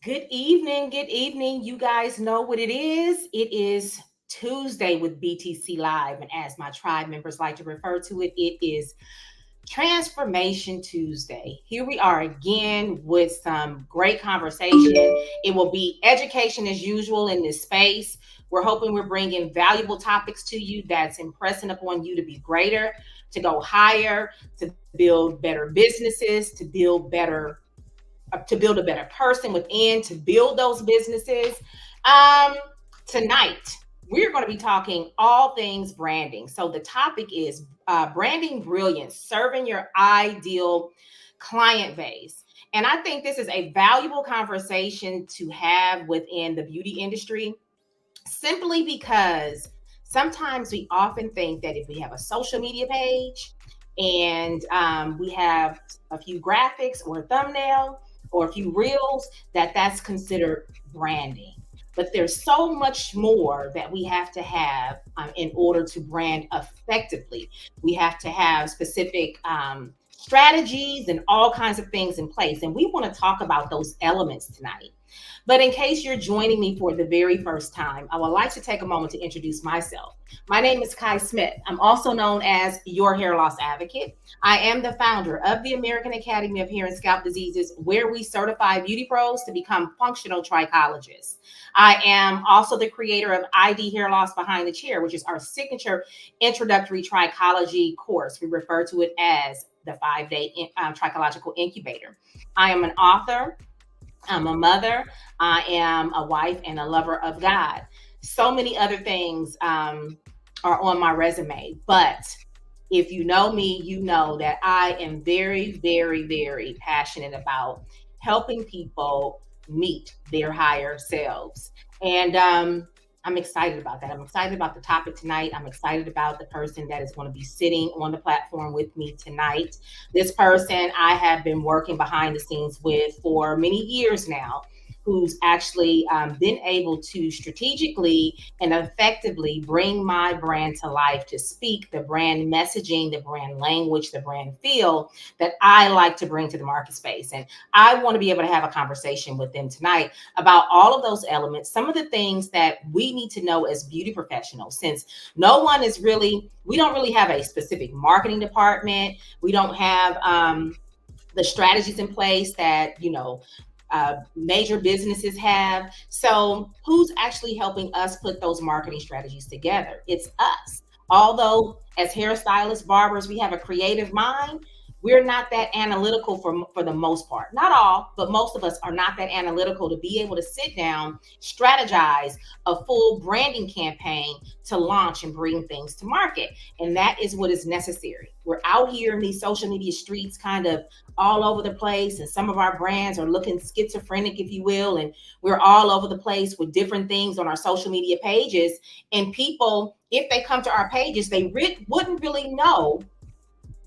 Good evening. Good evening. You guys know what it is. It is Tuesday with BTC Live. And as my tribe members like to refer to it, it is Transformation Tuesday. Here we are again with some great conversation. It will be education as usual in this space. We're hoping we're bringing valuable topics to you that's impressing upon you to be greater, to go higher, to build better businesses, to build a better person within, to build those businesses. Um, Tonight, we're going to be talking all things branding. So the topic is branding brilliance, serving your ideal client base. And I think this is a valuable conversation to have within the beauty industry, simply because sometimes we often think that if we have a social media page and we have a few graphics or a thumbnail or a few reels, that's considered branding. But there's so much more that we have to have in order to brand effectively. We have to have specific strategies and all kinds of things in place. And we want to talk about those elements tonight. But in case you're joining me for the very first time, I would like to take a moment to introduce myself. My name is Kai Smith. I'm also known as your hair loss advocate. I am the founder of the American Academy of Hair and Scalp Diseases, where we certify beauty pros to become functional trichologists. I am also the creator of ID Hair Loss Behind the Chair, which is our signature introductory trichology course. We refer to it as the 5-day trichological incubator. I am an author. I'm a mother. I am a wife and a lover of God. So many other things are on my resume. But if you know me, you know that I am very, very, very passionate about helping people meet their higher selves. And I'm excited about that. I'm excited about the topic tonight. I'm excited about the person that is going to be sitting on the platform with me tonight. This person I have been working behind the scenes with for many years now, who's actually been able to strategically and effectively bring my brand to life, to speak the brand messaging, the brand language, the brand feel that I like to bring to the market space. And I want to be able to have a conversation with them tonight about all of those elements, some of the things that we need to know as beauty professionals, since we don't really have a specific marketing department. We don't have the strategies in place that, major businesses have. So who's actually helping us put those marketing strategies together? It's us. Although as hairstylists, barbers, we have a creative mind, we're not that analytical for the most part. Not all, but most of us are not that analytical to be able to sit down, strategize a full branding campaign to launch and bring things to market. And that is what is necessary. We're out here in these social media streets kind of all over the place, and some of our brands are looking schizophrenic, if you will, and we're all over the place with different things on our social media pages. And people, if they come to our pages, they wouldn't really know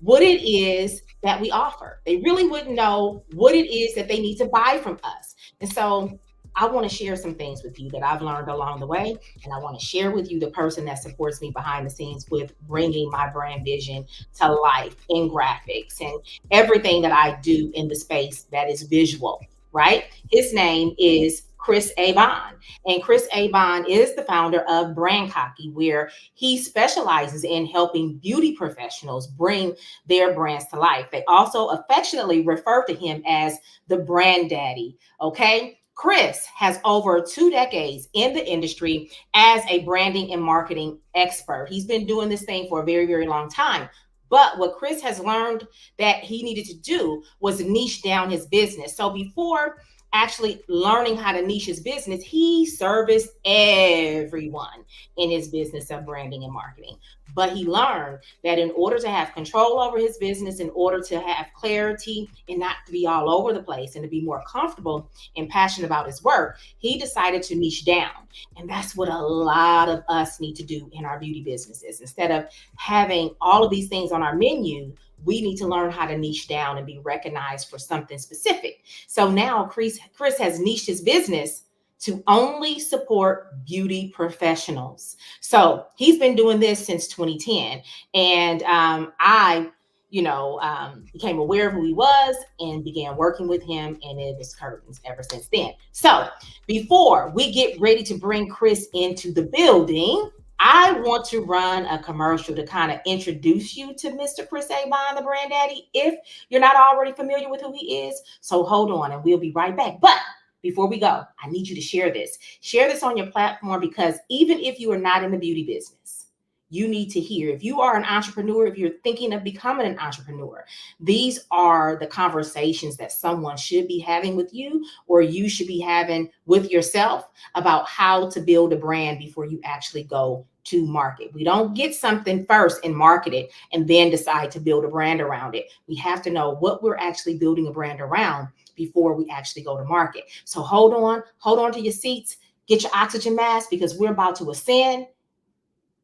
what it is that we offer. They really wouldn't know what it is that they need to buy from us. And so I want to share some things with you that I've learned along the way. And I want to share with you the person that supports me behind the scenes with bringing my brand vision to life in graphics and everything that I do in the space that is visual, right? His name is Chris Avon. And Chris Avon is the founder of Brand Cocky, where he specializes in helping beauty professionals bring their brands to life. They also affectionately refer to him as the brand daddy. Okay. Chris has over 2 decades in the industry as a branding and marketing expert. He's been doing this thing for a very, very long time. But what Chris has learned that he needed to do was niche down his business. So before actually learning how to niche his business, he serviced everyone in his business of branding and marketing. But he learned that in order to have control over his business, in order to have clarity and not to be all over the place and to be more comfortable and passionate about his work, he decided to niche down. And that's what a lot of us need to do in our beauty businesses. Instead of having all of these things on our menu, we need to learn how to niche down and be recognized for something specific. So now Chris has niched his business to only support beauty professionals. So he's been doing this since 2010. And I became aware of who he was and began working with him, and it was curtains ever since then. So before we get ready to bring Chris into the building, I want to run a commercial to kind of introduce you to Mr. Chris Avon, the brand daddy, if you're not already familiar with who he is. So hold on and we'll be right back. But before we go, I need you to share this. Share this on your platform, because even if you are not in the beauty business, you need to hear. If you are an entrepreneur, if you're thinking of becoming an entrepreneur, these are the conversations that someone should be having with you, or you should be having with yourself, about how to build a brand before you actually go to market. We don't get something first and market it and then decide to build a brand around it. We have to know what we're actually building a brand around before we actually go to market. So hold on to your seats, get your oxygen mask, because we're about to ascend.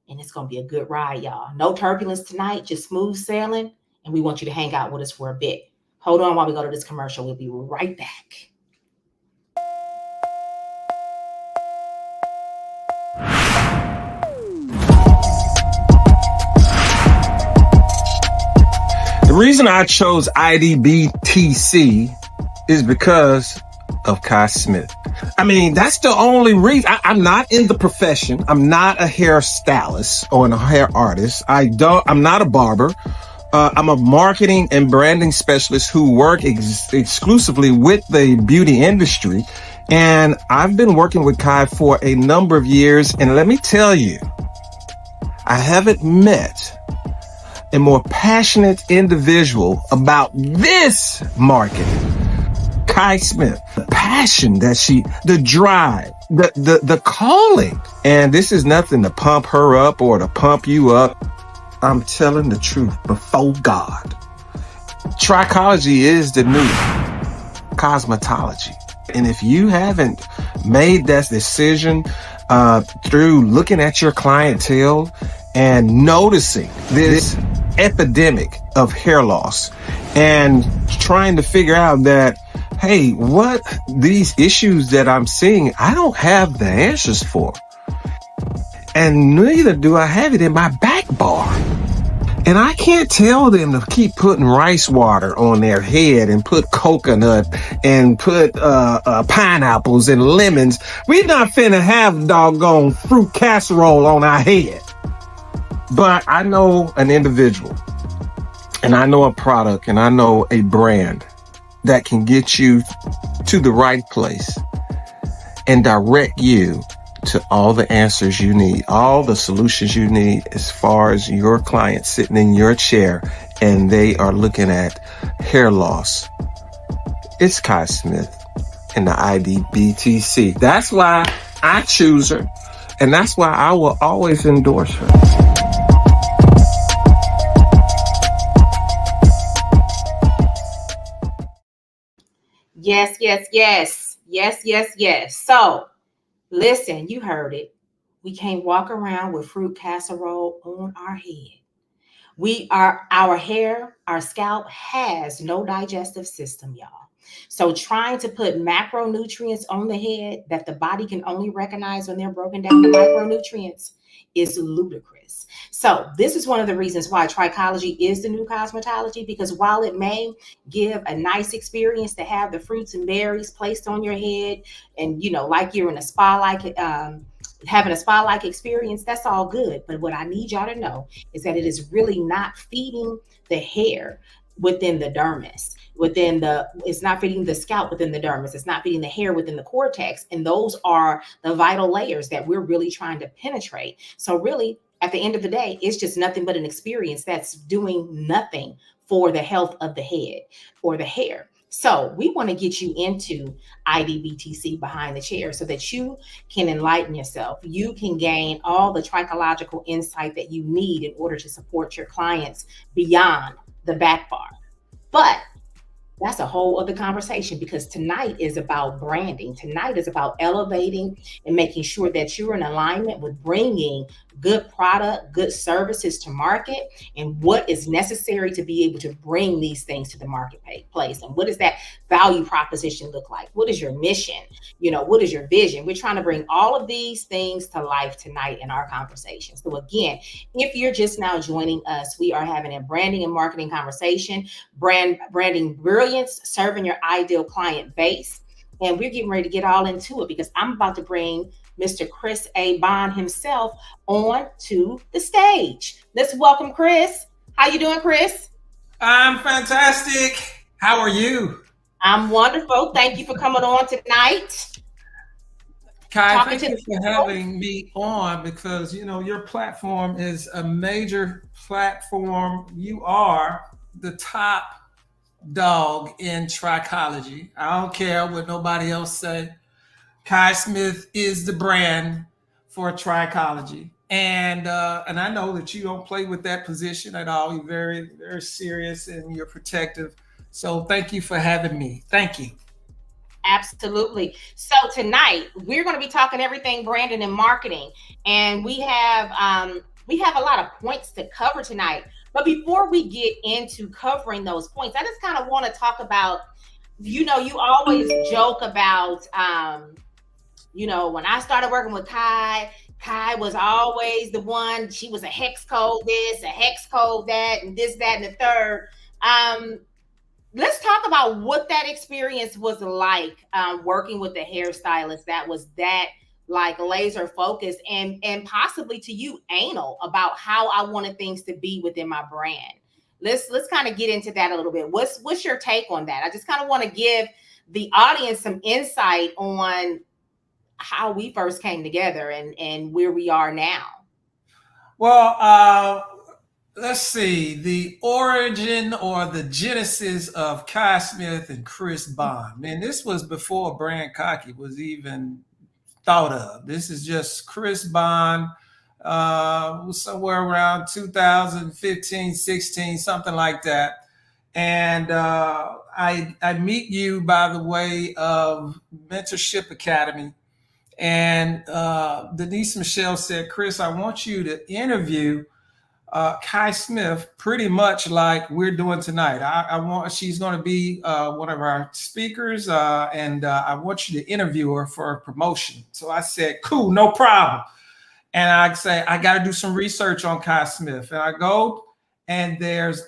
And it's going to be a good ride, y'all. No turbulence tonight, just smooth sailing. And we want you to hang out with us for a bit. Hold on while we go to this commercial. We'll be right back. The reason I chose IDBTC is because of Kai Smith. I mean, that's the only reason. I'm not in the profession. I'm not a hairstylist or a hair artist. I'm not a barber. I'm a marketing and branding specialist who work exclusively with the beauty industry. And I've been working with Kai for a number of years. And let me tell you, I haven't met a more passionate individual about this market. Kai Smith, the passion that the drive, the calling. And this is nothing to pump her up or to pump you up. I'm telling the truth before God. Trichology is the new cosmetology. And if you haven't made that decision through looking at your clientele and noticing this epidemic of hair loss and trying to figure out that, hey, what these issues that I'm seeing, I don't have the answers for. And neither do I have it in my back bar. And I can't tell them to keep putting rice water on their head and put coconut and put pineapples and lemons. We're not finna have doggone fruit casserole on our head. But I know an individual, and I know a product, and I know a brand that can get you to the right place and direct you to all the answers you need, all the solutions you need as far as your client sitting in your chair and they are looking at hair loss. It's Kai Smith and the IDBTC. That's why I choose her, and that's why I will always endorse her. Yes. So, listen, you heard it. We can't walk around with fruit casserole on our head. Our hair, our scalp has no digestive system, y'all. So trying to put macronutrients on the head that the body can only recognize when they're broken down to micronutrients is ludicrous. So this is one of the reasons why trichology is the new cosmetology, because while it may give a nice experience to have the fruits and berries placed on your head and, like you're in a spa, having a spa-like experience, that's all good. But what I need y'all to know is that it is really not feeding the hair within the dermis. It's not feeding the scalp within the dermis. It's not feeding the hair within the cortex. And those are the vital layers that we're really trying to penetrate. So really, at the end of the day, it's just nothing but an experience that's doing nothing for the health of the head or the hair. So we want to get you into IDBTC behind the chair so that you can enlighten yourself. You can gain all the trichological insight that you need in order to support your clients beyond the back bar. But That's a whole other conversation, because tonight is about branding. Tonight is about elevating and making sure that you're in alignment with bringing good product, good services to market, and what is necessary to be able to bring these things to the marketplace. And what does that value proposition look like? What is your mission? What is your vision? We're trying to bring all of these things to life tonight in our conversation. So again, if you're just now joining us, we are having a branding and marketing conversation, branding brilliance, serving your ideal client base. And we're getting ready to get all into it, because I'm about to bring Mr. Chris A. Bond himself on to the stage. Let's welcome Chris. How you doing, Chris? I'm fantastic. How are you? I'm wonderful. Thank you for coming on tonight. Kai, thank you for having me on, because your platform is a major platform. You are the top dog in trichology. I don't care what nobody else say. Kai Smith is the brand for trichology. And I know that you don't play with that position at all. You're very, very serious and you're protective. So thank you for having me. Thank you. Absolutely. So tonight we're going to be talking everything branding and marketing, and we have a lot of points to cover tonight. But before we get into covering those points, I just kind of want to talk about, you always joke about, when I started working with Kai was always the one. She was a hex code this, a hex code that, and this, that, and the third. Let's talk about what that experience was like, working with the hairstylist that was that like laser focused, and possibly to you anal about how I wanted things to be within my brand. Let's kind of get into that a little bit. What's your take on that? I just kind of want to give the audience some insight on how we first came together and where we are now. Well, let's see, the origin or the genesis of Kai Smith and Chris Bond. Man, this was before Brand Cocky was even thought of. This is just Chris Bond, somewhere around 2015, 16, something like that. And I meet you by the way of Mentorship Academy. And Denise Michelle said, Chris, I want you to interview Kai Smith, pretty much like we're doing tonight. She's going to be one of our speakers, and I want you to interview her for a promotion. So I said, cool, no problem. And I say, I got to do some research on Kai Smith. And I go, and there's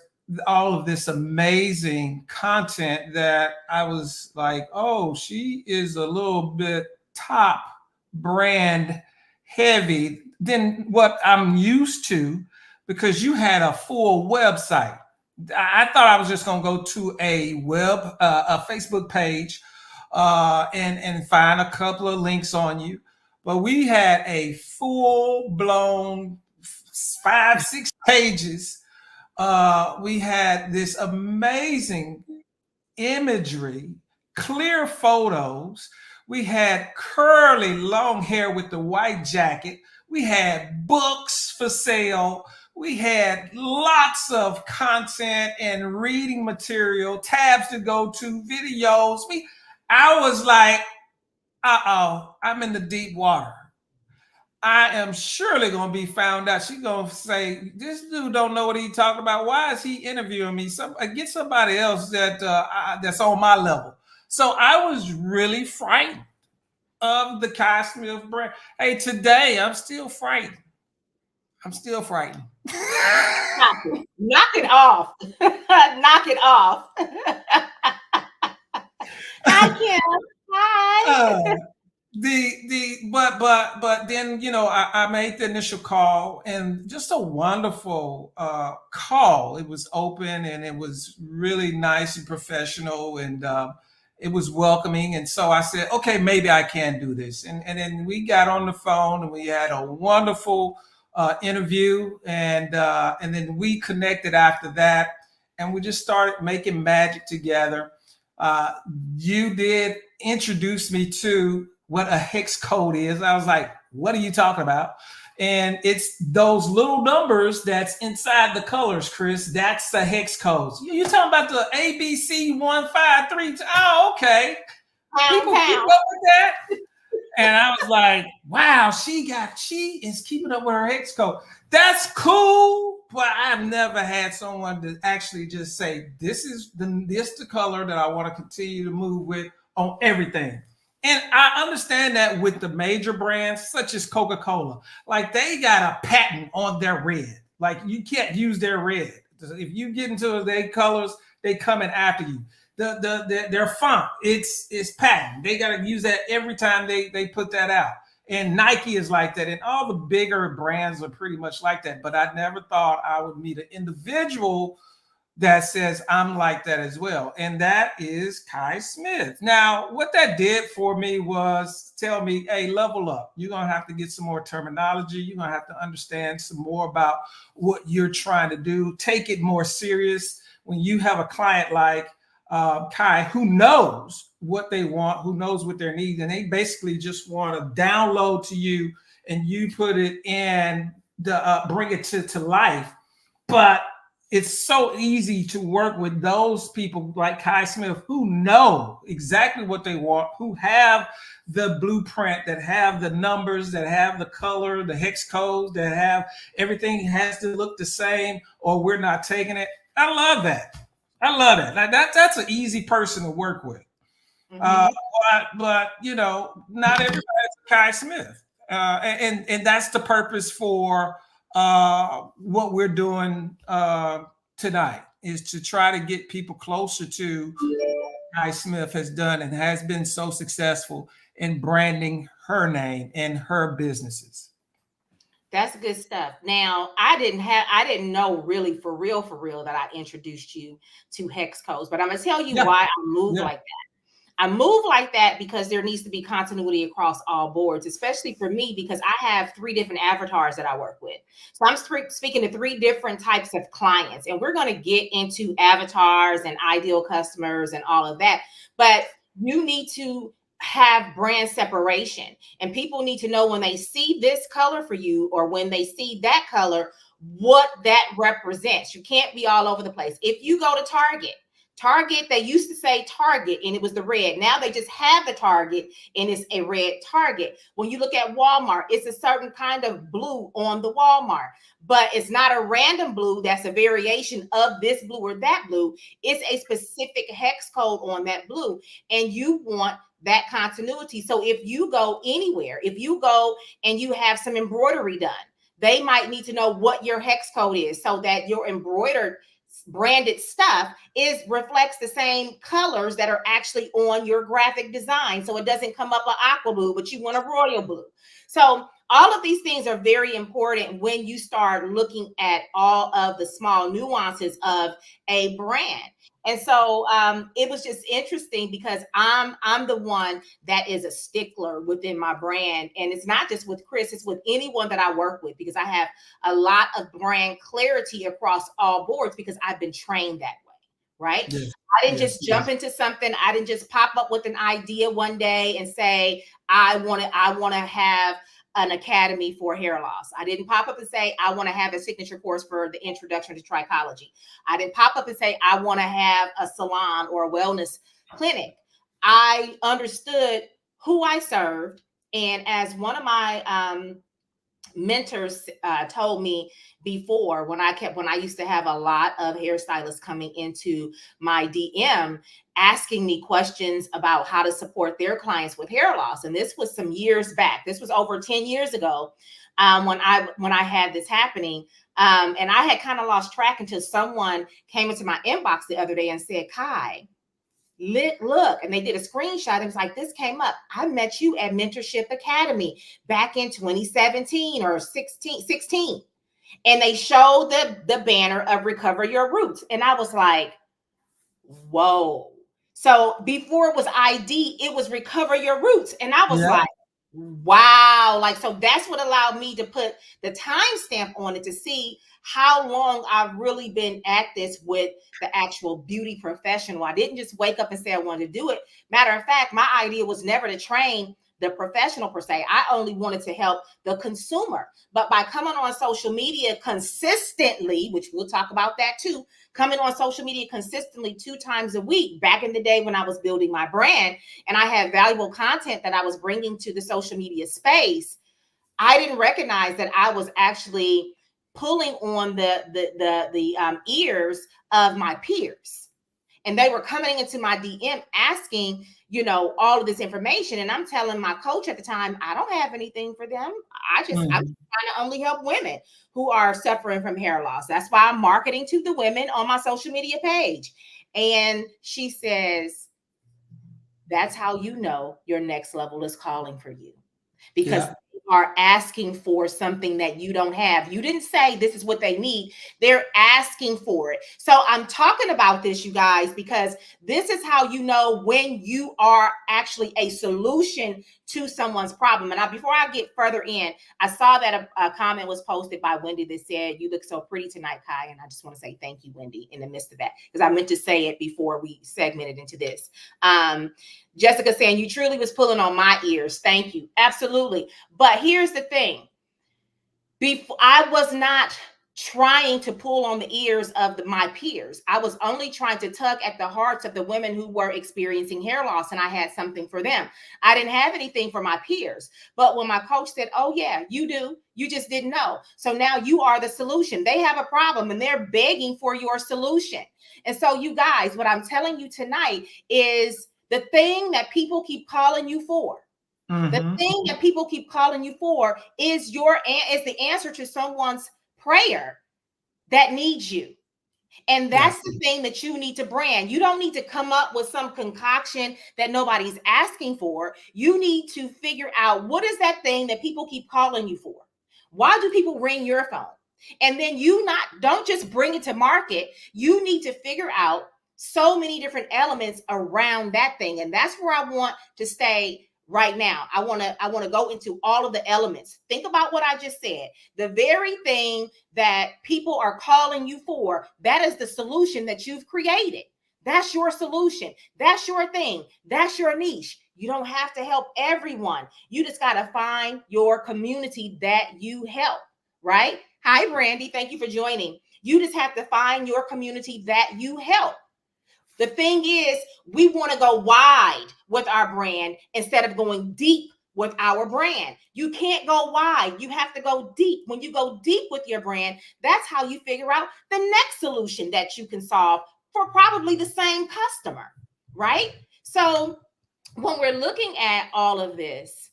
all of this amazing content that I was like, oh, she is a little bit top brand heavy than what I'm used to, because you had a full website. I thought I was just going to go to a Facebook page, and find a couple of links on you. But we had a full blown 5-6 pages. We had this amazing imagery, clear photos. We had curly long hair with the white jacket. We had books for sale. We had lots of content and reading material, tabs to go to, videos. I was like, I'm in the deep water. I am surely going to be found out. She's going to say, this dude don't know what he's talking about. Why is he interviewing me? Get somebody else that's on my level. So I was really frightened of the Kai Smith brand. Hey, today I'm still frightened. Knock it off. Knock it off. Hi, Kim. Hi. But then I made the initial call, and just a wonderful call. It was open and it was really nice and professional, and it was welcoming. And so I said, okay, maybe I can do this. And then we got on the phone and we had a wonderful interview, and then we connected after that, and we just started making magic together. You did introduce me to what a hex code is. I was like, what are you talking about? And it's those little numbers that's inside the colors, Chris. That's the hex codes. You talking about the ABC 153? Oh, okay. Pound, People keep pound. up with that. And I was like, wow, she is keeping up with her hex code. That's cool, but I've never had someone to actually just say, this the color that I want to continue to move with on everything. And I understand that with the major brands such as Coca-Cola, like they got a patent on their red. Like you can't use their red. If you get into their colors, they coming after you. Their font, it's patent. They got to use that every time they put that out. And Nike is like that, and all the bigger brands are pretty much like that. But I never thought I would meet an individual that says I'm like that as well, and that is Kai Smith. Now, what that did for me was tell me, hey, level up. You're gonna have to get some more terminology. You're gonna have to understand some more about what you're trying to do. Take it more serious when you have a client like Kai, who knows what they want, who knows what their needs, and they basically just want to download to you, and you put it in the bring it to life. But it's so easy to work with those people like Kai Smith who know exactly what they want, who have the blueprint, that have the numbers, that have the color, the hex codes, that have everything has to look the same, or we're not taking it. I love that. I love it. Like that's an easy person to work with. Mm-hmm. But you know, not everybody's a Kai Smith, and that's the purpose for what we're doing tonight, is to try to get people closer to Kai Smith has done and has been so successful in branding her name and her businesses. That's good stuff. Now, I didn't know really for real that I introduced you to hex codes, but I'm gonna tell you Yeah. why I move Yeah. like that. I move like that because there needs to be continuity across all boards, especially for me, because I have 3 different avatars that I work with. So I'm speaking to 3 different types of clients, and we're going to get into avatars and ideal customers and all of that. But you need to have brand separation, and people need to know when they see this color for you or when they see that color, what that represents. You can't be all over the place. If you go to Target, they used to say Target and it was the red. Now they just have the Target and it's a red Target. When you look at Walmart, it's a certain kind of blue on the Walmart, but it's not a random blue that's a variation of this blue or that blue. It's a specific hex code on that blue, and you want that continuity. So if you go anywhere, if you go and you have some embroidery done, they might need to know what your hex code is so that your embroidered branded stuff reflects the same colors that are actually on your graphic design, so it doesn't come up an aqua blue but you want a royal blue. So all of these things are very important when you start looking at all of the small nuances of a brand. And so it was just interesting because I'm the one that is a stickler within my brand, and it's not just with Chris, it's with anyone that I work with, because I have a lot of brand clarity across all boards because I've been trained that way, right? Yes. I didn't just jump into something. I didn't just pop up with an idea one day and say I want to have an academy for hair loss. I didn't pop up and say I want to have a signature course for the introduction to trichology. I didn't pop up and say I want to have a salon or a wellness clinic. I understood who I served, and as one of my mentors told me before, when I used to have a lot of hairstylists coming into my DM asking me questions about how to support their clients with hair loss, and this was some years back. This was over 10 years ago when I had this happening, and I had kind of lost track until someone came into my inbox the other day and said, Kai, look, and they did a screenshot. It was like, this came up. I met you at Mentorship Academy back in 2017 or 16. And they showed the banner of Recover Your Roots. And I was like, whoa. So before it was ID, it was Recover Your Roots. And I was like, wow. Like, so that's what allowed me to put the timestamp on it to see how long I've really been at this with the actual beauty professional. I didn't just wake up and say I wanted to do it. Matter of fact, my idea was never to train the professional per se. I only wanted to help the consumer. But by coming on social media consistently, which we'll talk about that too, coming on social media consistently 2 times a week, back in the day when I was building my brand and I had valuable content that I was bringing to the social media space, I didn't recognize that I was actually pulling on the ears of my peers. And they were coming into my DM asking, all of this information. And I'm telling my coach at the time, I don't have anything for them. I'm trying to only help women who are suffering from hair loss. That's why I'm marketing to the women on my social media page. And she says, that's how you know your next level is calling for you. Because they are asking for something that you don't have. You didn't say this is what they need. They're asking for it. So I'm talking about this, you guys, because this is how you know when you are actually a solution to someone's problem. And before I get further in, I saw that a comment was posted by Wendy that said, "You look so pretty tonight, Kai." And I just want to say thank you, Wendy, in the midst of that, because I meant to say it before we segmented into this. Jessica saying, "You truly was pulling on my ears." Thank you. Absolutely. But here's the thing. I was not trying to pull on the ears of my peers. I was only trying to tug at the hearts of the women who were experiencing hair loss, and I had something for them. I didn't have anything for my peers. But when my coach said, "Oh yeah, you do. You just didn't know. So now you are the solution." They have a problem and they're begging for your solution. And so you guys, what I'm telling you tonight is the thing that people keep calling you for. The thing that people keep calling you for is the answer to someone's prayer that needs you. And that's the thing that you need to brand. You don't need to come up with some concoction that nobody's asking for. You need to figure out, what is that thing that people keep calling you for? Why do people ring your phone? And then don't just bring it to market. You need to figure out so many different elements around that thing. And that's where I want to stay right now. I want to go into all of the elements. Think about what I just said. The very thing that people are calling you for, that is the solution that you've created. That's your solution. That's your thing. That's your niche. You don't have to help everyone. You just got to find your community that you help, right? Hi, Brandy. Thank you for joining. You just have to find your community that you help. The thing is, we want to go wide with our brand instead of going deep with our brand. You can't go wide. You have to go deep. When you go deep with your brand, that's how you figure out the next solution that you can solve for probably the same customer, right? So when we're looking at all of this,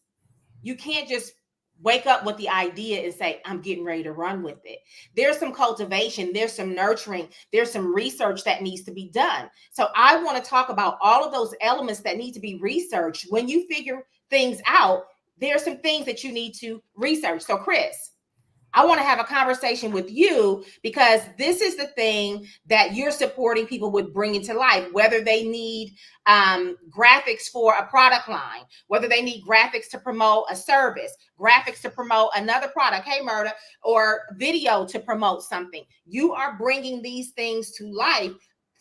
you can't just wake up with the idea and say, "I'm getting ready to run with it." There's some cultivation, there's some nurturing, there's some research that needs to be done. So I want to talk about all of those elements that need to be researched. When you figure things out, there's some things that you need to research. So Chris, I want to have a conversation with you because this is the thing that you're supporting people with bringing to life, whether they need graphics for a product line, whether they need graphics to promote a service, graphics to promote another product, hey, Murda, or video to promote something. You are bringing these things to life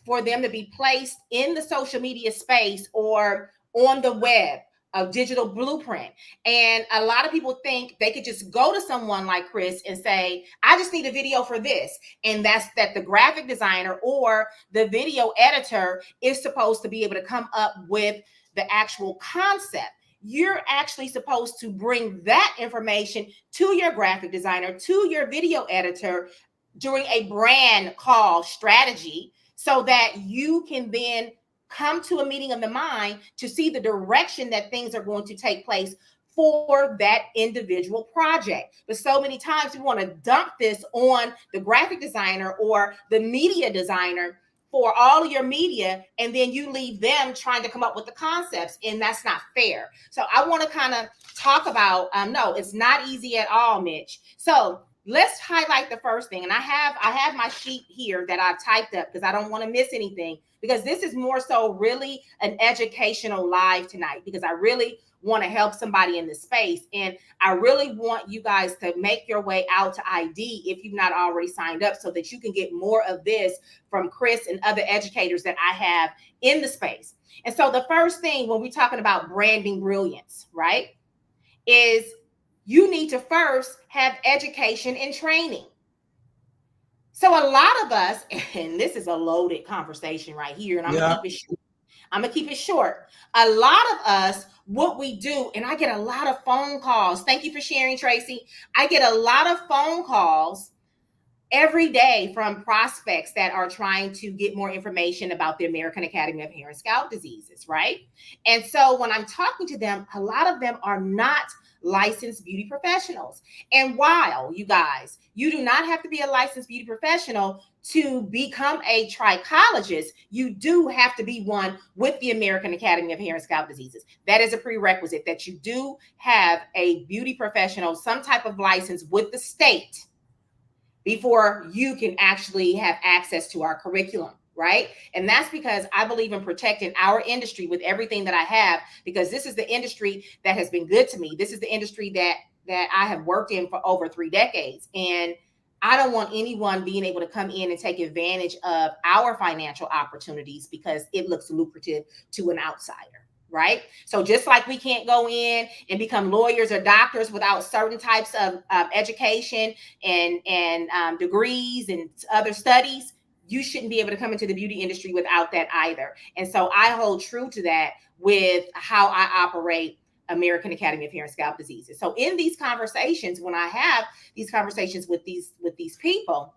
for them to be placed in the social media space or on the web. A digital blueprint. And a lot of people think they could just go to someone like Chris and say, "I just need a video for this." And that the graphic designer or the video editor is supposed to be able to come up with the actual concept. You're actually supposed to bring that information to your graphic designer, to your video editor during a brand call strategy so that you can then come to a meeting of the mind to see the direction that things are going to take place for that individual project. But so many times we want to dump this on the graphic designer or the media designer for all of your media, and then you leave them trying to come up with the concepts, and that's not fair. So I want to kind of talk about, no, it's not easy at all, Mitch. So let's highlight the first thing. And I have my sheet here that I've typed up because I don't want to miss anything, because this is more so really an educational live tonight, because I really want to help somebody in this space. And I really want you guys to make your way out to ID if you've not already signed up, so that you can get more of this from Chris and other educators that I have in the space. And so the first thing when we're talking about branding brilliance, right, is you need to first have education and training. So a lot of us, and this is a loaded conversation right here, and I'm gonna keep it short. I'm gonna keep it short. A lot of us, what we do, and I get a lot of phone calls. Thank you for sharing, Tracy. I get a lot of phone calls every day from prospects that are trying to get more information about the American Academy of Hair and Scalp Diseases, right? And so when I'm talking to them, a lot of them are not licensed beauty professionals. And while, you guys, you do not have to be a licensed beauty professional to become a trichologist, you do have to be one with the American Academy of Hair and Scalp Diseases. That is a prerequisite, that you do have a beauty professional, some type of license with the state, before you can actually have access to our curriculum, right? And that's because I believe in protecting our industry with everything that I have, because this is the industry that has been good to me. This is the industry that I have worked in for over 3 decades. And I don't want anyone being able to come in and take advantage of our financial opportunities because it looks lucrative to an outsider. Right? So just like we can't go in and become lawyers or doctors without certain types of education and degrees and other studies, you shouldn't be able to come into the beauty industry without that either. And so I hold true to that with how I operate American Academy of Hair and Scalp Diseases. So in these conversations, when I have these conversations with these people,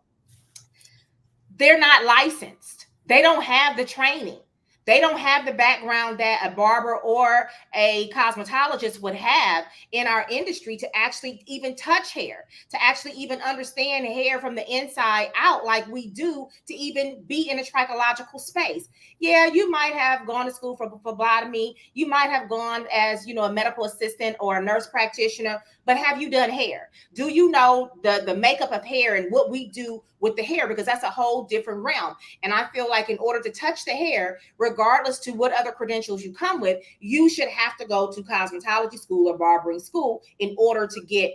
they're not licensed. They don't have the training. They don't have the background that a barber or a cosmetologist would have in our industry to actually even touch hair, to actually even understand hair from the inside out like we do, to even be in a trichological space. Yeah, you might have gone to school for phlebotomy. You might have gone as, a medical assistant or a nurse practitioner, but have you done hair? Do you know the makeup of hair and what we do with the hair? Because that's a whole different realm. And I feel like in order to touch the hair, regardless to what other credentials you come with, you should have to go to cosmetology school or barbering school in order to get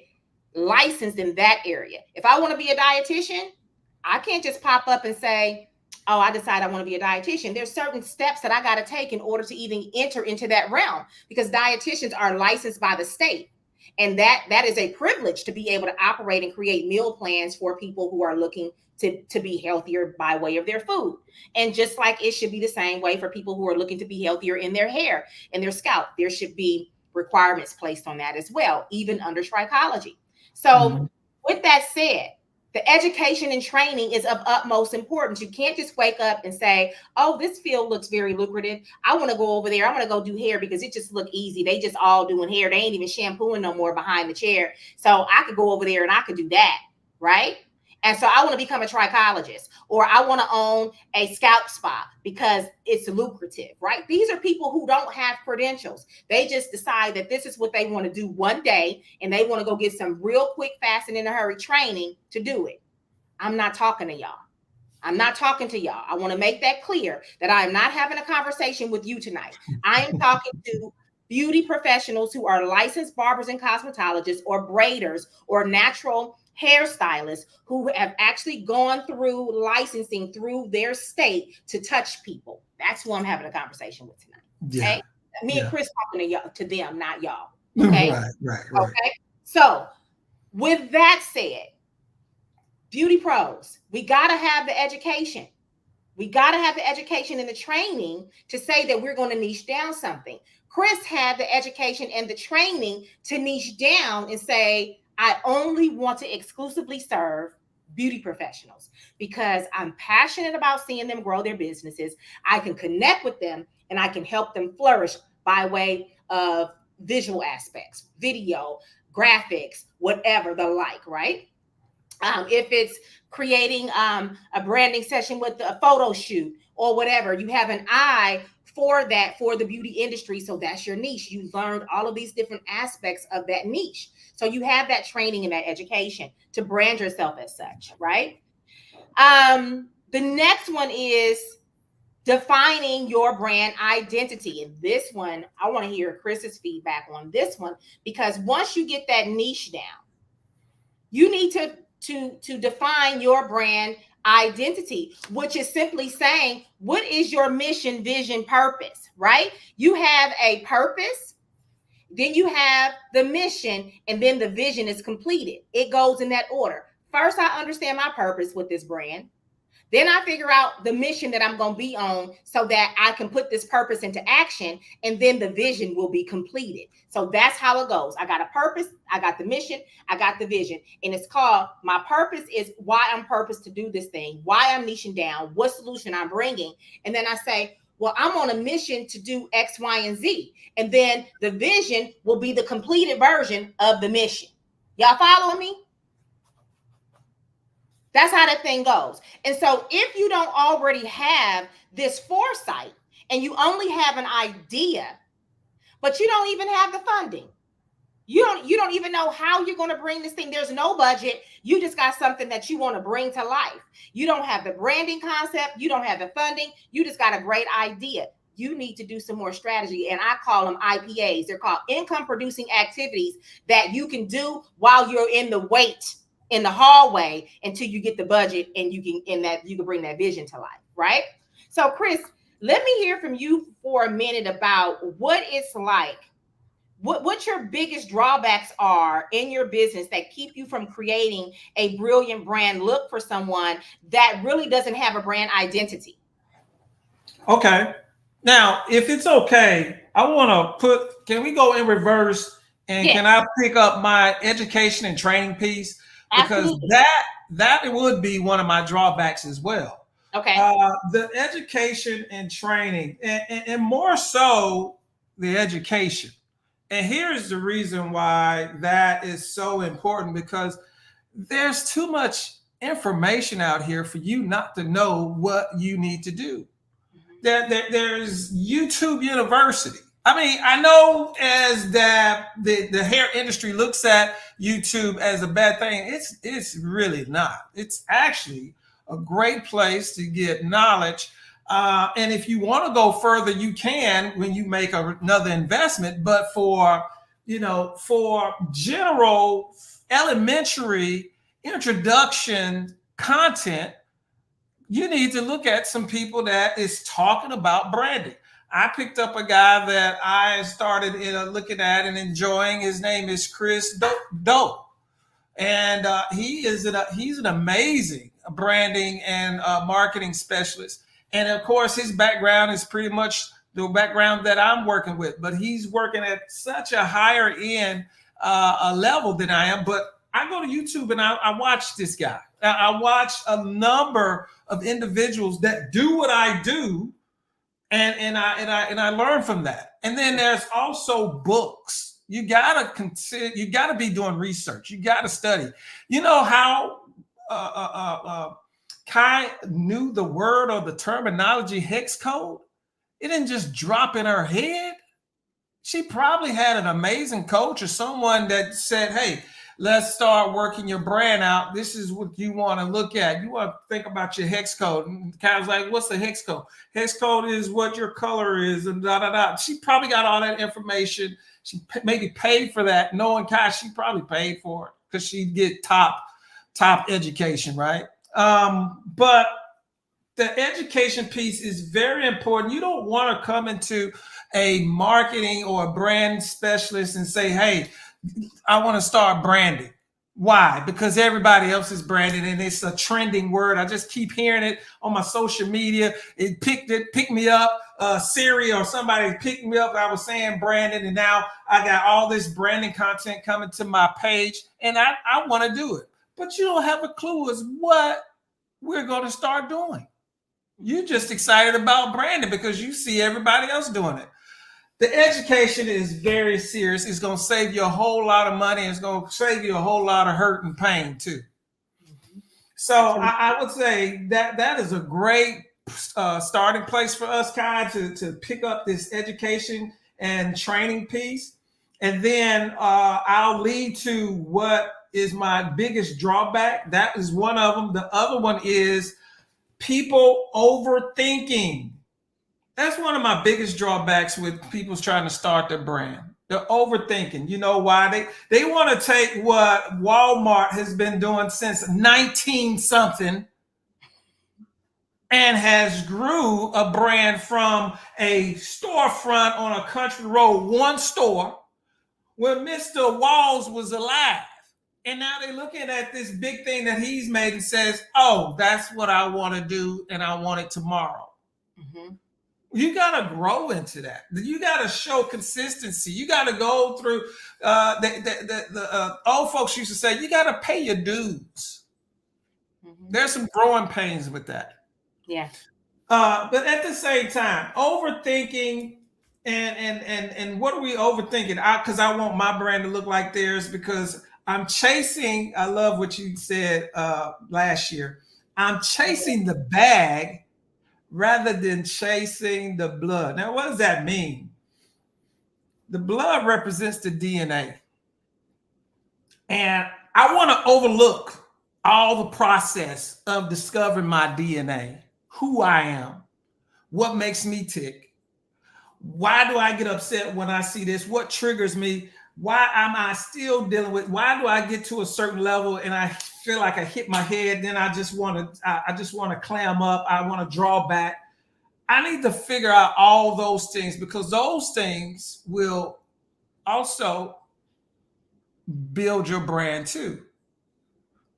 licensed in that area. If I want to be a dietitian, I can't just pop up and say, oh, I decide I want to be a dietitian. There's certain steps that I got to take in order to even enter into that realm, because dietitians are licensed by the state. And that is a privilege, to be able to operate and create meal plans for people who are looking to be healthier by way of their food. And just like it should be the same way for people who are looking to be healthier in their hair and their scalp, there should be requirements placed on that as well, even under trichology. So with that said, the education and training is of utmost importance. You can't just wake up and say, oh, this field looks very lucrative. I want to go over there. I'm going to go do hair because it just look easy. They just all doing hair. They ain't even shampooing no more behind the chair. So I could go over there and I could do that. Right? And so I want to become a trichologist, or I want to own a scalp spa because it's lucrative, right? These are people who don't have credentials. They just decide that this is what they want to do one day, and they want to go get some real quick, fast, and in a hurry training to do it. I'm not talking to y'all. I'm not talking to y'all. I want to make that clear, that I am not having a conversation with you tonight. I am talking to beauty professionals who are licensed barbers and cosmetologists, or braiders, or natural hairstylists who have actually gone through licensing through their state to touch people. That's who I'm having a conversation with tonight. Okay. Me and Chris talking to y'all, to them, not y'all. Okay. Right. Okay. So with that said, beauty pros, we got to have the education. We got to have the education and the training to say that we're going to niche down something. Chris had the education and the training to niche down and say, I only want to exclusively serve beauty professionals because I'm passionate about seeing them grow their businesses. I can connect with them and I can help them flourish by way of visual aspects, video, graphics, whatever the like, right? If it's creating a branding session with a photo shoot or whatever, you have an eye for the beauty industry. So that's your niche. You learned all of these different aspects of that niche. So you have that training and that education to brand yourself as such, right? The next one is defining your brand identity. And this one, I want to hear Chris's feedback on this one, because once you get that niche down, you need to define your brand identity, which is simply saying, what is your mission, vision, purpose, right? You have a purpose, then you have the mission, and then the vision is completed. It goes in that order. First, I understand my purpose with this brand. Then I figure out the mission that I'm going to be on so that I can put this purpose into action, and then the vision will be completed. So that's how it goes. I got a purpose, I got the mission, I got the vision. And it's called, my purpose is why I'm purposed to do this thing, why I'm niching down, what solution I'm bringing. And then I say, well, I'm on a mission to do X, Y, and Z. And then the vision will be the completed version of the mission. Y'all following me? That's how that thing goes. And so if you don't already have this foresight and you only have an idea, but you don't even have the funding, you don't even know how you're going to bring this thing. There's no budget. You just got something that you want to bring to life. You don't have the branding concept. You don't have the funding. You just got a great idea. You need to do some more strategy. And I call them IPAs. They're called income producing activities that you can do while you're in the wait in the hallway until you get the budget and you can bring that vision to life, right? So Chris, let me hear from you for a minute about what it's like, what your biggest drawbacks are in your business that keep you from creating a brilliant brand look for someone that really doesn't have a brand identity. Okay. Now, if it's okay, I want to can we go in reverse, and Can I pick up my education and training piece? Because Absolutely. that would be one of my drawbacks as well. Okay. The education and training, and more so the education. And here's the reason why that is so important, because there's too much information out here for you not to know what you need to do. There's YouTube University. I mean, I know as that the hair industry looks at YouTube as a bad thing. It's really not. It's actually a great place to get knowledge. And if you want to go further, you can when you make another investment. But for general elementary introduction content, you need to look at some people that is talking about branding. I picked up a guy that I started looking at and enjoying. His name is Chris Doe. And he's an amazing branding and marketing specialist. And of course, his background is pretty much the background that I'm working with. But he's working at such a higher end level than I am. But I go to YouTube and I watch this guy. I watch a number of individuals that do what I do. And I learn from that. And then there's also books. You gotta be doing research. You gotta study. You know how Kai knew the word or the terminology hex code? It didn't just drop in her head. She probably had an amazing coach or someone that said, hey, let's start working your brand out. This is what you want to look at. You want to think about your hex code. And Kai was like, what's the hex code? Hex code is what your color is and da-da-da. She probably got all that information. She maybe paid for that. Knowing Kai, she probably paid for it because she'd get top education, right? But the education piece is very important. You don't want to come into a marketing or a brand specialist and say, hey, I want to start branding. Why? Because everybody else is branding and it's a trending word. I just keep hearing it on my social media. It picked me up. Siri or somebody picked me up. I was saying branding, and now I got all this branding content coming to my page, and I want to do it. But you don't have a clue as what we're going to start doing. You're just excited about branding because you see everybody else doing it. The education is very serious. It's going to save you a whole lot of money. It's going to save you a whole lot of hurt and pain too. So I would say that is a great starting place for us, Kai, to pick up this education and training piece. And then I'll lead to what is my biggest drawback. That is one of them. The other one is people overthinking. That's one of my biggest drawbacks with people trying to start their brand. They're overthinking. You know why? They want to take what Walmart has been doing since 19 something and has grew a brand from a storefront on a country road, one store, when Mr. Walls was alive. And now they're looking at this big thing that he's made and says, oh, that's what I want to do, and I want it tomorrow. Mm-hmm. You got to grow into that. You got to show consistency. You got to go through, the old folks used to say, you got to pay your dues. Mm-hmm. There's some growing pains with that. Yeah. But at the same time, overthinking and what are we overthinking? Because I want my brand to look like theirs, because I'm chasing, I love what you said last year. I'm chasing the bag rather than chasing the blood. Now, what does that mean? The blood represents the DNA. And I want to overlook all the process of discovering my DNA, who I am, what makes me tick. Why do I get upset when I see this? What triggers me? Why am I still dealing with? Why do I get to a certain level and I feel like I hit my head? Then I just want to clam up. I want to draw back. I need to figure out all those things, because those things will also build your brand too.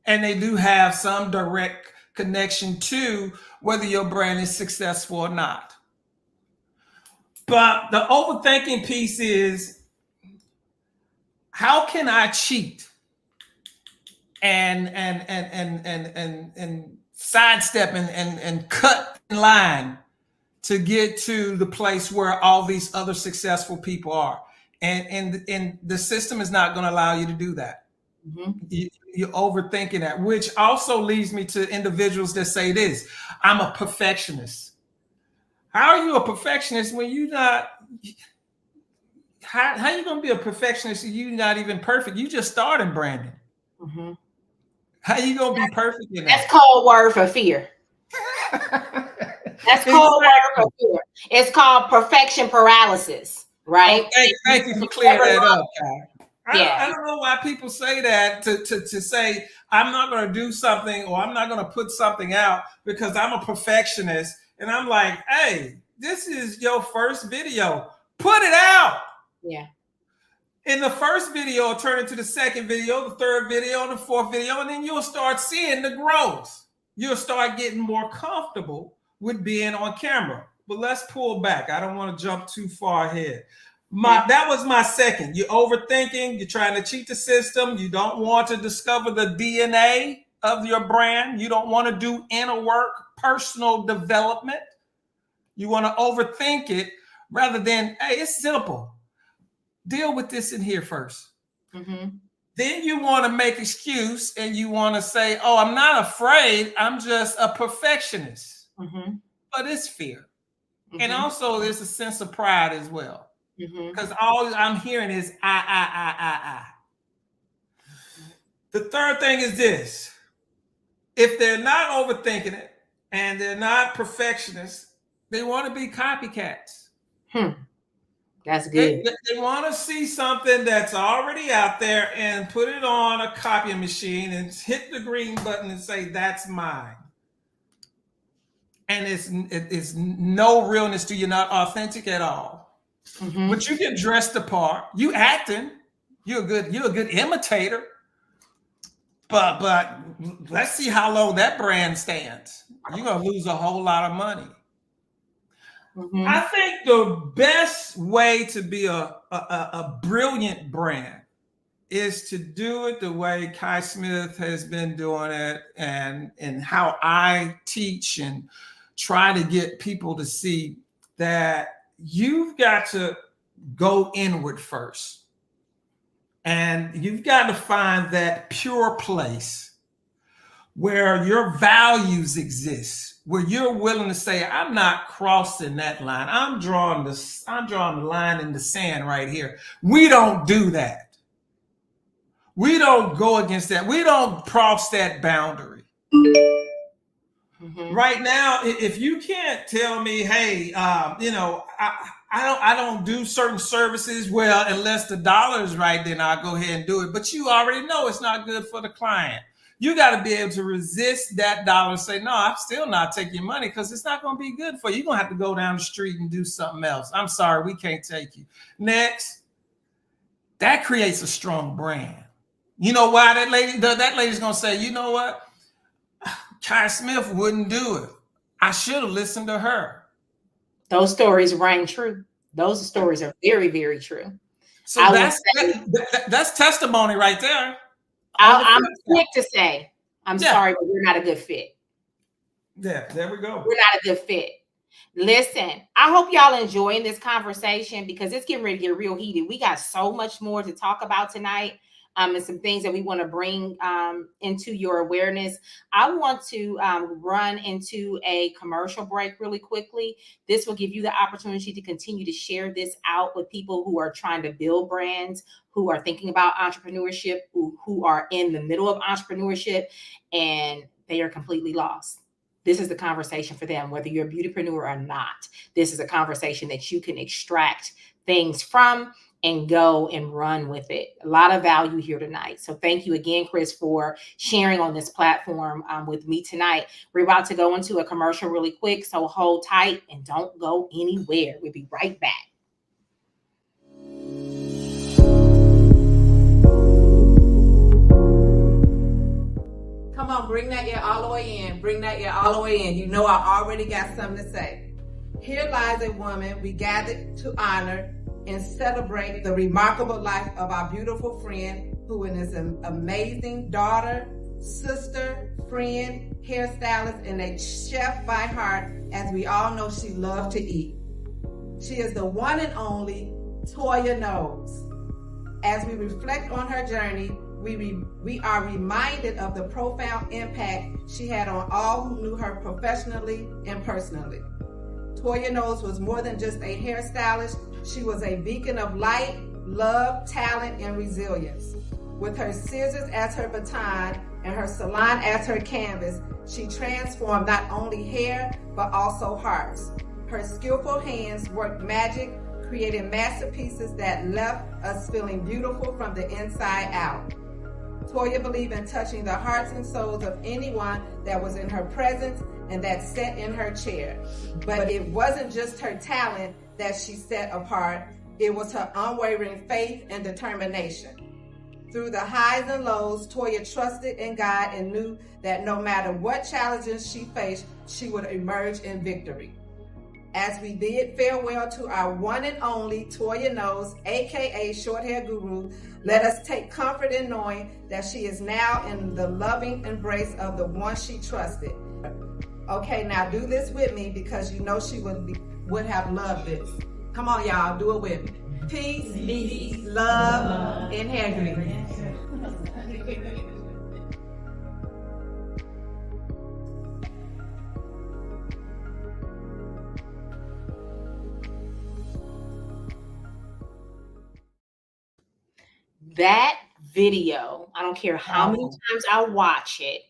And they do have some direct connection to whether your brand is successful or not. But the overthinking piece is, how can I cheat and sidestep and cut in line to get to the place where all these other successful people are? And the system is not going to allow you to do that. Mm-hmm. You're overthinking that, which also leads me to individuals that say this: I'm a perfectionist. How are you a perfectionist when you're not? How are you going to be a perfectionist if you're not even perfect? You just started branding. Mm-hmm. How are you going to be perfect in that? That's code word for fear. That's code word for fear. It's called perfection paralysis, right? Oh, thank you for clearing that up, Kai. I don't know why people say that to say I'm not going to do something, or I'm not going to put something out because I'm a perfectionist. And I'm like, hey, this is your first video. Put it out. Yeah. In the first video, it'll turn into the second video, the third video, and the fourth video, and then you'll start seeing the growth. You'll start getting more comfortable with being on camera. But let's pull back. I don't want to jump too far ahead. That was my second. You're overthinking. You're trying to cheat the system. You don't want to discover the DNA of your brand. You don't want to do inner work, personal development. You want to overthink it rather than, hey, it's simple. Deal with this in here first. Mm-hmm. Then you want to make excuse and you want to say, oh, I'm not afraid. I'm just a perfectionist. Mm-hmm. But it's fear. Mm-hmm. And also there's a sense of pride as well. Because all I'm hearing is I. The third thing is this: if they're not overthinking it and they're not perfectionists, they want to be copycats. That's good. They want to see something that's already out there and put it on a copying machine and hit the green button and say, that's mine. And it's no realness to you, not authentic at all. Mm-hmm. But you can dress the part. You acting. You're a good imitator. But let's see how long that brand stands. You're gonna lose a whole lot of money. Mm-hmm. I think the best way to be a brilliant brand is to do it the way Kai Smith has been doing it, and how I teach and try to get people to see that you've got to go inward first. And you've got to find that pure place where your values exist, where you're willing to say, I'm not crossing that line. I'm drawing the line in the sand right here. We don't do that. We don't go against that. We don't cross that boundary. Mm-hmm. Right now, if you can't tell me, hey, I don't do certain services, well, unless the dollar's right, then I'll go ahead and do it. But you already know it's not good for the client. You got to be able to resist that dollar and say, no, I'm still not taking your money because it's not going to be good for you. You're going to have to go down the street and do something else. I'm sorry, we can't take you. Next, that creates a strong brand. You know why that lady's going to say, you know what? Kai Smith wouldn't do it. I should have listened to her. Those stories rang true. Those stories are very, very true. So that's testimony right there. I'm quick to say, I'm sorry, but we're not a good fit. Yeah, there we go. We're not a good fit. Listen, I hope y'all enjoying this conversation because it's getting ready to get real heated. We got so much more to talk about tonight. And some things that we want to bring into your awareness. I want to run into a commercial break really quickly. This will give you the opportunity to continue to share this out with people who are trying to build brands, who are thinking about entrepreneurship, who are in the middle of entrepreneurship, and they are completely lost. This is the conversation for them, whether you're a beautypreneur or not. This is a conversation that you can extract things from and go and run with it. A lot of value here tonight. So thank you again, Chris, for sharing on this platform with me tonight. We're about to go into a commercial really quick, so hold tight and don't go anywhere. We'll be right back. Come on, bring that ear all the way in. Bring that ear all the way in. You know I already got something to say. Here lies a woman we gathered to honor and celebrate the remarkable life of our beautiful friend, who is an amazing daughter, sister, friend, hairstylist, and a chef by heart, as we all know she loved to eat. She is the one and only Toya Knowles. As we reflect on her journey, we are reminded of the profound impact she had on all who knew her professionally and personally. Toya Knowles was more than just a hairstylist. She was a beacon of light, love, talent, and resilience. With her scissors as her baton and her salon as her canvas, she transformed not only hair, but also hearts. Her skillful hands worked magic, creating masterpieces that left us feeling beautiful from the inside out. Toya believed in touching the hearts and souls of anyone that was in her presence and that sat in her chair. But it wasn't just her talent that she set apart, it was her unwavering faith and determination. Through the highs and lows, Toya trusted in God and knew that no matter what challenges she faced, she would emerge in victory. As we bid farewell to our one and only Toya Knowles, aka Short Hair Guru, let us take comfort in knowing that she is now in the loving embrace of the one she trusted. Okay, now do this with me because you know she would have loved this. Come on, y'all, do it with me. Peace, love, and hair grease. That video, I don't care how many times I watch it,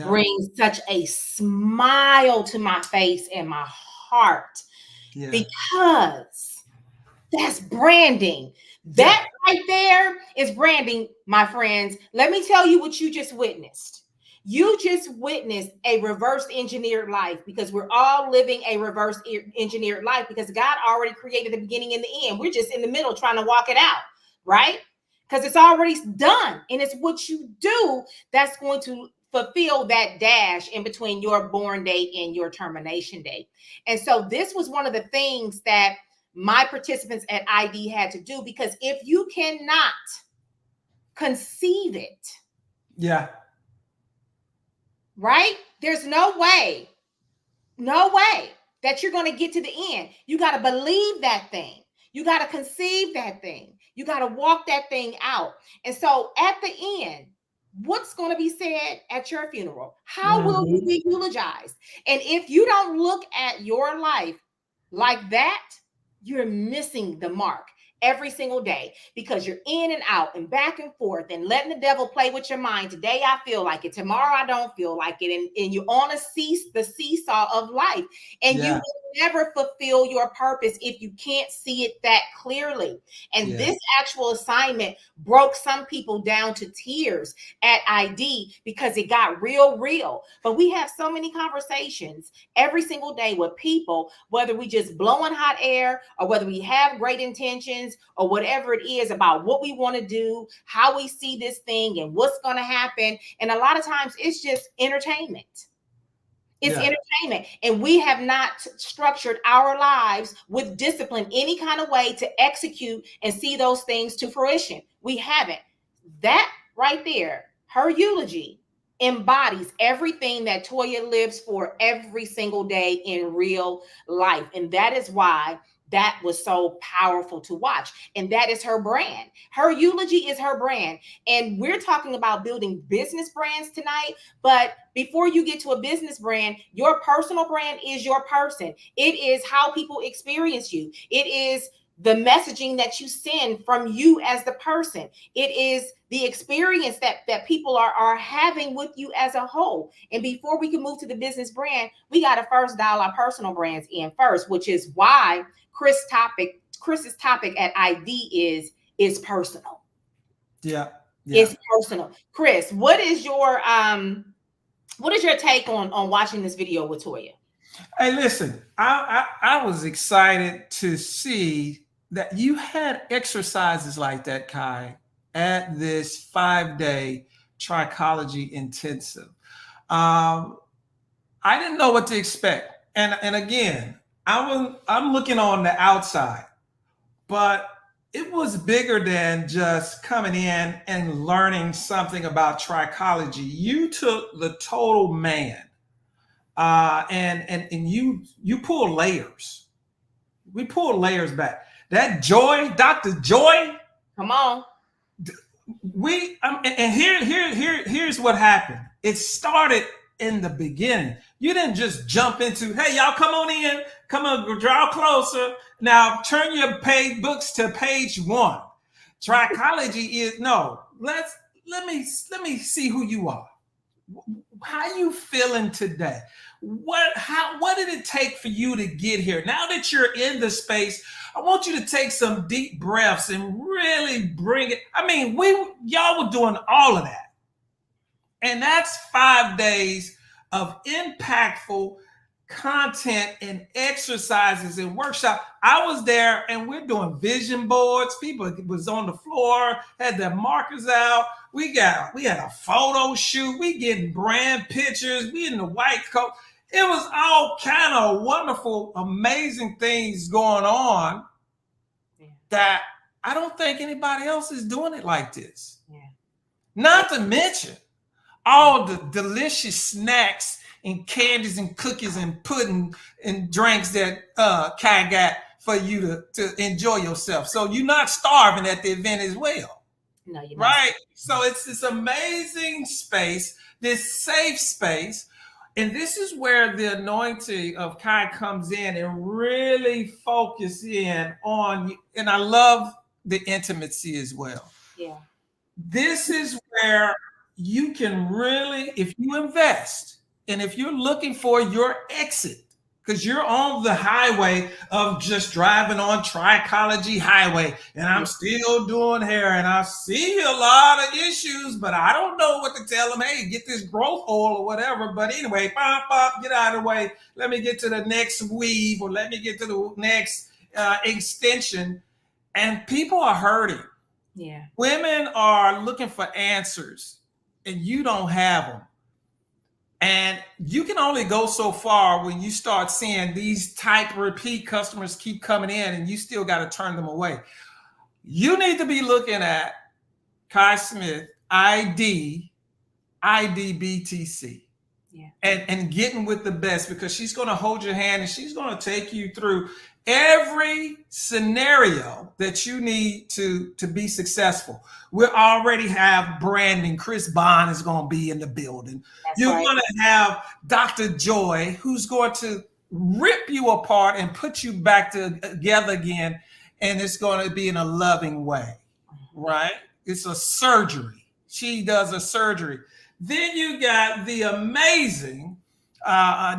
brings such a smile to my face and my heart because that's branding. That right there is branding, my friends. Let me tell you what you just witnessed. You just witnessed a reverse engineered life, because we're all living a reverse engineered life because God already created the beginning and the end. We're just in the middle trying to walk it out, right? Because it's already done, and it's what you do that's going to fulfill that dash in between your born date and your termination date. And so this was one of the things that my participants at ID had to do, because if you cannot conceive it, right, there's no way that you're going to get to the end. You got to believe that thing. You got to conceive that thing. You got to walk that thing out. And so at the end, what's going to be said at your funeral? How will you be eulogized? And if you don't look at your life like that, you're missing the mark every single day, because you're in and out and back and forth and letting the devil play with your mind. Today I feel like it, tomorrow I don't feel like it, and you're on the seesaw of life, and you will never fulfill your purpose if you can't see it that clearly. And this actual assignment broke some people down to tears at ID, because it got real. But we have so many conversations every single day with people, whether we just blowing hot air or whether we have great intentions or whatever it is, about what we want to do, how we see this thing, and what's going to happen. And a lot of times it's just entertainment. It's entertainment. And we have not structured our lives with discipline, any kind of way to execute and see those things to fruition. We haven't. That right there, her eulogy, embodies everything that Toya lives for every single day in real life. And that is why that was so powerful to watch. And that is her brand. Her eulogy is her brand. And we're talking about building business brands tonight. But before you get to a business brand, your personal brand is your person. It is how people experience you. It is the messaging that you send from you as the person. It is the experience that people are having with you as a whole. And before we can move to the business brand, we got to first dial our personal brands in first, which is why Chris's topic at ID is personal. Yeah. It's personal. Chris, what is your take on watching this video with Toya? Hey, listen, I was excited to see that you had exercises like that, Kai, at this 5-day trichology intensive. I didn't know what to expect. And again, I'm looking on the outside, but it was bigger than just coming in and learning something about trichology. You took the total man, and you pull layers. We pull layers back. That Joy, Dr. Joy. Come on. Here's what happened. It started in the beginning. You didn't just jump into, hey, y'all come on in, come on, draw closer. Now turn your books to page 1. Trichology is let me see who you are. How you feeling today? What did it take for you to get here? Now that you're in the space, I want you to take some deep breaths and really bring it. I mean, y'all were doing all of that. And that's 5 days of impactful content and exercises and workshops. I was there, and we're doing vision boards. People was on the floor, had their markers out. We had a photo shoot. We getting brand pictures. We in the white coat. It was all kind of wonderful, amazing things going on that I don't think anybody else is doing it like this. Yeah. Not to mention all the delicious snacks and candies and cookies and pudding and drinks that Kai got for you to enjoy yourself. So you're not starving at the event as well. No, you're not. Right? So it's this amazing space, this safe space. And this is where the anointing of Kai comes in and really focus in on, and I love the intimacy as well. Yeah. This is where you can really, if you invest, and if you're looking for your exit, because you're on the highway of just driving on Trichology Highway, and I'm still doing hair, and I see a lot of issues, but I don't know what to tell them. Hey, get this growth oil or whatever. But anyway, get out of the way. Let me get to the next weave, or let me get to the next extension. And people are hurting. Yeah. Women are looking for answers, and you don't have them. And you can only go so far when you start seeing these type repeat customers keep coming in, and you still got to turn them away. You need to be looking at Kai Smith, IDBTC, and getting with the best, because she's going to hold your hand and she's going to take you through every scenario that you need to be successful. We already have branding. Chris Bond is going to be in the building. That's You're right. going to have Dr. Joy, who's going to rip you apart and put you back together again, and it's going to be in a loving way, right? It's a surgery. She does a surgery. Then you got the amazing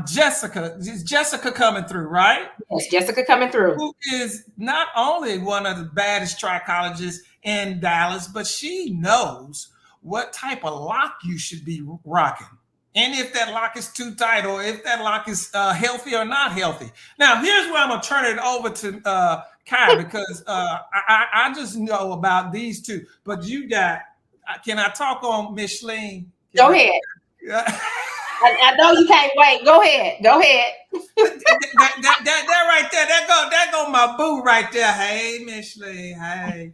Jessica. Is Jessica coming through, right? Yes, Jessica coming through. Who is not only one of the baddest trichologists in Dallas, but she knows what type of lock you should be rocking. And if that lock is too tight, or if that lock is healthy or not healthy. Now, here's where I'm going to turn it over to Kai, because I just know about these two. But you got, can I talk on Micheline? Go ahead. I know you can't wait. Go ahead. Go ahead. that right there, that go my boo right there. Hey, Micheline. Hey.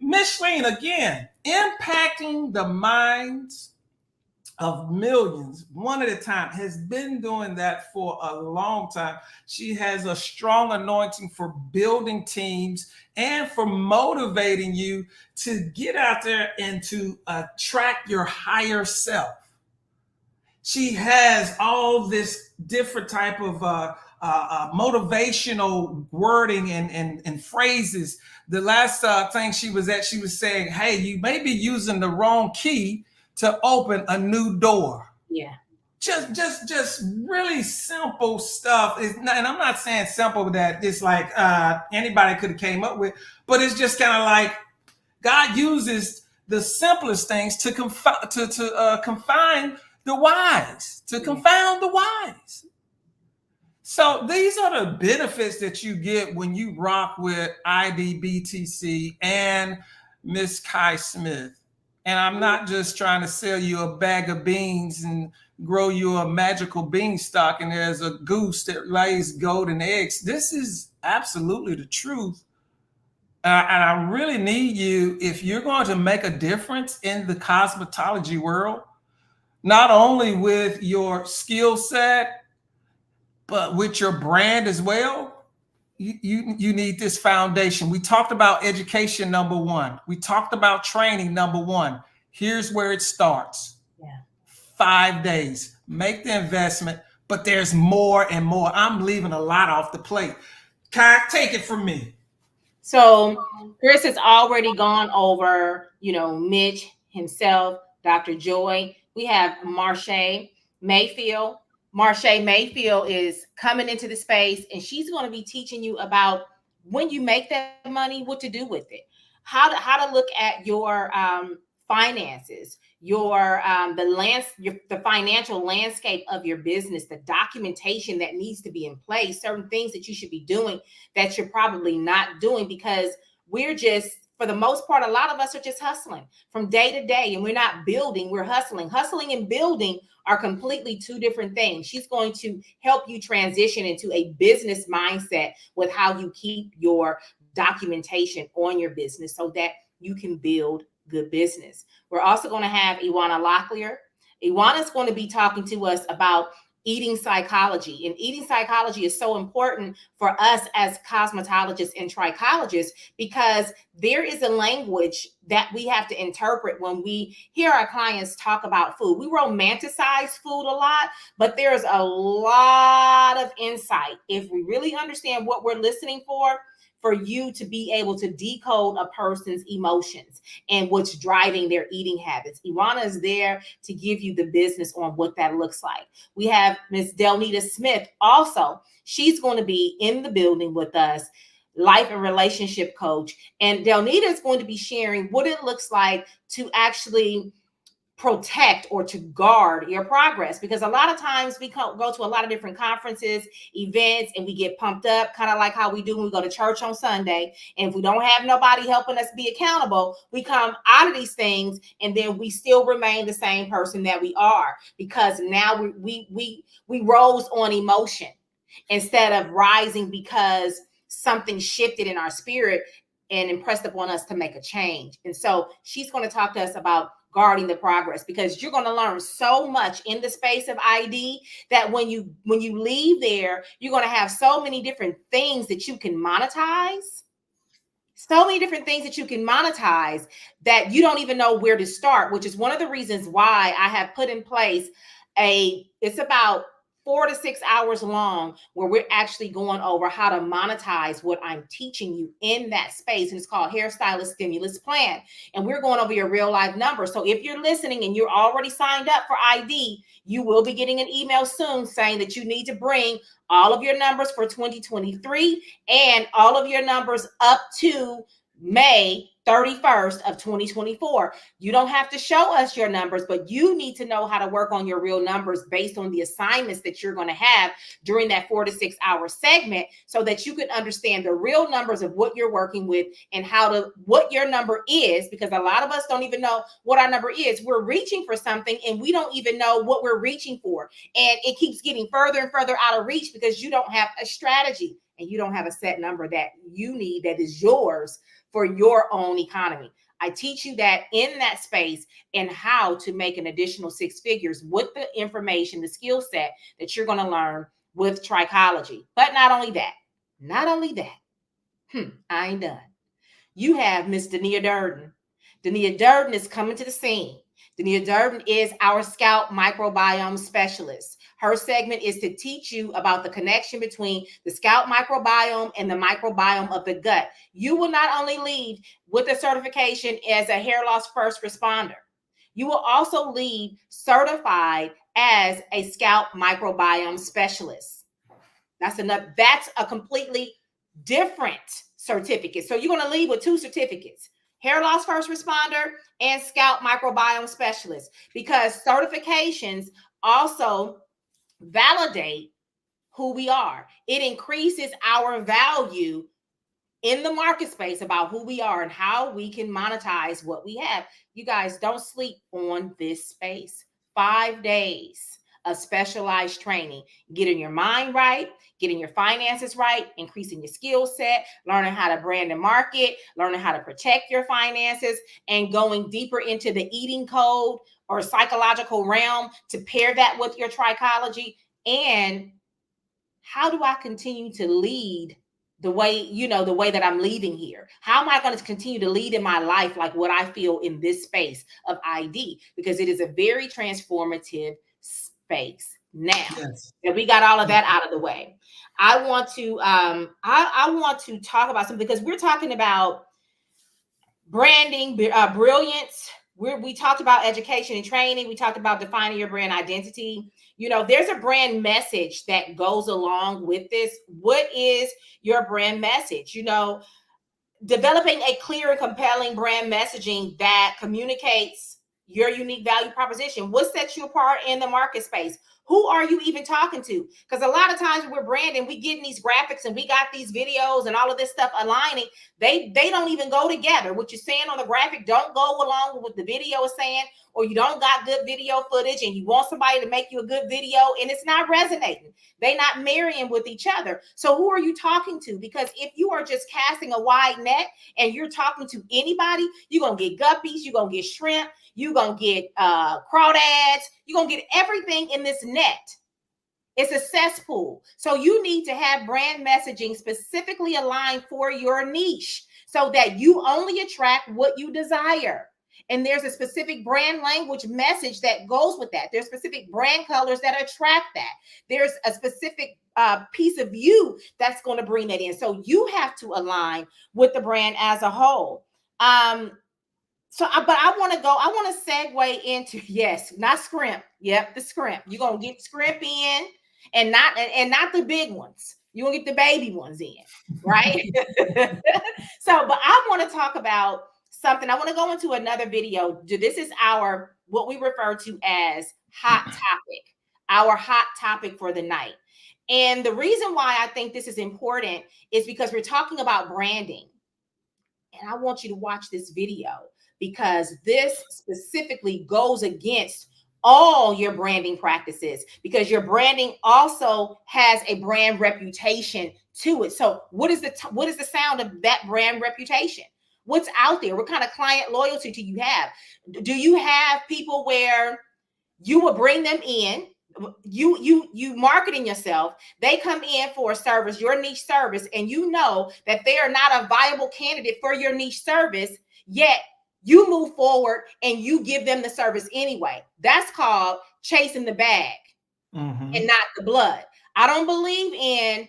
Micheline, again, impacting the minds of millions one at a time, has been doing that for a long time. She has a strong anointing for building teams and for motivating you to get out there and to attract your higher self. She has all this different type of motivational wording and phrases. The last thing she was saying, hey, you may be using the wrong key to open a new door. Yeah. Just really simple stuff. And I'm not saying simple that it's like anybody could have came up with, but it's just kind of like God uses the simplest things to confine the wise, to confound the wise. So these are the benefits that you get when you rock with IDBTC and Miss Kai Smith. And I'm not just trying to sell you a bag of beans and grow you a magical beanstalk and there's a goose that lays golden eggs. This is absolutely the truth. And I really need you, if you're going to make a difference in the cosmetology world, not only with your skill set, but with your brand as well, you need this foundation. We talked about education, number one. We talked about training, number one. Here's where it starts. Yeah. 5 days. Make the investment, but there's more and more. I'm leaving a lot off the plate. Kai, take it from me. So Chris has already gone over, Mitch himself, Dr. Joy. We have Marche Mayfield. Marche Mayfield is coming into the space, and she's going to be teaching you about when you make that money, what to do with it, how to look at your finances, the financial landscape of your business, the documentation that needs to be in place, certain things that you should be doing that you're probably not doing, because we're just, for the most part, a lot of us are just hustling from day to day, and we're not building, we're hustling. Hustling and building are completely two different things. She's going to help you transition into a business mindset with how you keep your documentation on your business so that you can build good business. We're also going to have Iwana Locklear. Iwana is going to be talking to us about eating psychology. And eating psychology is so important for us as cosmetologists and trichologists, because there is a language that we have to interpret when we hear our clients talk about food. We romanticize food a lot, but there's a lot of insight if we really understand what we're listening for you to be able to decode a person's emotions and what's driving their eating habits. Iwana is there to give you the business on what that looks like. We have Miss Delnita Smith also. She's going to be in the building with us, life and relationship coach. And Delnita is going to be sharing what it looks like to actually protect or to guard your progress, because a lot of times we go to a lot of different conferences, events, and we get pumped up, kind of like how we do when we go to church on Sunday. And if we don't have nobody helping us be accountable, we come out of these things and then we still remain the same person that we are, because now we rose on emotion instead of rising because something shifted in our spirit. and impressed upon us to make a change. And so she's going to talk to us about guarding the progress, because you're going to learn so much in the space of ID that when you leave there, you're going to have so many different things that you can monetize. So many different things that you can monetize that you don't even know where to start, which is one of the reasons why I have put in place it's about 4 to 6 hours long, where we're actually going over how to monetize what I'm teaching you in that space. And it's called Hairstylist Stimulus Plan. And we're going over your real life numbers. So if you're listening and you're already signed up for ID, you will be getting an email soon saying that you need to bring all of your numbers for 2023 and all of your numbers up to May 31st of 2024. You don't have to show us your numbers, but you need to know how to work on your real numbers based on the assignments that you're going to have during that 4 to 6 hour segment, so that you can understand the real numbers of what you're working with and what your number is, because a lot of us don't even know what our number is. We're reaching for something and we don't even know what we're reaching for. And it keeps getting further and further out of reach because you don't have a strategy and you don't have a set number that you need that is yours for your own economy. I teach you that in that space, and how to make an additional 6 figures with the information, the skill set that you're going to learn with trichology. But not only that, I ain't done. You have Miss Dania Durden. Dania Durden is coming to the scene. Dania Durden is our scalp microbiome specialist. Her segment is to teach you about the connection between the scalp microbiome and the microbiome of the gut. You will not only leave with a certification as a hair loss first responder, you will also leave certified as a scalp microbiome specialist. That's a completely different certificate. So you're going to leave with 2 certificates: hair loss first responder and scalp microbiome specialist, because certifications also validate who we are. It increases our value in the market space about who we are and how we can monetize what we have. You guys, don't sleep on this space. 5 days of specialized training, getting your mind right, getting your finances right, increasing your skill set, learning how to brand and market, learning how to protect your finances, and going deeper into the eating code or psychological realm to pair that with your trichology. And how do I continue to lead the way that I'm leading here? How am I going to continue to lead in my life like what I feel in this space of ID? Because it is a very transformative space. Now that we got all of that out of the way, I want to I want to talk about something, because we're talking about branding, brilliance. We talked about education and training. We talked about defining your brand identity. There's a brand message that goes along with this. What is your brand message? Developing a clear and compelling brand messaging that communicates your unique value proposition. What sets you apart in the market space? Who are you even talking to? Because a lot of times when we're branding, we get in these graphics and we got these videos and all of this stuff aligning. They don't even go together. What you're saying on the graphic don't go along with what the video is saying, or you don't got good video footage and you want somebody to make you a good video and it's not resonating. They're not marrying with each other. So who are you talking to? Because if you are just casting a wide net and you're talking to anybody, you're going to get guppies, you're going to get shrimp, you're going to get crawdads, you're going to get everything in this net. It's a cesspool. So you need to have brand messaging specifically aligned for your niche so that you only attract what you desire. And there's a specific brand language message that goes with that. There's specific brand colors that attract that. There's a specific piece of you that's going to bring that in. So you have to align with the brand as a whole. But I want to segue into, yes, not scrimp. Yep, the scrimp. You're going to get scrimp in and not the big ones. You're going to get the baby ones in, right? But I want to talk about something. I want to go into another video. This is what we refer to as hot topic, our hot topic for the night. And the reason why I think this is important is because we're talking about branding. And I want you to watch this video, because this specifically goes against all your branding practices, because your branding also has a brand reputation to it. So what is the sound of that brand reputation? What's out there? What kind of client loyalty do you have? Do you have people where you will bring them in, you marketing yourself, they come in for a service, your niche service, and you know that they are not a viable candidate for your niche service, yet you move forward and you give them the service anyway? That's called chasing the bag and not the blood. I don't believe in,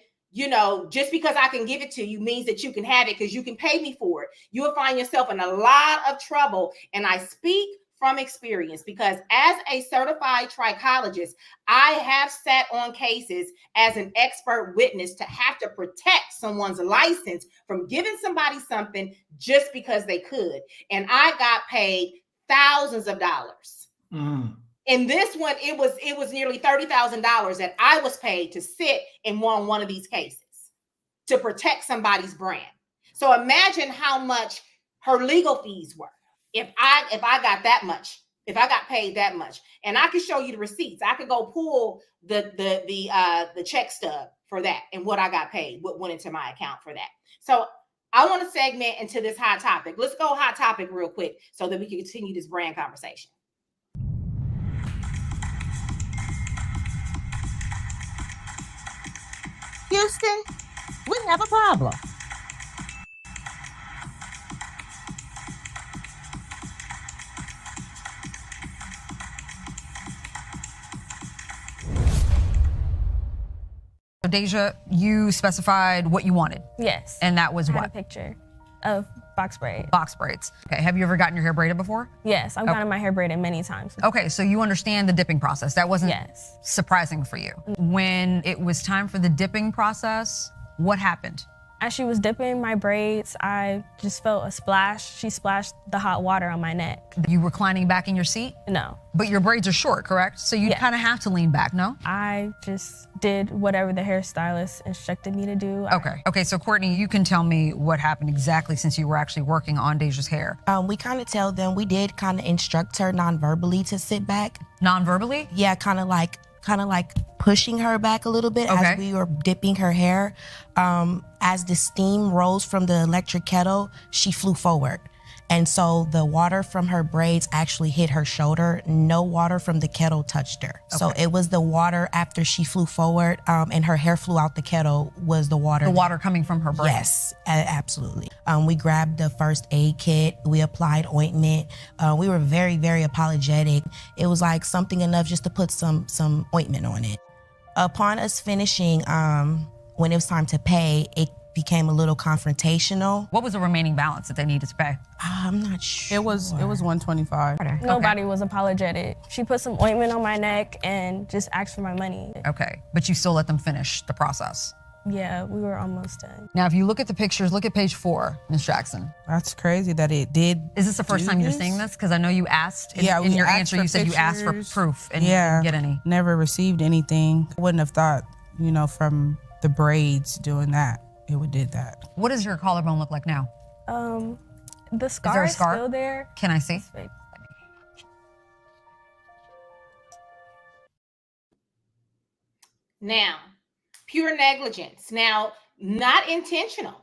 just because I can give it to you means that you can have it because you can pay me for it. You will find yourself in a lot of trouble. And I speak from experience, because as a certified trichologist, I have sat on cases as an expert witness to have to protect someone's license from giving somebody something just because they could. And I got paid thousands of dollars. In this one, it was nearly $30,000 that I was paid to sit and one of these cases to protect somebody's brand. So imagine how much her legal fees were. If I got that much, if I got paid that much, and I could show you the receipts, I could go pull the check stub for that and what I got paid, what went into my account for that. So I want to segment into this hot topic. Let's go hot topic real quick so that we can continue this brand conversation. Houston, we have a problem. So Deja, you specified what you wanted. Yes. And that was I had what? a picture of box braid. Box braids. Okay, have you ever gotten your hair braided before? Yes, I've gotten my hair braided many times. Okay, so you understand the dipping process. That wasn't Yes. surprising for you. When it was time for the dipping process, what happened? As she was dipping my braids, I just felt a splash. She splashed the hot water on my neck. You reclining back in your seat? No. But your braids are short, correct? So you Yeah. kind of have to lean back, no? I just did whatever the hairstylist instructed me to do. Okay, so Courtney, you can tell me what happened exactly since you were actually working on Deja's hair. We kind of tell them, we did kind of instruct her non-verbally to sit back. Non-verbally? Yeah, kind of like pushing her back a little bit as we were dipping her hair. As the steam rose from the electric kettle, she flew forward. And so the water from her braids actually hit her shoulder. No water from the kettle touched her. So it was the water after she flew forward and her hair flew out the kettle was the water. The water coming from her braids? Yes, absolutely. We grabbed the first aid kit. We applied ointment. We were very, very apologetic. It was like something enough just to put some ointment on it. Upon us finishing, when it was time to pay, it became a little confrontational. What was the remaining balance that they needed to pay? I'm not sure. It was $125. Nobody was apologetic. She put some ointment on my neck and just asked for my money. Okay, but you still let them finish the process? Yeah, we were almost done. Now, if you look at the pictures, look at page 4, Ms. Jackson. That's crazy that it did. Is this the first time you're seeing this? Because I know you asked in we your asked answer, for you said you asked for pictures. proof and you didn't get any. Never received anything. I wouldn't have thought, from the braids doing that, it would did that. What does your collarbone look like now? The scar is still there. Can I see? Now, pure negligence. Now, not intentional.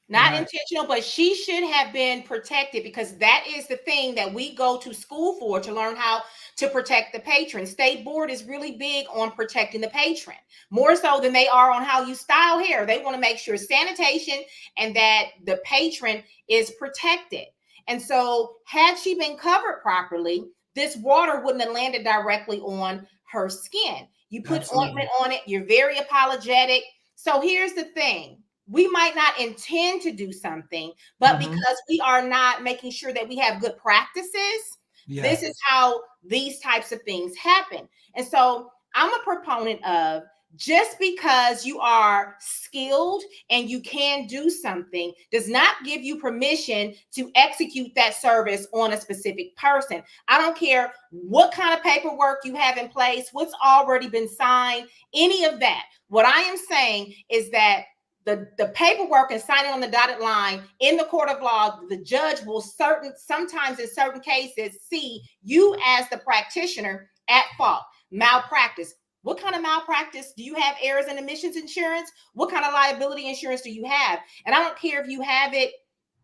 Not intentional, but she should have been protected, because that is the thing that we go to school for, to learn how to protect the patron. State board is really big on protecting the patron, more so than they are on how you style hair. They want to make sure sanitation and that the patron is protected. And so had she been covered properly, this water wouldn't have landed directly on her skin. You put ointment on it. You're very apologetic. So here's the thing. We might not intend to do something, but because we are not making sure that we have good practices, this is how these types of things happen. And so I'm a proponent of, just because you are skilled and you can do something does not give you permission to execute that service on a specific person. I don't care what kind of paperwork you have in place, what's already been signed, any of that. What I am saying is that the paperwork and signing on the dotted line in the court of law, the judge will sometimes in certain cases see you as the practitioner at fault, malpractice. What kind of malpractice? Do you have errors and omissions insurance? What kind of liability insurance do you have? And I don't care if you have it,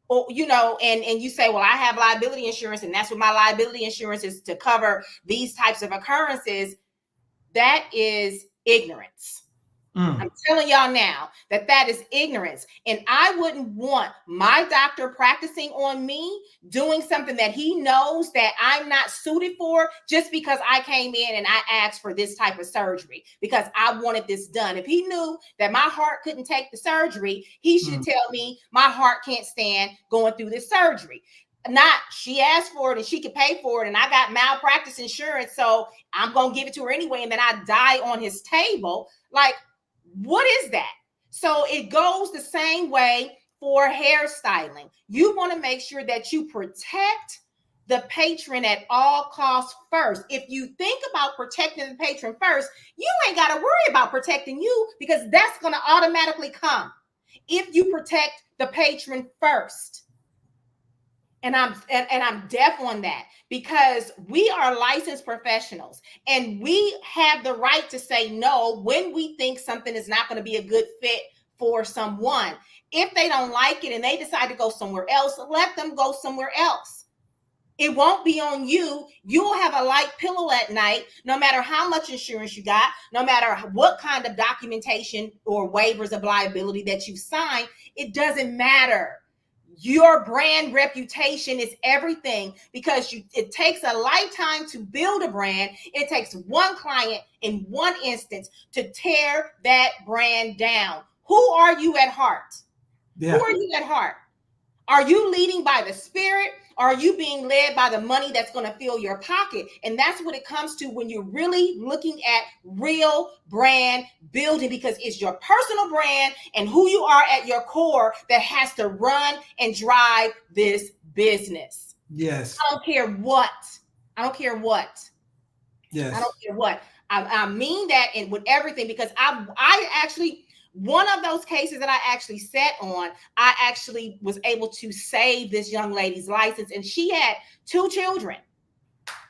or, you know, and you say, well, I have liability insurance, and that's what my liability insurance is to cover these types of occurrences. That is ignorance. I'm telling y'all now that is ignorance. And I wouldn't want my doctor practicing on me doing something that he knows that I'm not suited for just because I came in and I asked for this type of surgery because I wanted this done. If he knew that my heart couldn't take the surgery, he should tell me my heart can't stand going through this surgery. Not she asked for it and she could pay for it, and I got malpractice insurance, so I'm gonna give it to her anyway, and then I die on his table. Like, what is that? So it goes the same way for hairstyling. You want to make sure that you protect the patron at all costs first. If you think about protecting the patron first, you ain't got to worry about protecting you, because that's going to automatically come if you protect the patron first. And I'm deaf on that, because we are licensed professionals and we have the right to say no when we think something is not going to be a good fit for someone. If they don't like it and they decide to go somewhere else, let them go somewhere else. It won't be on you. You'll have a light pillow at night, no matter how much insurance you got, no matter what kind of documentation or waivers of liability that you sign. It doesn't matter. Your brand reputation is everything, because it takes a lifetime to build a brand. It takes one client in one instance to tear that brand down. Who are you at heart? Yeah. Who are you at heart? Are you leading by the Spirit? Or are you being led by the money that's going to fill your pocket? And that's what it comes to when you're really looking at real brand building, because it's your personal brand and who you are at your core that has to run and drive this business. Yes. I don't care what. I don't care what. Yes. I don't care what. I mean that in with everything, because I actually, one of those cases that I actually sat on, I actually was able to save this young lady's license, and she had 2 children.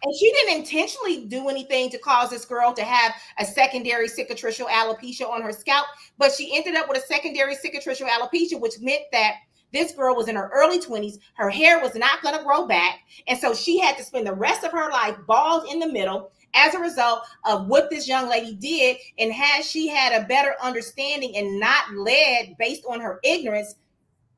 And she didn't intentionally do anything to cause this girl to have a secondary cicatricial alopecia on her scalp, but she ended up with a secondary cicatricial alopecia, which meant that this girl was in her early 20s. Her hair was not going to grow back. And so she had to spend the rest of her life bald in the middle as a result of what this young lady did. And had she had a better understanding and not led based on her ignorance,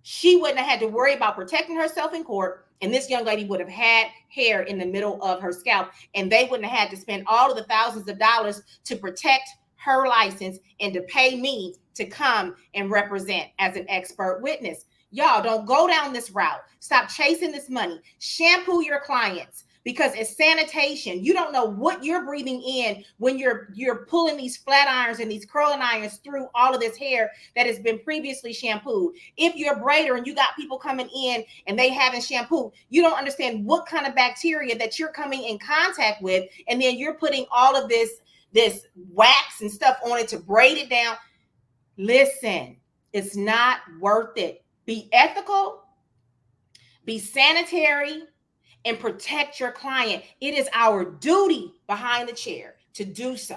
she wouldn't have had to worry about protecting herself in court. And this young lady would have had hair in the middle of her scalp, and they wouldn't have had to spend all of the thousands of dollars to protect her license and to pay me to come and represent as an expert witness. Y'all, don't go down this route. Stop chasing this money. Shampoo your clients, because it's sanitation. You don't know what you're breathing in when you're pulling these flat irons and these curling irons through all of this hair that has been previously shampooed. If you're a braider and you got people coming in and they haven't shampooed, you don't understand what kind of bacteria that you're coming in contact with, and then you're putting all of this wax and stuff on it to braid it down. Listen, it's not worth it. Be ethical, be sanitary, and protect your client. It is our duty behind the chair to do so.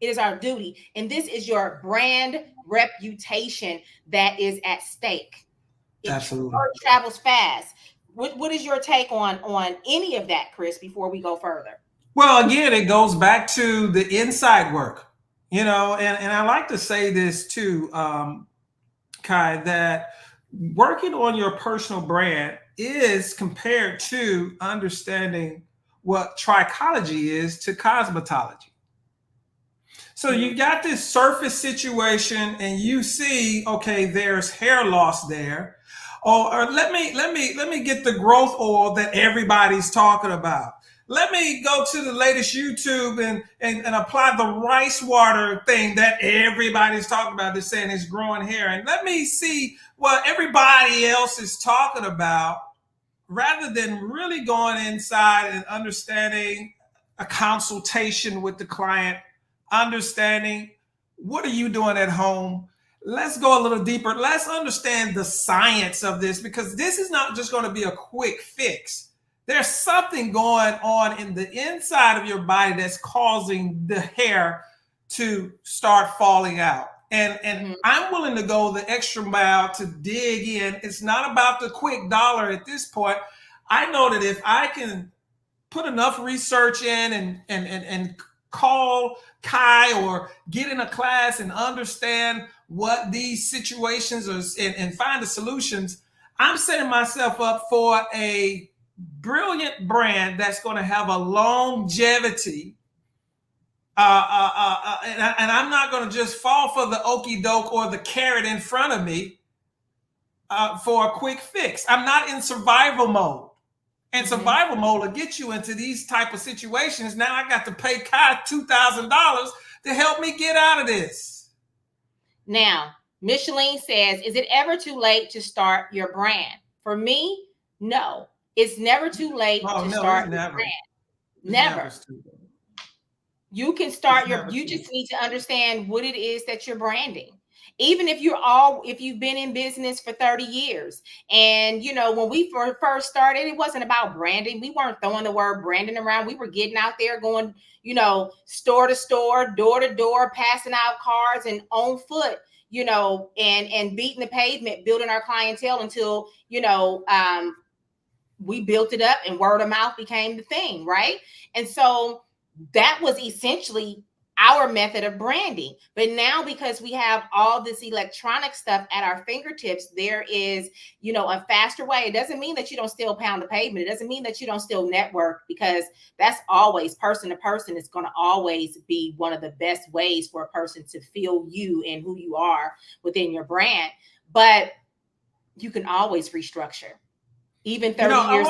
It is our duty. And this is your brand reputation that is at stake. Absolutely. It travels fast. What is your take on any of that, Chris, before we go further? Well, again, it goes back to the inside work, and I like to say this too, Kai, that working on your personal brand is compared to understanding what trichology is to cosmetology. So you got this surface situation and you see, okay, there's hair loss there. Or let me get the growth oil that everybody's talking about. Let me go to the latest YouTube and apply the rice water thing that everybody's talking about. They're saying it's growing hair. And let me see what everybody else is talking about, rather than really going inside and understanding a consultation with the client, understanding what are you doing at home. Let's go a little deeper. Let's understand the science of this, because this is not just going to be a quick fix. There's something going on in the inside of your body that's causing the hair to start falling out. And I'm willing to go the extra mile to dig in. It's not about the quick dollar at this point. I know that if I can put enough research in and call Kai or get in a class and understand what these situations are and find the solutions, I'm setting myself up for a brilliant brand that's going to have a longevity. And I'm not going to just fall for the okey doke or the carrot in front of me for a quick fix. I'm not in survival mode. And survival mode will get you into these type of situations. Now I got to pay Kai $2,000 to help me get out of this. Now, Micheline says, is it ever too late to start your brand? For me, no. It's never too late to start your brand. Never. You can start you just need to understand what it is that you're branding. Even if you've been in business for 30 years. And, you know, when we first started, it wasn't about branding. We weren't throwing the word branding around. We were getting out there going, you know, store to store, door to door, passing out cards and on foot, you know, and beating the pavement, building our clientele until, you know, we built it up and word of mouth became the thing, right? And so that was essentially our method of branding. But now, because we have all this electronic stuff at our fingertips, there is, you know, a faster way. It doesn't mean that you don't still pound the pavement. It doesn't mean that you don't still network, because that's always person to person. It's going to always be one of the best ways for a person to feel you and who you are within your brand. But you can always restructure. Even 30 years.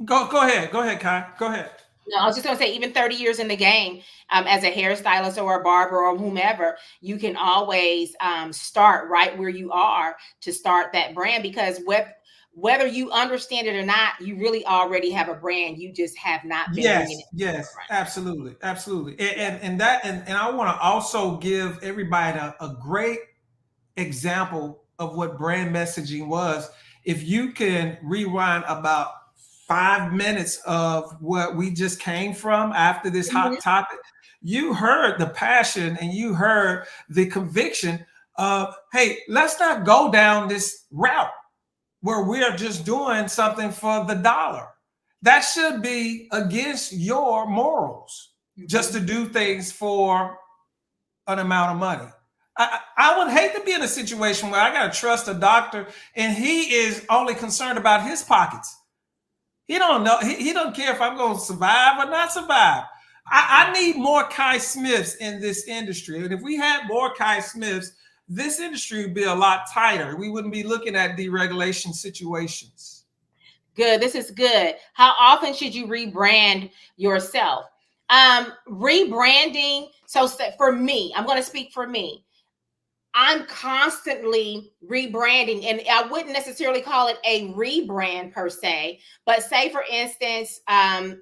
Go ahead, Kai. Go ahead. No, I was just going to say, even 30 years in the game, as a hairstylist or a barber or whomever, you can always start right where you are to start that brand, because whether you understand it or not, you really already have a brand. You just have not been bringing it. Yes, absolutely. And I want to also give everybody a great example of what brand messaging was. If you can rewind about 5 minutes of what we just came from after this hot topic, you heard the passion and you heard the conviction of, hey, let's not go down this route where we're just doing something for the dollar. That should be against your morals, just to do things for an amount of money. I would hate to be in a situation where I got to trust a doctor and he is only concerned about his pockets. He don't know. He don't care if I'm going to survive or not survive. I need more Kai Smiths in this industry. And if we had more Kai Smiths, this industry would be a lot tighter. We wouldn't be looking at deregulation situations. Good. This is good. How often should you rebrand yourself? Rebranding. So for me, I'm going to speak for me. I'm constantly rebranding, and I wouldn't necessarily call it a rebrand per se, but say, for instance,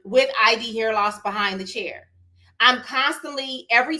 with ID Hair Loss Behind the Chair, I'm constantly, every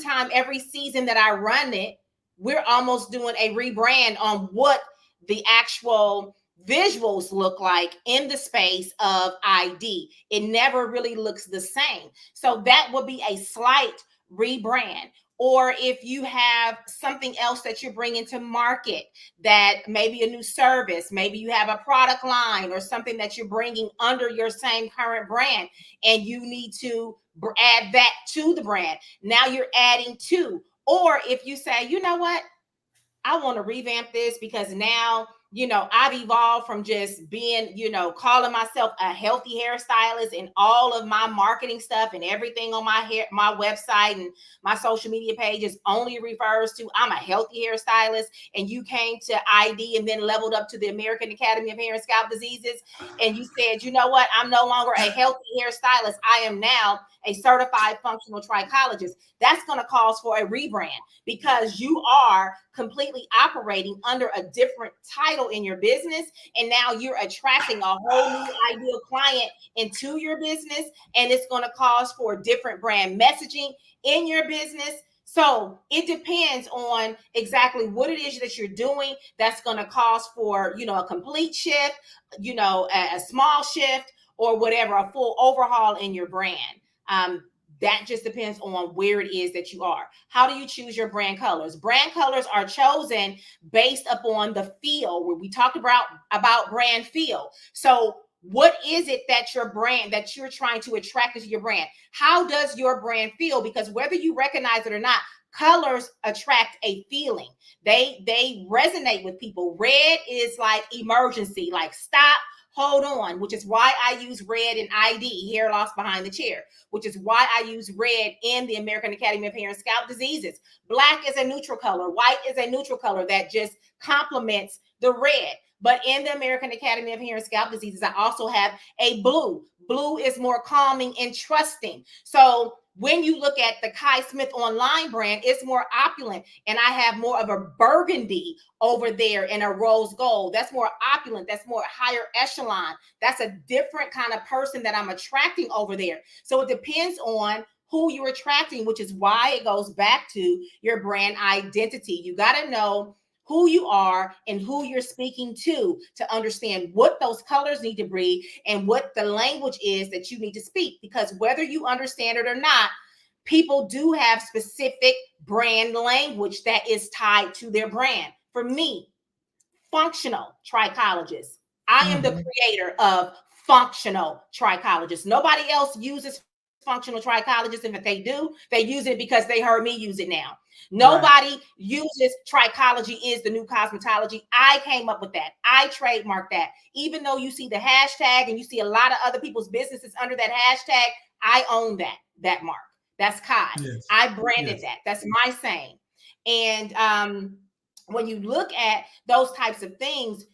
season that I run it, we're almost doing a rebrand on what the actual visuals look like in the space of ID. It never really looks the same. So that would be a slight rebrand. Or if you have something else that you're bringing to market, that maybe a new service, maybe you have a product line or something that you're bringing under your same current brand, and you need to add that to the brand. Now you're adding to. Or if you say, you know what, I want to revamp this because now, you know, I've evolved from just being, you know, calling myself a healthy hairstylist, and all of my marketing stuff and everything on my website and my social media pages only refers to I'm a healthy hairstylist. And you came to ID and then leveled up to the American Academy of Hair and Scalp Diseases, and you said, you know what, I'm no longer a healthy hairstylist. I am now a certified functional trichologist. That's going to cause for a rebrand, because you are completely operating under a different title in your business. And now you're attracting a whole new ideal client into your business. And it's going to cause for different brand messaging in your business. So it depends on exactly what it is that you're doing. That's going to cause for, you know, a complete shift, you know, a small shift, or whatever, a full overhaul in your brand. That just depends on where it is that you are. How do you choose your brand colors? Brand colors are chosen based upon the feel, where we talked about brand feel. So what is it that your brand, that you're trying to attract into your brand? How does your brand feel? Because whether you recognize it or not, colors attract a feeling. They resonate with people. Red is like emergency, like stop, hold on, which is why I use red in ID, hair loss behind the chair, which is why I use red in the American Academy of Hair and Scalp Diseases. Black is a neutral color. White is a neutral color that just complements the red. But in the American Academy of Hair and Scalp Diseases, I also have a blue. Blue is more calming and trusting. So when you look at the Kai Smith online brand, it's more opulent. And I have more of a burgundy over there and a rose gold. That's more opulent. That's more higher echelon. That's a different kind of person that I'm attracting over there. So it depends on who you're attracting, which is why it goes back to your brand identity. You got to know who you are and who you're speaking to understand what those colors need to be and what the language is that you need to speak. Because whether you understand it or not, people do have specific brand language that is tied to their brand. For me, functional trichologist. I am the creator of functional trichologist. Nobody else uses functional trichologist, and if they do, they use it because they heard me use it now. Nobody uses trichology is the new cosmetology. I came up with that. I trademarked that. Even though you see the hashtag and you see a lot of other people's businesses under that hashtag, I own that mark. That's Kai. Yes. I branded that. That's my saying. And when you look at those types of things,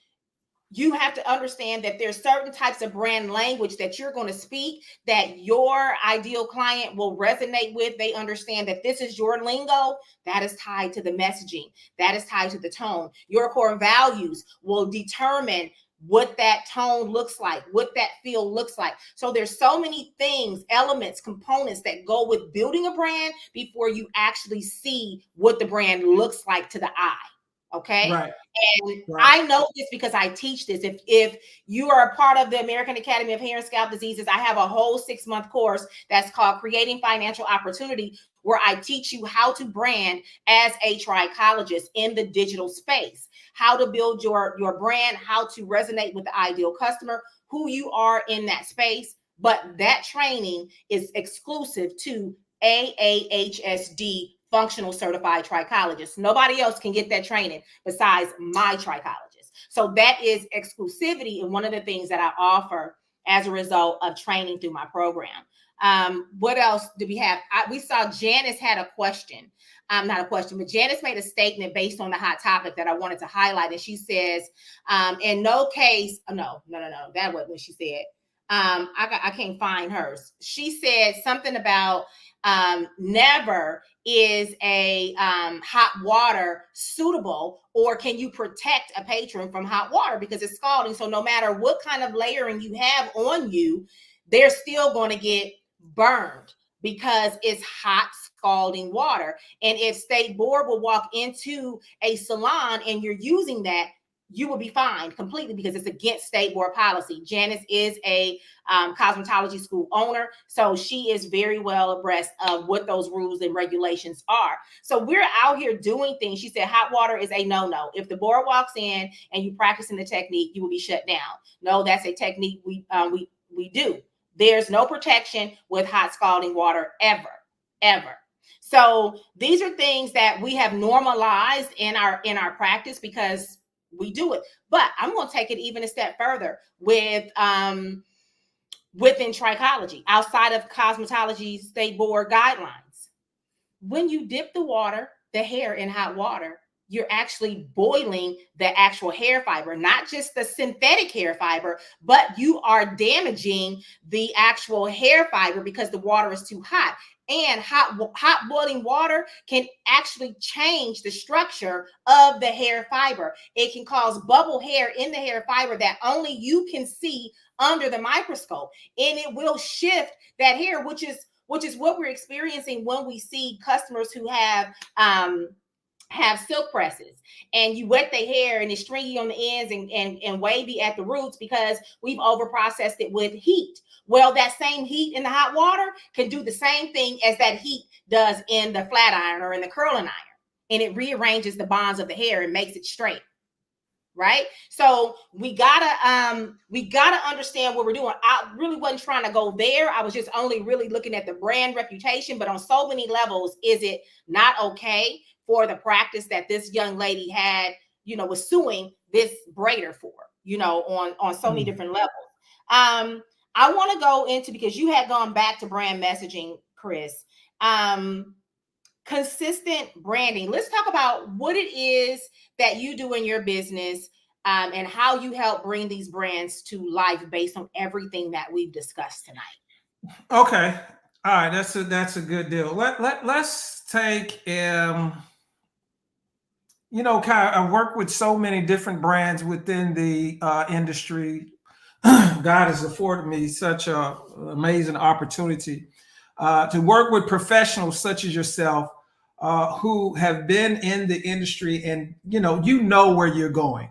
you have to understand that there's certain types of brand language that you're going to speak that your ideal client will resonate with. They understand that this is your lingo. That is tied to the messaging. That is tied to the tone. Your core values will determine what that tone looks like, what that feel looks like. So there's so many things, elements, components that go with building a brand before you actually see what the brand looks like to the eye. Okay. Right. And I know this because I teach this. If you are a part of the American Academy of Hair and Scalp Diseases, I have a whole 6-month course that's called Creating Financial Opportunity, where I teach you how to brand as a trichologist in the digital space, how to build your brand, how to resonate with the ideal customer, who you are in that space. But that training is exclusive to AAHSD functional certified trichologist. Nobody else can get that training besides my trichologist. So that is exclusivity, and one of the things that I offer as a result of training through my program. What else do we have? We saw Janice had a question. Not a question, but Janice made a statement based on the hot topic that I wanted to highlight. And she says, in no case, no, that wasn't what she said. I can't find hers. She said something about never is a hot water suitable, or can you protect a patron from hot water because it's scalding? So no matter what kind of layering you have on you, they're still going to get burned because it's hot scalding water. And if State Board will walk into a salon and you're using that, you will be fined completely because it's against State Board policy. Janice is a cosmetology school owner, so she is very well abreast of what those rules and regulations are. So we're out here doing things. She said hot water is a no-no. If the board walks in and you practicing the technique, you will be shut down. No, that's a technique we do. There's no protection with hot scalding water ever. So these are things that we have normalized in our practice because we do it. But I'm going to take it even a step further with within trichology, outside of cosmetology State Board guidelines. When you dip the hair in hot water, you're actually boiling the actual hair fiber, not just the synthetic hair fiber, but you are damaging the actual hair fiber because the water is too hot. And hot boiling water can actually change the structure of the hair fiber. It can cause bubble hair in the hair fiber that only you can see under the microscope. And it will shift that hair, which is what we're experiencing when we see customers who have have silk presses and you wet their hair and it's stringy on the ends and wavy at the roots because we've over processed it with heat. Well, that same heat in the hot water can do the same thing as that heat does in the flat iron or in the curling iron. And it rearranges the bonds of the hair and makes it straight. Right? So we gotta understand what we're doing. I really wasn't trying to go there. I was just only really looking at the brand reputation, but on so many levels, is it not okay for the practice that this young lady had, was suing this braider for, on so many different levels. I want to go into, because you had gone back to brand messaging, Chris. Consistent branding. Let's talk about what it is that you do in your business, and how you help bring these brands to life based on everything that we've discussed tonight. Okay. All right. That's a good deal. Let's take, I work with so many different brands within the industry. God has afforded me such an amazing opportunity to work with professionals such as yourself, who have been in the industry, and you know where you're going,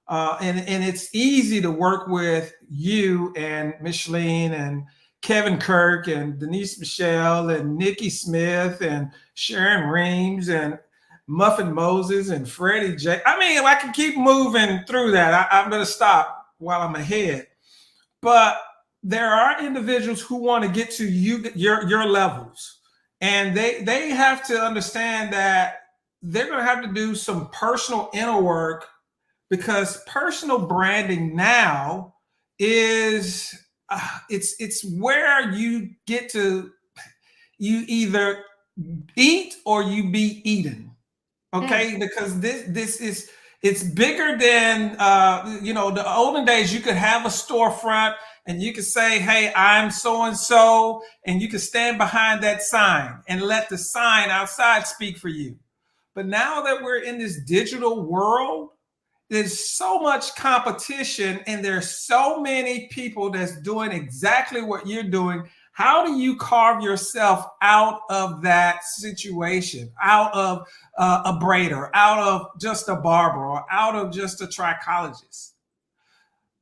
and it's easy to work with you and Micheline and Kevin Kirk and Denise Michelle and Nikki Smith and Sharon Reams and Muffin Moses and Freddie J. I mean, I can keep moving through that. I'm going to stop while I'm ahead. But there are individuals who want to get to your levels, and they have to understand that they're going to have to do some personal inner work, because personal branding now is it's where you get to, you either eat or you be eaten. Okay, because this is, it's bigger than the olden days. You could have a storefront and you could say, hey, I'm so and so, and you could stand behind that sign and let the sign outside speak for you. But now that we're in this digital world, there's so much competition and there's so many people that's doing exactly what you're doing. How do you carve yourself out of that situation, out of a braider, out of just a barber, or out of just a trichologist?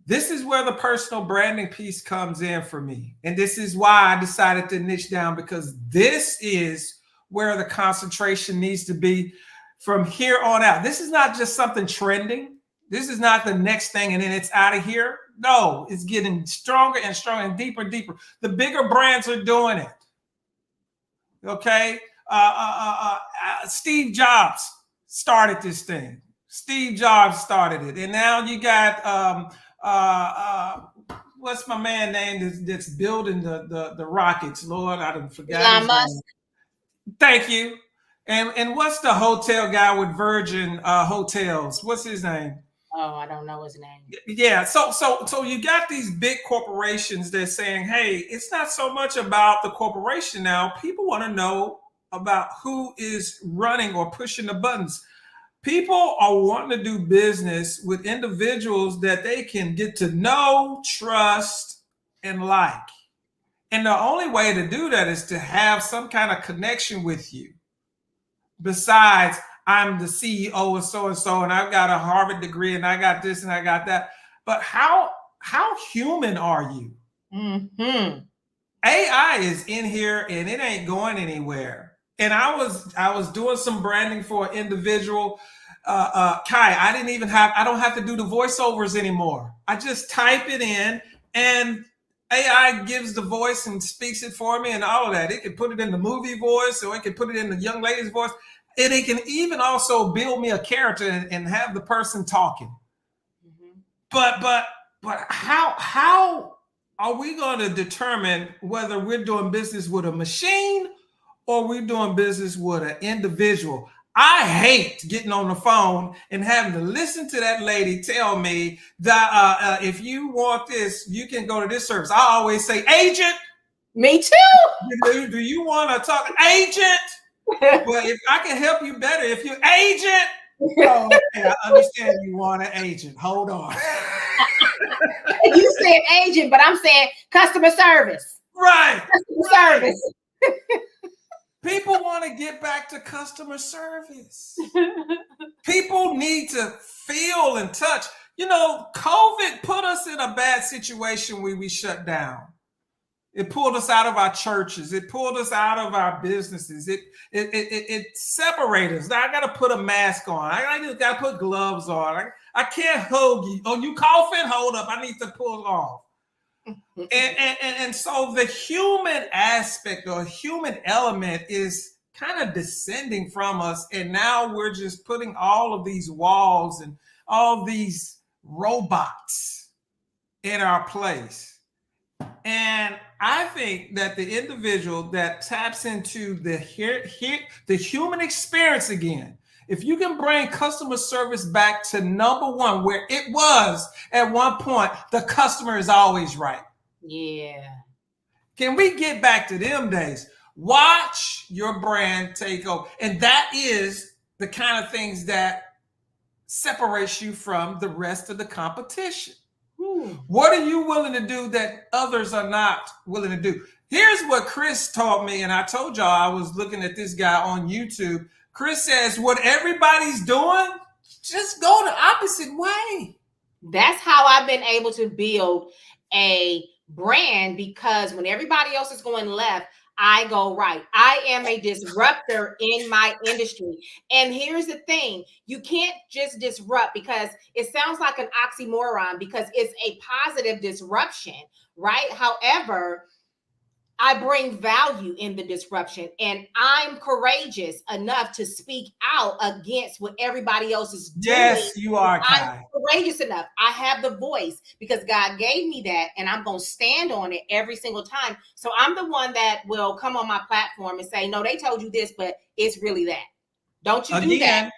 This is where the personal branding piece comes in for me. And this is why I decided to niche down, because this is where the concentration needs to be from here on out. This is not just something trending. This is not the next thing and then it's out of here. No, it's getting stronger and stronger and deeper and deeper. The bigger brands are doing it. Okay. Steve Jobs started this thing. Steve Jobs started it. And now you got, what's my man name that's building the rockets? Lord, I done forgot. Elon Musk. Thank you. And what's the hotel guy with Virgin Hotels? What's his name? Oh, I don't know his name. Yeah. So you got these big corporations that's saying, hey, it's not so much about the corporation now. People want to know about who is running or pushing the buttons. People are wanting to do business with individuals that they can get to know, trust, and like. And the only way to do that is to have some kind of connection with you. Besides, I'm the CEO of so-and-so, and I've got a Harvard degree, and I got this, and I got that. But how human are you? Mm-hmm. AI is in here, and it ain't going anywhere. And I was doing some branding for an individual. Kai, I don't have to do the voiceovers anymore. I just type it in, and AI gives the voice and speaks it for me and all of that. It can put it in the movie voice, or it can put it in the young lady's voice. And it can even also build me a character and have the person talking. Mm-hmm. But how are we going to determine whether we're doing business with a machine or we're doing business with an individual? I hate getting on the phone and having to listen to that lady tell me that if you want this, you can go to this service. I always say, agent. Me too. Do you want to talk? Agent. Well, if I can help you better, if you're agent. Oh, okay, I understand you want an agent. Hold on. You said agent, but I'm saying customer service. Right. Customer service. People want to get back to customer service. People need to feel and touch. You know, COVID put us in a bad situation where we shut down. It pulled us out of our churches. It pulled us out of our businesses. It separated us. Now I got to put a mask on. I got to put gloves on. I can't hug you. Oh, you coughing? Hold up. I need to pull off. And so the human aspect or human element is kind of descending from us. And now we're just putting all of these walls and all these robots in our place. And I think that the individual that taps into the human experience again, if you can bring customer service back to number one, where it was at one point, the customer is always right. Yeah. Can we get back to them days? Watch your brand take over. And that is the kind of things that separates you from the rest of the competition. What are you willing to do that others are not willing to do? Here's what Chris taught me, and I told y'all I was looking at this guy on YouTube. Chris says, what everybody's doing, just go the opposite way. That's how I've been able to build a brand, because when everybody else is going left, I go right. I am a disruptor in my industry. And here's the thing. You can't just disrupt, because it sounds like an oxymoron, because it's a positive disruption, right? However, I bring value in the disruption, and I'm courageous enough to speak out against what everybody else is doing. Yes, you are, Kai. I'm courageous enough. I have the voice because God gave me that, and I'm going to stand on it every single time. So I'm the one that will come on my platform and say, no, they told you this, but it's really that. Don't you do that.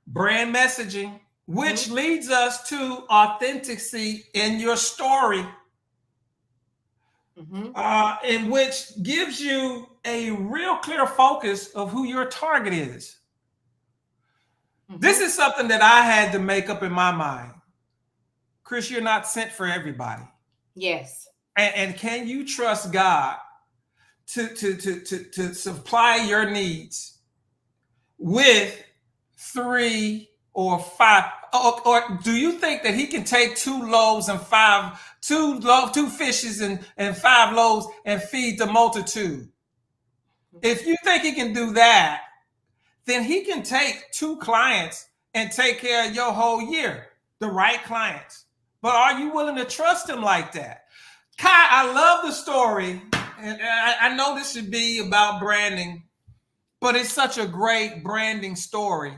Brand messaging, which leads us to authenticity in your story. In which gives you a real clear focus of who your target is. This is something that I had to make up in my mind. Chris, you're not sent for everybody. Yes. And can you trust God to supply your needs with 3 or 5? Or do you think that he can take 2 loaves and 2 fishes and 5 loaves and feed the multitude? If you think he can do that, then he can take 2 clients and take care of your whole year, the right clients. But are you willing to trust him like that? Kai, I love the story. And I know this should be about branding, but it's such a great branding story.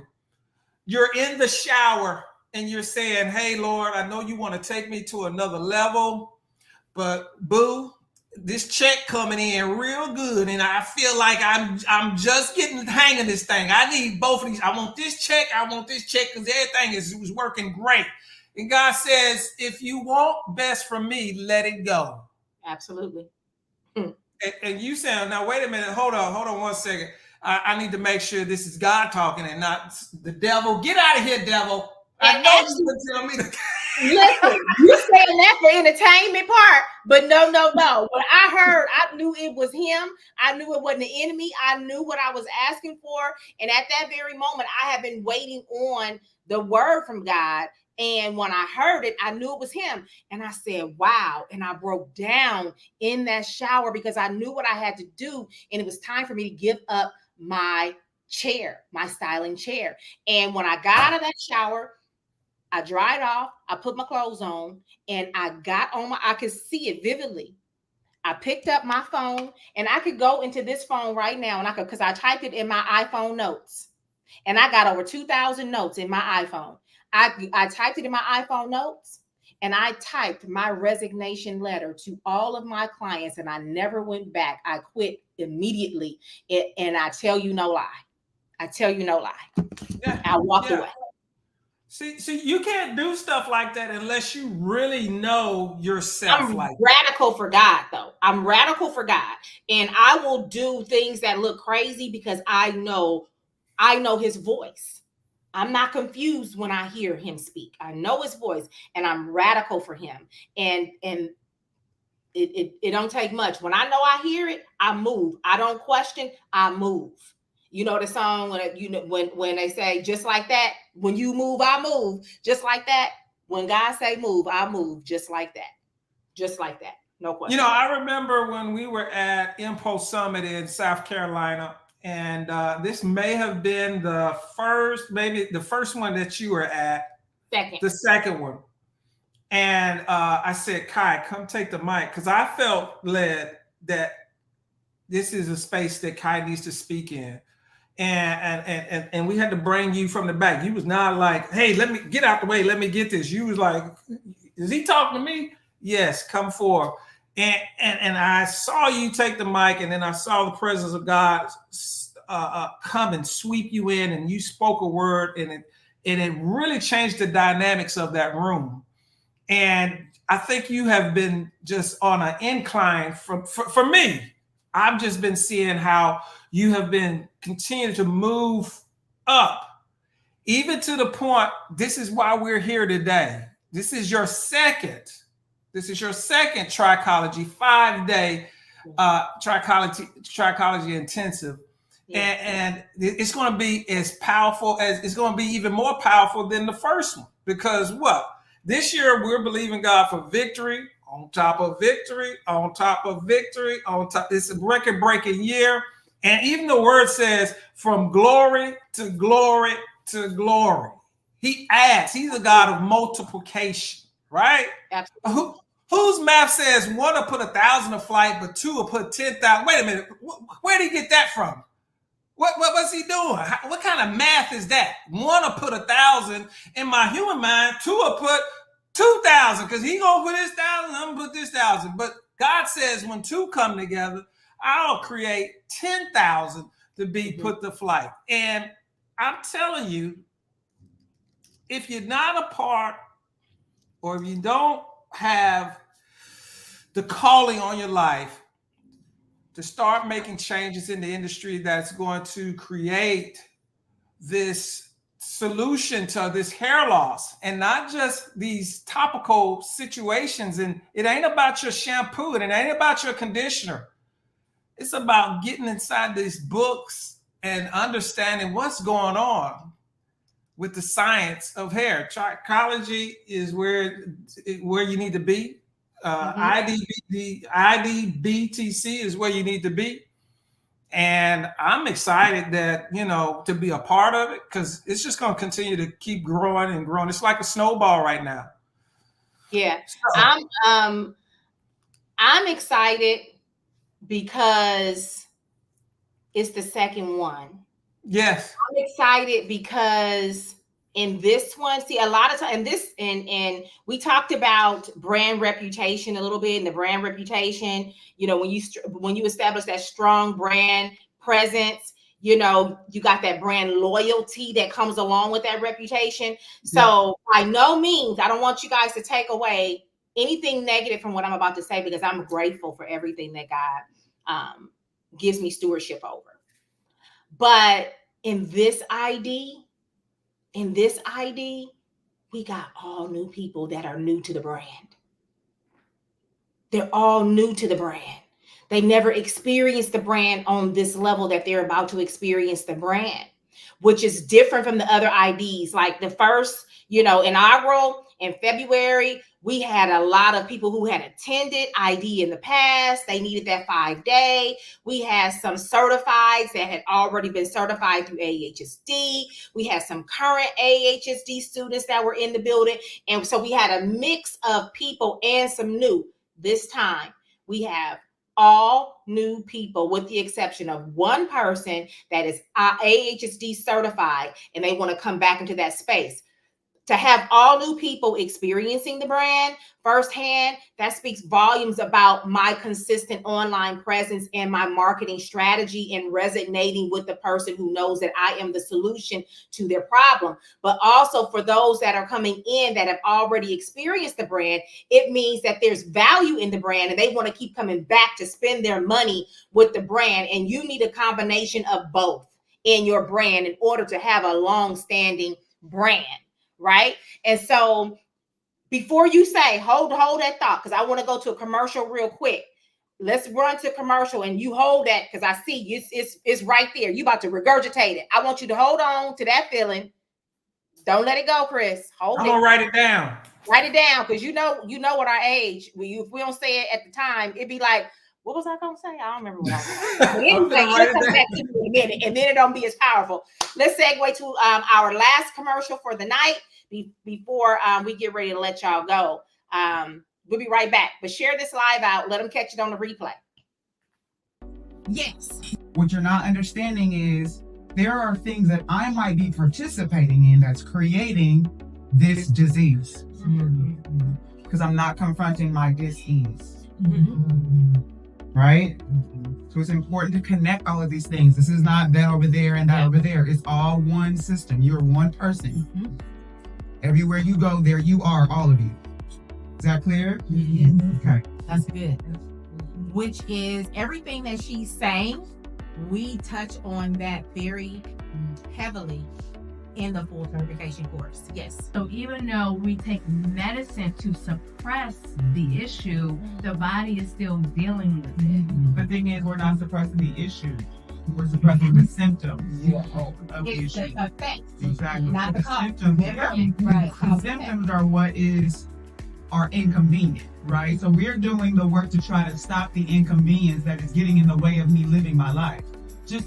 You're in the shower and you're saying, hey, Lord, I know you want to take me to another level, but boo, this check coming in real good. And I feel like I'm just getting the hang of this thing. I need both of these. I want this check. I want this check, because everything is working great. And God says, if you want best from me, let it go. Absolutely. And you say, now, wait a minute. Hold on 1 second. I need to make sure this is God talking and not the devil. Get out of here, devil. I know you would tell me to. Listen, you saying that for entertainment part, but no. When I heard, I knew it was him. I knew it wasn't the enemy. I knew what I was asking for. And at that very moment, I have been waiting on the word from God. And when I heard it, I knew it was him. And I said, wow. And I broke down in that shower because I knew what I had to do. And it was time for me to give up my chair, my styling chair. And when I got out of that shower, I dried off, I put my clothes on, and I got on I could see it vividly. I picked up my phone, and I could go into this phone right now, and because I typed it in my iPhone notes, and I got over 2,000 notes in my iPhone. I typed it in my iPhone notes, and I typed my resignation letter to all of my clients, and I never went back. I quit immediately, and I tell you no lie. Yeah, I walked away. See, you can't do stuff like that unless you really know yourself. I'm radical for God, though. I'm radical for God, and I will do things that look crazy because I know his voice. I'm not confused when I hear him speak. I know his voice, and I'm radical for him. And It don't take much. When I know I hear it, I move. I don't question, I move. You know the song when they say just like that, when you move, I move. Just like that. When God say move, I move just like that. Just like that. No question. You know, I remember when we were at Impulse Summit in South Carolina, and this may have been maybe the first one that you were at. Second. The second one. And I said, Kai, come take the mic, because I felt led that this is a space that Kai needs to speak in. And we had to bring you from the back. You was not like, hey, let me get out the way, let me get this. You was like, is he talking to me? Yes, come forward. And I saw you take the mic, and then I saw the presence of God come and sweep you in, and you spoke a word, and it really changed the dynamics of that room. And I think you have been just on an incline for me. I've just been seeing how you have been continuing to move up, even to the point, this is why we're here today. This is your second trichology, 5-day trichology intensive. Yes. And it's going to be as powerful as, it's going to be even more powerful than the first one, because what? This year, we're believing God for victory on top of victory, on top of victory, on top. It's a record-breaking year. And even the word says, from glory to glory to glory. He adds. He's a God of multiplication, right? Absolutely. Whose math says 1 will put 1,000 a flight, but 2 will put 10,000? Wait a minute. Where did he get that from? What was he doing? What kind of math is that? 1 will put 1,000 in my human mind. 2 will put 2,000, because he gonna put this 1,000. I'm gonna put this 1,000. But God says when 2 come together, I'll create 10,000 to be put to flight. And I'm telling you, if you're not a part, or if you don't have the calling on your life to start making changes in the industry that's going to create this solution to this hair loss, and not just these topical situations. And it ain't about your shampoo, and it ain't about your conditioner. It's about getting inside these books and understanding what's going on with the science of hair. Trichology is where you need to be. IDBTC is where you need to be. And I'm excited that, to be a part of it, because it's just going to continue to keep growing and growing. It's like a snowball right now. Yeah. So, I'm excited because it's the second one. Yes. I'm excited because in this one, see, a lot of time, and we talked about brand reputation a little bit, and the brand reputation, when you establish that strong brand presence, you got that brand loyalty that comes along with that reputation. So by no means, I don't want you guys to take away anything negative from what I'm about to say, because I'm grateful for everything that God gives me stewardship over. But in this ID, we got all new people that are new to the brand. They're all new to the brand. They never experienced the brand on this level that they're about to experience the brand, which is different from the other IDs. Like the first, inaugural in February, we had a lot of people who had attended ID in the past. They needed that 5-day. We had some certifieds that had already been certified through AHSD. We had some current AHSD students that were in the building. And so we had a mix of people and some new. This time we have all new people, with the exception of one person that is AHSD certified, and they want to come back into that space. To have all new people experiencing the brand firsthand, that speaks volumes about my consistent online presence and my marketing strategy, and resonating with the person who knows that I am the solution to their problem. But also for those that are coming in that have already experienced the brand, it means that there's value in the brand, and they want to keep coming back to spend their money with the brand. And you need a combination of both in your brand in order to have a long-standing brand. Right. And so before you say, hold that thought, because I want to go to a commercial real quick. Let's run to commercial and you hold that, because I see it's right there. You about to regurgitate it. I want you to hold on to that feeling. Don't let it go, Chris. Hold it. I'm gonna write it down. Write it down, because you know at our age, if we don't say it at the time, it'd be like, what was I gonna say? I don't remember what I was saying. But anyway, it'll come back to you in a minute, and then it don't be as powerful. Let's segue to our last commercial for the night before we get ready to let y'all go. We'll be right back. But share this live out. Let them catch it on the replay. Yes. What you're not understanding is there are things that I might be participating in that's creating this disease. Because I'm not confronting my dis-ease. Right? So it's important to connect all of these things. This is not that over there and that over there. It's all one system. You're one person. Everywhere you go, there you are, all of you. Is that clear? Okay. That's good. Which is everything that she's saying, we touch on that very heavily in the full certification course. Yes. So even though we take medicine to suppress the issue, the body is still dealing with it. The thing is, we're not suppressing the issue. We're suppressing the symptoms of the It's issue. the effect, Exactly. not the cause. symptoms. Right. The symptoms are what are inconvenient, right? So we're doing the work to try to stop the inconvenience that is getting in the way of me living my life.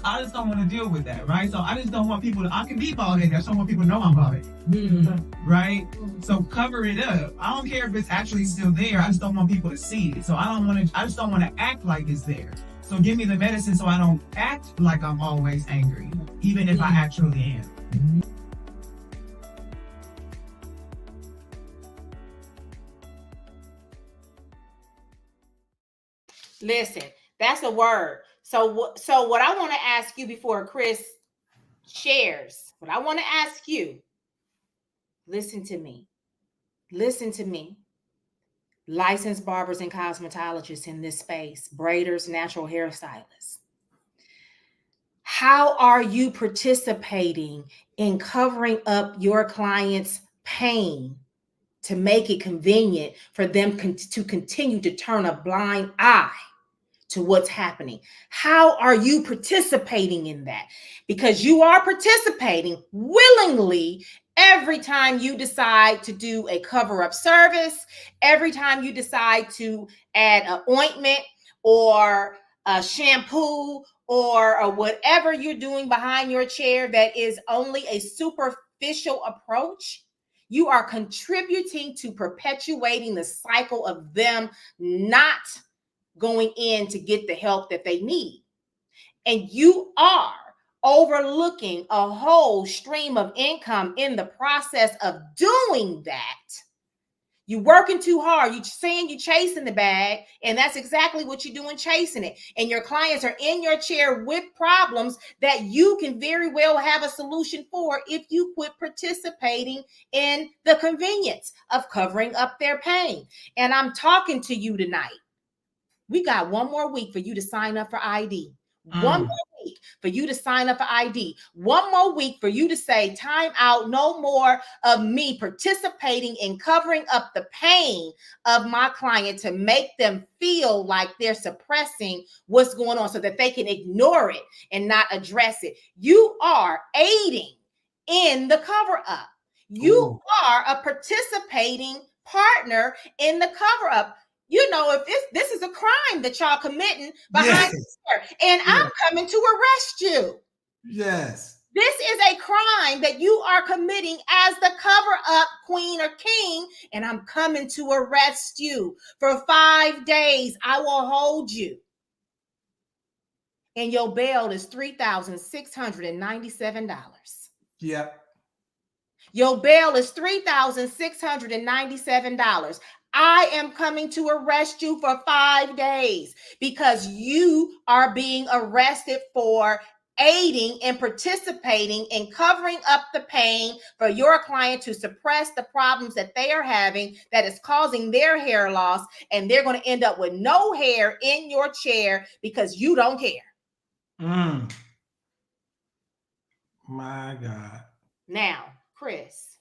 I just don't want to deal with that, right? So I just don't want people I can be bald-headed. I just don't want people to know I'm bald-headed, right? So cover it up. I don't care if it's actually still there. I just don't want people to see it. So I just don't want to act like it's there. So give me the medicine so I don't act like I'm always angry, even if I actually am. Listen, that's a word. So what I want to ask you before Chris shares, what I want to ask you, listen to me. Licensed barbers and cosmetologists in this space, braiders, natural hairstylists. How are you participating in covering up your client's pain to make it convenient for them to continue to turn a blind eye to what's happening? How are you participating in that? Because you are participating willingly every time you decide to do a cover-up service, every time you decide to add an ointment or a shampoo or whatever you're doing behind your chair that is only a superficial approach. You are contributing to perpetuating the cycle of them not going in to get the help that they need. And you are overlooking a whole stream of income in the process of doing that. You're working too hard. You're saying you're chasing the bag, and that's exactly what you're doing, chasing it. And your clients are in your chair with problems that you can very well have a solution for if you quit participating in the convenience of covering up their pain. And I'm talking to you tonight. We got one more week for you to sign up for ID. One more week for you to sign up for ID. One more week for you to say, time out, no more of me participating in covering up the pain of my client to make them feel like they're suppressing what's going on so that they can ignore it and not address it. You are aiding in the cover up. You are a participating partner in the cover up. You know, if this is a crime that y'all committing behind the chair, and I'm coming to arrest you. Yes. This is a crime that you are committing as the cover-up queen or king, and I'm coming to arrest you. For 5 days, I will hold you. And your bail is $3,697. Yep. Your bail is $3,697. I am coming to arrest you for 5 days because you are being arrested for aiding and participating in covering up the pain for your client to suppress the problems that they are having that is causing their hair loss, and they're going to end up with no hair in your chair because you don't care. My God. Now, Chris,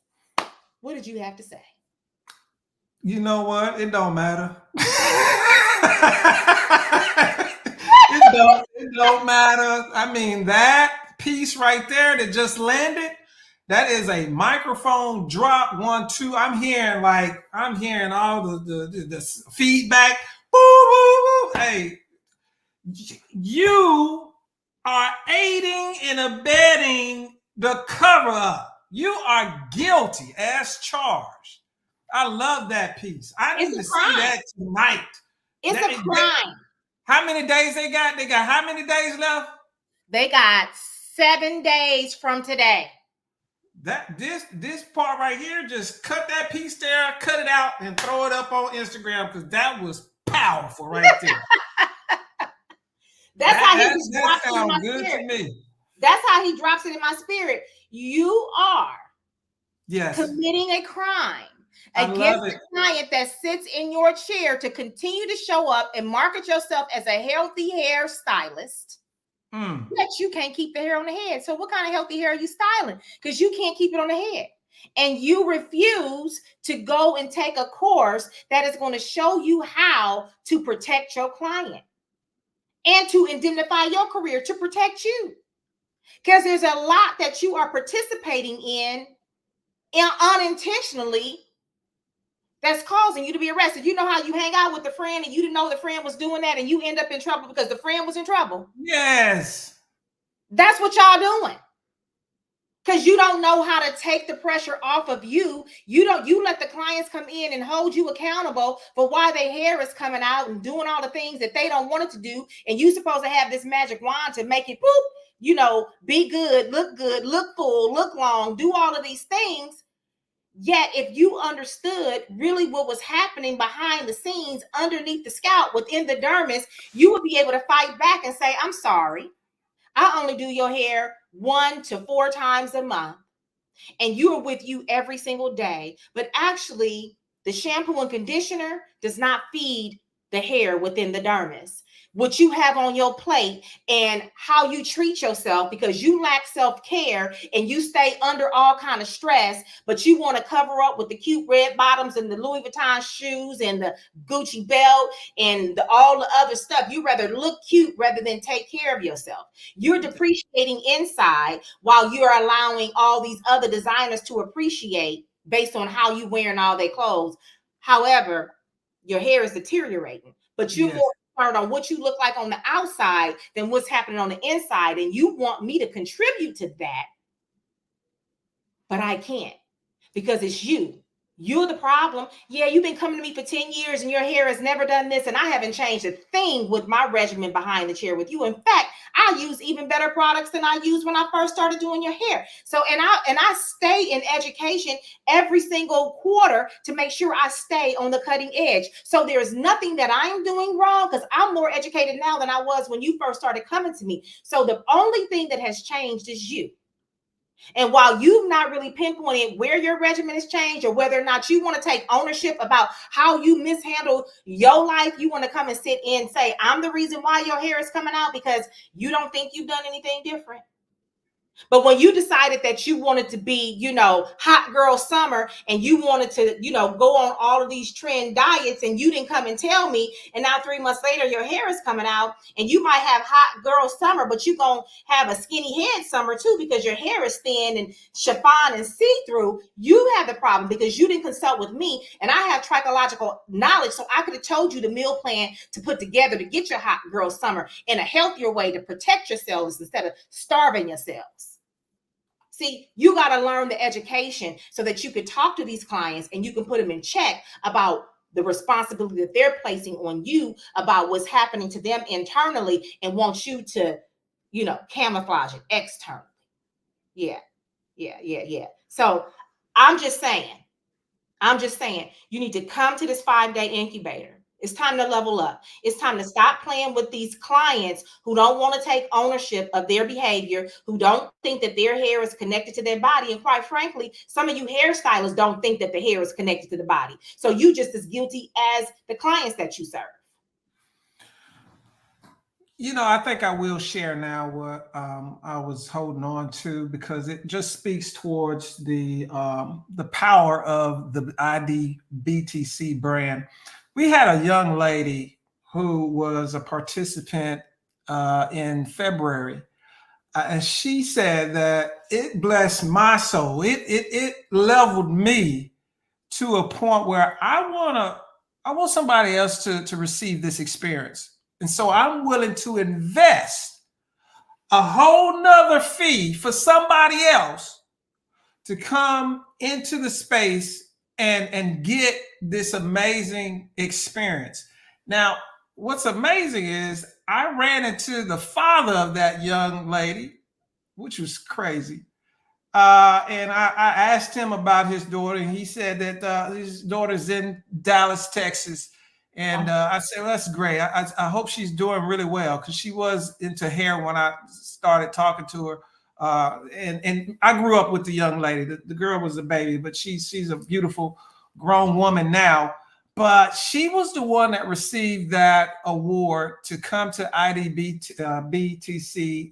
what did you have to say? You know what? It don't matter. It don't matter. I mean, that piece right there that just landed, that is a microphone drop 1, 2. I'm hearing all the feedback. Woo, woo, woo. Hey, you are aiding and abetting the cover up. You are guilty as charged. I love that piece. I need to see that tonight. It's a crime. How many days they got? They got how many days left? They got 7 days from today. This part right here, just cut that piece there, cut it out, and throw it up on Instagram, because that was powerful right there. That sounds good to me. That's how he drops it in my spirit. You are committing a crime against the client that sits in your chair to continue to show up and market yourself as a healthy hair stylist. Yet you can't keep the hair on the head. So what kind of healthy hair are you styling? Because you can't keep it on the head. And you refuse to go and take a course that is going to show you how to protect your client and to indemnify your career to protect you. Because there's a lot that you are participating in unintentionally that's causing you to be arrested. You know how you hang out with the friend and you didn't know the friend was doing that and you end up in trouble because the friend was in trouble? Yes. That's what y'all doing. Because you don't know how to take the pressure off of you. You let the clients come in and hold you accountable for why their hair is coming out and doing all the things that they don't want it to do. And you supposed to have this magic wand to make it be good, look full, look long, do all of these things. Yet, if you understood really what was happening behind the scenes, underneath the scalp, within the dermis, you would be able to fight back and say, I'm sorry. I only do your hair 1 to 4 times a month. And you are with you every single day. But actually, the shampoo and conditioner does not feed the hair within the dermis. What you have on your plate and how you treat yourself, because you lack self-care and you stay under all kind of stress, but you want to cover up with the cute red bottoms and the Louis Vuitton shoes and the Gucci belt and all the other stuff. You rather look cute rather than take care of yourself. You're depreciating inside while you're allowing all these other designers to appreciate based on how you wearing all their clothes. However, your hair is deteriorating, but you're more on what you look like on the outside than what's happening on the inside. And you want me to contribute to that, but I can't, because it's you. You're the problem. Yeah, you've been coming to me for 10 years and your hair has never done this, and I haven't changed a thing with my regimen behind the chair with you. In fact, I use even better products than I used when I first started doing your hair. So, and I stay in education every single quarter to make sure I stay on the cutting edge. So there's nothing that I am doing wrong, because I'm more educated now than I was when you first started coming to me. So the only thing that has changed is you. And while you've not really pinpointed where your regimen has changed or whether or not you want to take ownership about how you mishandle your life, you want to come and sit in and say, I'm the reason why your hair is coming out because you don't think you've done anything different. But when you decided that you wanted to be, hot girl summer, and you wanted to, go on all of these trend diets, and you didn't come and tell me, and now 3 months later, your hair is coming out, and you might have hot girl summer, but you're going to have a skinny head summer too, because your hair is thin and chiffon and see-through. You have the problem because you didn't consult with me, and I have trichological knowledge, so I could have told you the meal plan to put together to get your hot girl summer in a healthier way to protect yourselves instead of starving yourselves. See, you got to learn the education so that you can talk to these clients and you can put them in check about the responsibility that they're placing on you about what's happening to them internally and want you to, camouflage it externally. Yeah. So I'm just saying, you need to come to this 5-day incubator. It's time to level up. It's time to stop playing with these clients who don't want to take ownership of their behavior, who don't think that their hair is connected to their body. And quite frankly, some of you hairstylists don't think that the hair is connected to the body. So you just as guilty as the clients that you serve. I think I will share now what I was holding on to, because it just speaks towards the power of the IDBTC brand. We had a young lady who was a participant in February, and she said that it blessed my soul. It leveled me to a point where I want somebody else to receive this experience. And so I'm willing to invest a whole nother fee for somebody else to come into the space and get this amazing experience. Now, what's amazing is I ran into the father of that young lady, which was crazy. And I asked him about his daughter, and he said that his daughter's in Dallas, Texas. And I said, well, that's great. I hope she's doing really well, because she was into hair when I started talking to her. And I grew up with the young lady. The girl was a baby, but she's a beautiful grown woman now. But she was the one that received that award to come to IDBTC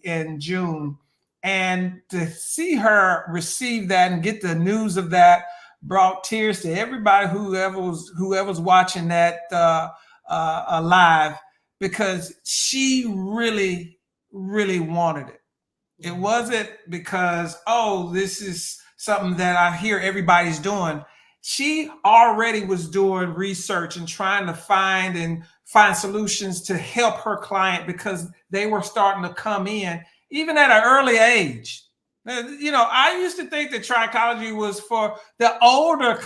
in June. And to see her receive that and get the news of that brought tears to everybody whoever was watching that live, because she really, really wanted it. It wasn't because, oh, this is something that I hear everybody's doing. She already was doing research and trying to find solutions to help her client, because they were starting to come in even at an early age. I used to think that trichology was for the older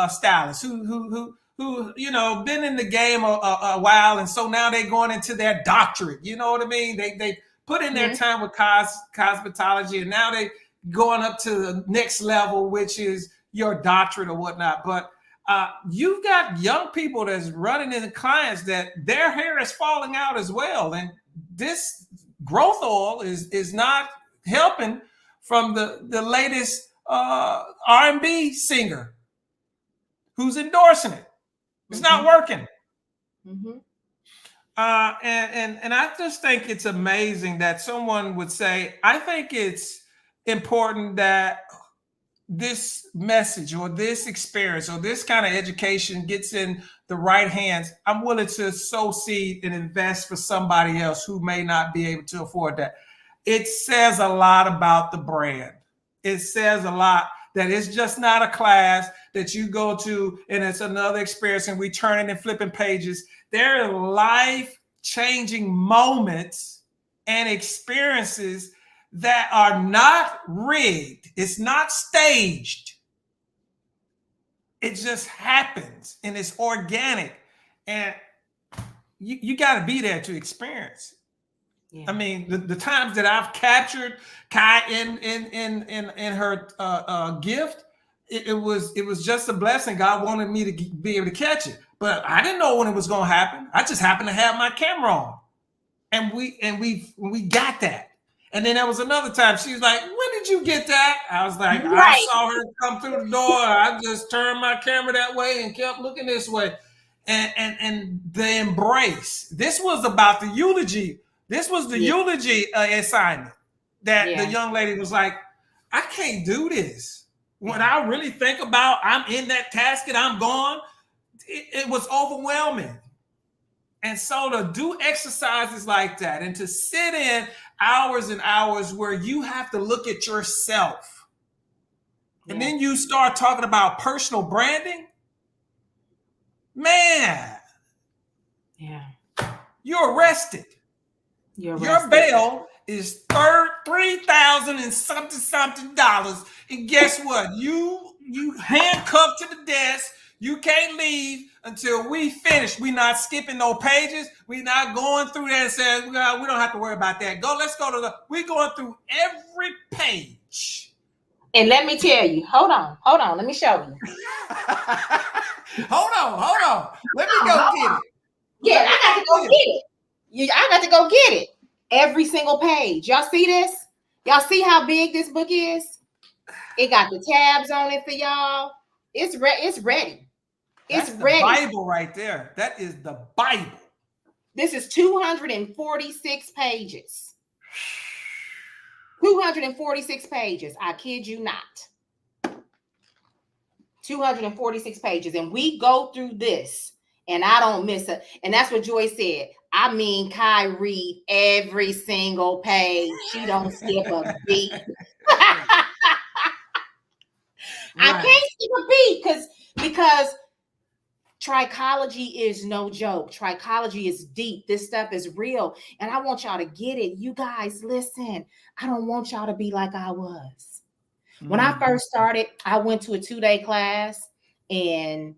stylists who been in the game a while, and so now they're going into their doctorate. You know what I mean? They put in their time with cosmetology, and now they going up to the next level, which is your doctorate or whatnot. But you've got young people that's running into clients that their hair is falling out as well, and this growth oil is not helping, from the latest R&B singer who's endorsing it. It's not working. And I just think it's amazing that someone would say, I think it's important that this message or this experience or this kind of education gets in the right hands. I'm willing to sow seed and invest for somebody else who may not be able to afford that. It says a lot about the brand. It says a lot that it's just not a class that you go to and it's another experience and we turning and flipping pages. There are life-changing moments and experiences that are not rigged. It's not staged. It just happens and it's organic. And you got to be there to experience. Yeah. I mean, the times that I've captured Kai in her gift, it was just a blessing. God wanted me to be able to catch it, but I didn't know when it was going to happen. I just happened to have my camera on, and we got that. And then there was another time she was like, "When did you get that?" I was like, right. I saw her come through the door. I just turned my camera that way and kept looking this way, and the embrace. This was about the eulogy. This was the eulogy assignment that the young lady was like, I can't do this. When I really think about I'm in that casket, I'm gone, it was overwhelming. And so to do exercises like that and to sit in hours and hours where you have to look at yourself, and then you start talking about personal branding, man, you're arrested. Your bail is $3,000 and something dollars, and guess what? You handcuffed to the desk. You can't leave until we finish. We're not skipping no pages. We're not going through that and saying we don't have to worry about that. Let's go to we're going through every page. And let me tell you, hold on, let me show you. hold on. Let me go get it. Yeah, I got to go get it. I got to go get it. Every single page. Y'all see this? Y'all see how big this book is? It got the tabs on it for y'all. It's ready. It's ready. The Bible right there. That is the Bible. This is 246 pages. 246 pages. I kid you not. 246 pages. And we go through this, and I don't miss it. And that's what Joy said. I mean, Kai read every single page. She don't skip a beat. I can't skip a beat because trichology is no joke. Trichology is deep. This stuff is real. And I want y'all to get it. You guys, listen. I don't want y'all to be like I was. When I first started, I went to a 2-day class and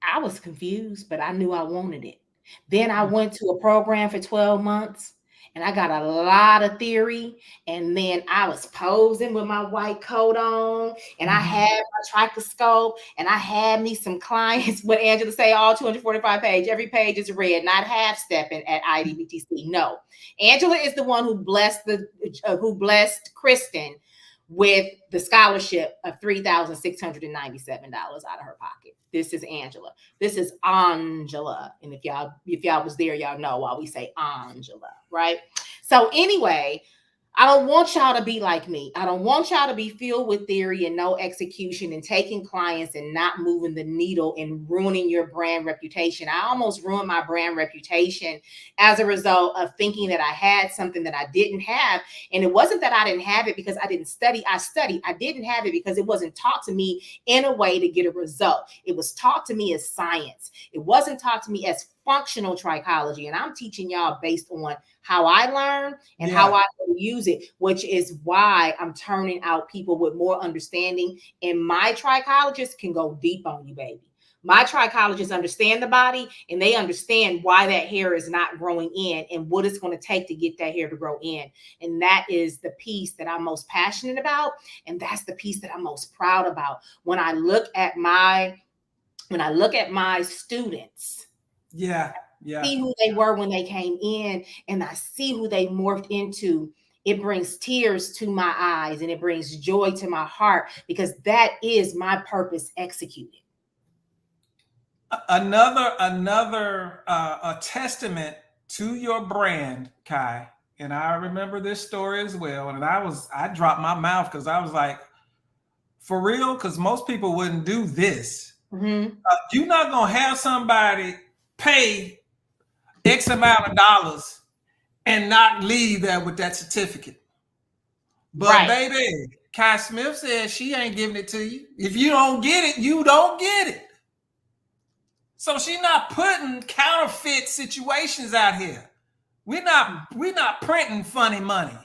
I was confused, but I knew I wanted it. Then I went to a program for 12 months and I got a lot of theory. And then I was posing with my white coat on and I had my trichoscope and I had me some clients. What Angela say, all 245 pages, every page is read, not half stepping at IDBTC. No, Angela is the one who blessed Kristen with the scholarship of $3,697 out of her pocket. This is Angela. This is Angela. And if y'all was there, y'all know why we say Angela, right? So anyway, I don't want y'all to be like me. I don't want y'all to be filled with theory and no execution and taking clients and not moving the needle and ruining your brand reputation. I almost ruined my brand reputation as a result of thinking that I had something that I didn't have. And it wasn't that I didn't have it because I didn't study. I studied. I didn't have it because it wasn't taught to me in a way to get a result. It was taught to me as science. It wasn't taught to me as functional trichology. And I'm teaching y'all based on how I learn and how I use it, which is why I'm turning out people with more understanding. And my trichologists can go deep on you, baby. My trichologists understand the body and they understand why that hair is not growing in and what it's going to take to get that hair to grow in. And that is the piece that I'm most passionate about. And that's the piece that I'm most proud about. When I look at my students, see who they were when they came in, and I see who they morphed into. It brings tears to my eyes and it brings joy to my heart because that is my purpose executed. Another testament to your brand, Kai. And I remember this story as well. And I dropped my mouth because I was like, for real? Because most people wouldn't do this. You're not gonna have somebody pay X amount of dollars and not leave there with that certificate. But baby, Kai Smith says she ain't giving it to you. If you don't get it, you don't get it. So she's not putting counterfeit situations out here. We're not printing funny money.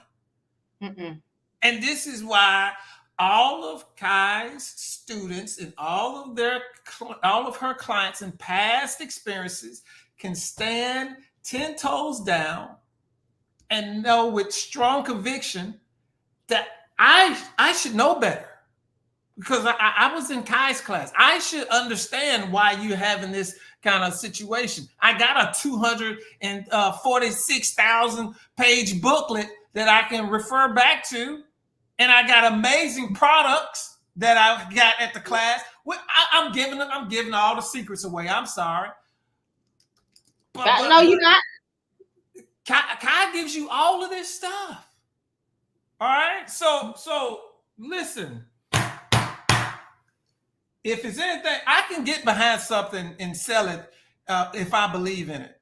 And this is why all of Kai's students and all of her clients and past experiences can stand 10 toes down and know with strong conviction that I should know better. Because I was in Kai's class. I should understand why you're having this kind of situation. I got a 246,000 page booklet that I can refer back to. And I got amazing products that I got at the class. I'm giving all the secrets away. I'm sorry. No, you're not. Kai gives you all of this stuff. All right. So listen. If it's anything, I can get behind something and sell it if I believe in it.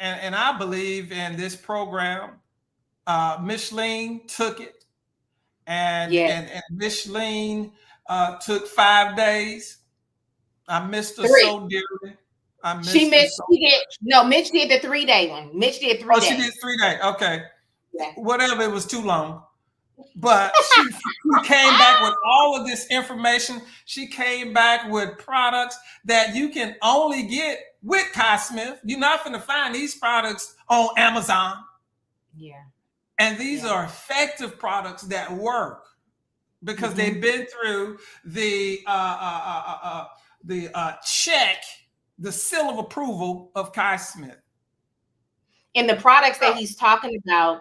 And I believe in this program. Micheline took it. And Micheline took 5 days. I missed her so dearly. Mitch did the 3-day one. Mitch did 3 days. She did 3 days. Okay. Yeah. Whatever, it was too long. But she came back with all of this information. She came back with products that you can only get with Kai Smith. You're not going to find these products on Amazon. Yeah. And these are effective products that work because they've been through the check, the seal of approval of Kai Smith. And the products that he's talking about,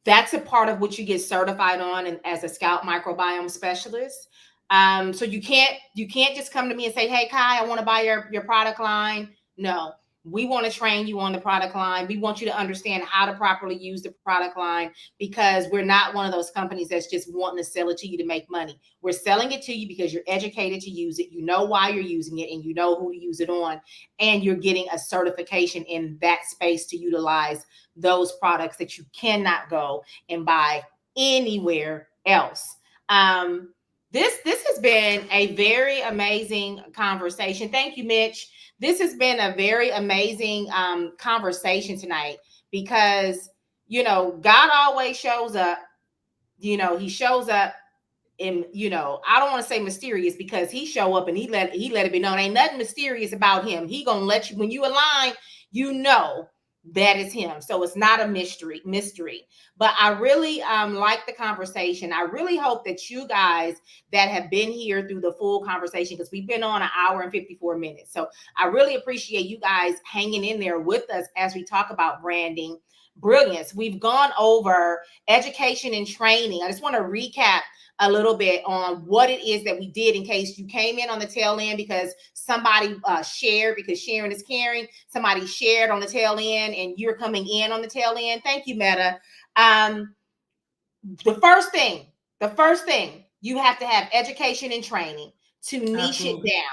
that's a part of what you get certified on and as a Scout microbiome specialist. So you can't just come to me and say, hey, Kai, I want to buy your product line. No, we want to train you on the product line. We want you to understand how to properly use the product line, because we're not one of those companies that's just wanting to sell it to you to make money. We're selling it to you because you're educated to use it. You know why you're using it, and you know who to use it on. And you're getting a certification in that space to utilize those products that you cannot go and buy anywhere else. This has been a very amazing conversation. Thank you, Mitch. This has been a very amazing conversation tonight, because, God always shows up. He shows up in, I don't want to say mysterious, because he show up and he let it be known. Ain't nothing mysterious about him. He gonna let you, when you align, that is him. So it's not a mystery. But I really like the conversation. I really hope that you guys that have been here through the full conversation, because we've been on 1 hour and 54 minutes. So I really appreciate you guys hanging in there with us as we talk about branding brilliance. We've gone over education and training. I just want to recap a little bit on what it is that we did, in case you came in on the tail end because somebody shared, because sharing is caring. Somebody shared on the tail end and you're coming in on the tail end. Thank you, Meta. The first thing, you have to have education and training to niche it down.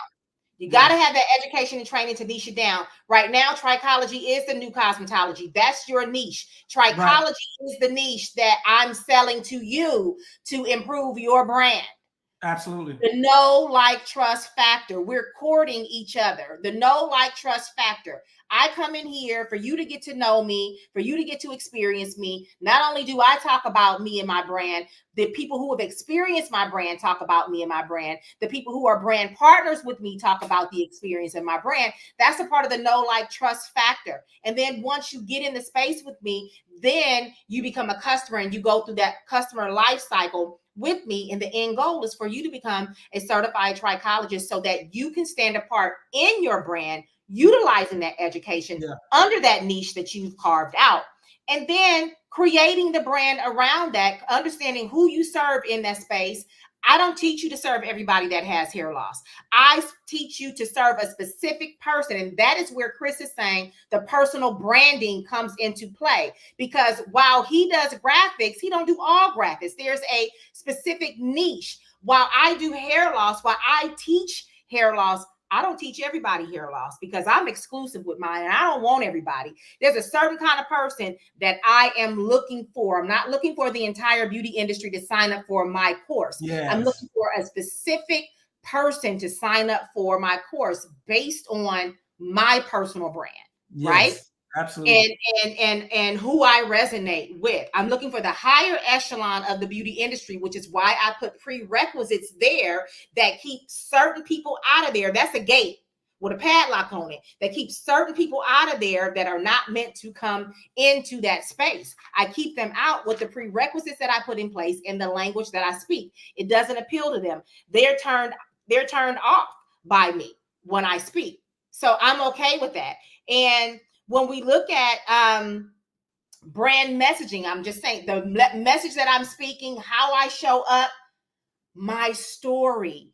You got to have that education and training to niche it down. Right now, trichology is the new cosmetology. That's your niche. Trichology is the niche that I'm selling to you to improve your brand. Absolutely. The know, like, trust factor. We're courting each other. The know, like, trust factor. I come in here for you to get to know me, for you to get to experience me. Not only do I talk about me and my brand, the people who have experienced my brand talk about me and my brand. The people who are brand partners with me talk about the experience in my brand. That's a part of the know, like, trust factor. And then once you get in the space with me, then you become a customer and you go through that customer life cycle with me. And the end goal is for you to become a certified trichologist so that you can stand apart in your brand, utilizing that education under that niche that you've carved out. And then creating the brand around that, understanding who you serve in that space. I don't teach you to serve everybody that has hair loss. I teach you to serve a specific person. And that is where Chris is saying the personal branding comes into play. Because while he does graphics, he don't do all graphics. There's a specific niche. While I do hair loss, while I teach hair loss, I don't teach everybody hair loss, because I'm exclusive with mine and I don't want everybody. There's a certain kind of person that I am looking for. I'm not looking for the entire beauty industry to sign up for my course. Yes. I'm looking for a specific person to sign up for my course based on my personal brand, right? Absolutely. And who I resonate with. I'm looking for the higher echelon of the beauty industry, which is why I put prerequisites there that keep certain people out of there. That's a gate with a padlock on it that keeps certain people out of there that are not meant to come into that space. I keep them out with the prerequisites that I put in place in the language that I speak. It doesn't appeal to them. They're turned off by me when I speak. So I'm okay with that. And when we look at brand messaging, I'm just saying the message that I'm speaking, how I show up, my story.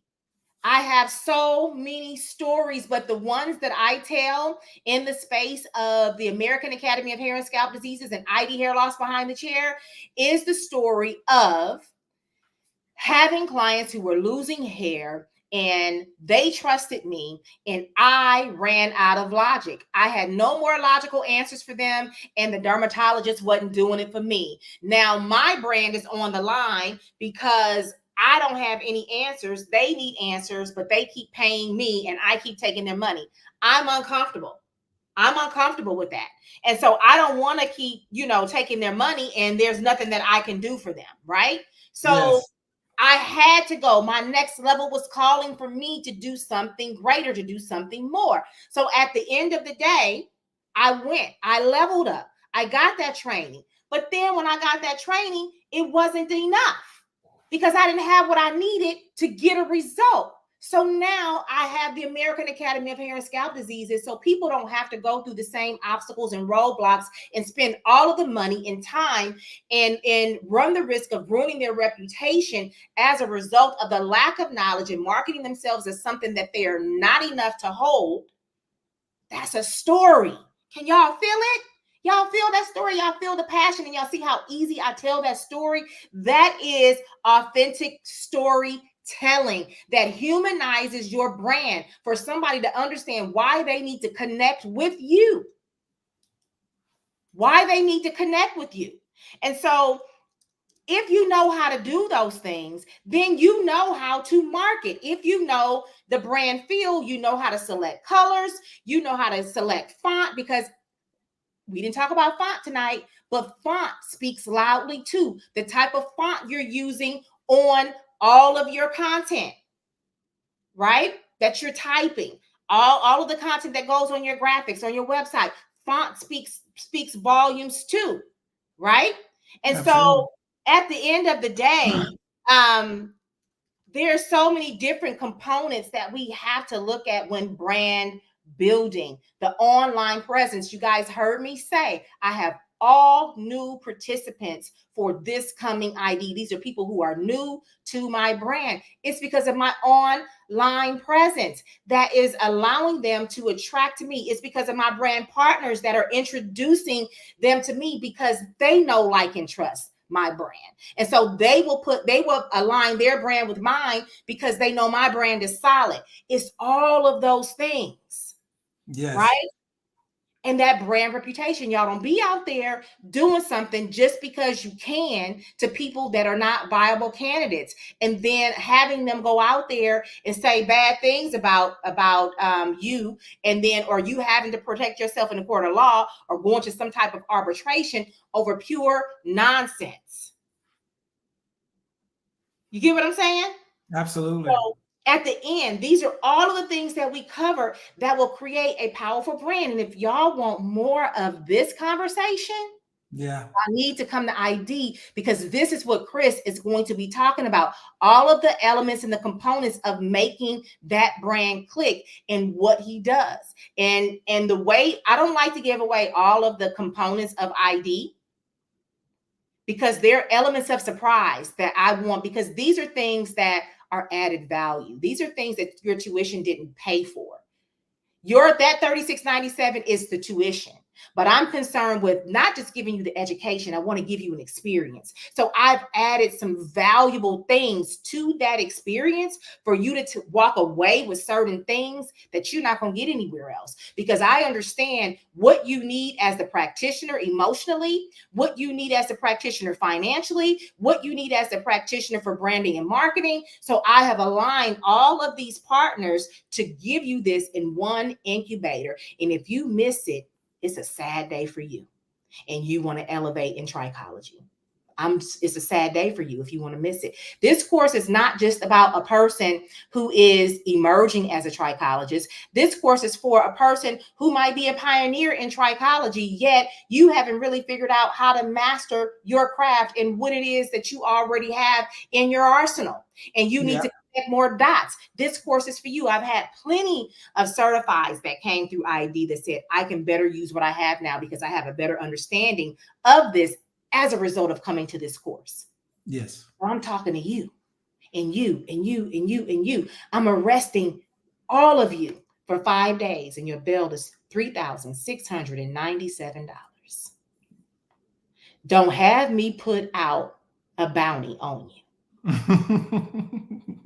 I have so many stories, but the ones that I tell in the space of the American Academy of Hair and Scalp Diseases and ID Hair Loss Behind the Chair is the story of having clients who were losing hair, and they trusted me, and I ran out of logic. I had no more logical answers for them, and the dermatologist wasn't doing it for me. Now my brand is on the line because I don't have any answers. They need answers, but they keep paying me and I keep taking their money. I'm uncomfortable. With that. And so I don't want to keep, taking their money and there's nothing that I can do for them, right? So I had to go. My next level was calling for me to do something greater, to do something more. So at the end of the day, I leveled up. I got that training. But then when I got that training, it wasn't enough because I didn't have what I needed to get a result. So now I have the American Academy of Hair and Scalp Diseases, so people don't have to go through the same obstacles and roadblocks and spend all of the money and time and run the risk of ruining their reputation as a result of the lack of knowledge and marketing themselves as something that they are not enough to hold. That's a story. Can y'all feel it? Y'all feel that story? Y'all feel the passion, and y'all see how easy I tell that story? That is authentic storytelling that humanizes your brand for somebody to understand why they need to connect with you. Why they need to connect with you. And so if you know how to do those things, then you know how to market. If you know the brand feel, you know how to select colors, you know how to select font, because we didn't talk about font tonight, but font speaks loudly too. The type of font you're using on all of your content, right? That you're typing, all of the content that goes on your graphics, on your website, font speaks volumes too, right? And Absolutely. so at the end of the day, there are so many different components that we have to look at when brand building. The online presence, you guys heard me say, I have all new participants for this coming ID. These are people who are new to my brand. It's because of my online presence that is allowing them to attract to me. It's because of my brand partners that are introducing them to me because they know, like, and trust my brand. And so they will align their brand with mine because they know my brand is solid. It's all of those things. Yes. Right? And that brand reputation. Y'all don't be out there doing something just because you can to people that are not viable candidates, and then having them go out there and say bad things about you, and then, or you having to protect yourself in the court of law or going to some type of arbitration over pure nonsense. You get what I'm saying? Absolutely. So at the end, these are all of the things that we cover that will create a powerful brand. And if y'all want more of this conversation, yeah, I need to come to ID, because this is what Chris is going to be talking about. All of the elements and the components of making that brand click and what he does. And the way, I don't like to give away all of the components of ID, because they're elements of surprise that I want, because these are things that are added value. These are things that your tuition didn't pay for. That $36.97 is the tuition, but I'm concerned with not just giving you the education. I want to give you an experience. So I've added some valuable things to that experience for you to walk away with certain things that you're not going to get anywhere else, because I understand what you need as the practitioner emotionally, what you need as a practitioner financially, what you need as a practitioner for branding and marketing. So I have aligned all of these partners to give you this in one incubator. And if you miss it, it's a sad day for you, and you want to elevate in trichology. It's a sad day for you if you want to miss it. This course is not just about a person who is emerging as a trichologist. This course is for a person who might be a pioneer in trichology, yet you haven't really figured out how to master your craft and what it is that you already have in your arsenal. And you need to connect more dots. This course is for you. I've had plenty of certifieds that came through ID that said, I can better use what I have now because I have a better understanding of this as a result of coming to this course. Yes. Well, I'm talking to you and you and you and you and you. I'm arresting all of you for 5 days, and your bill is $3,697. Don't have me put out a bounty on you.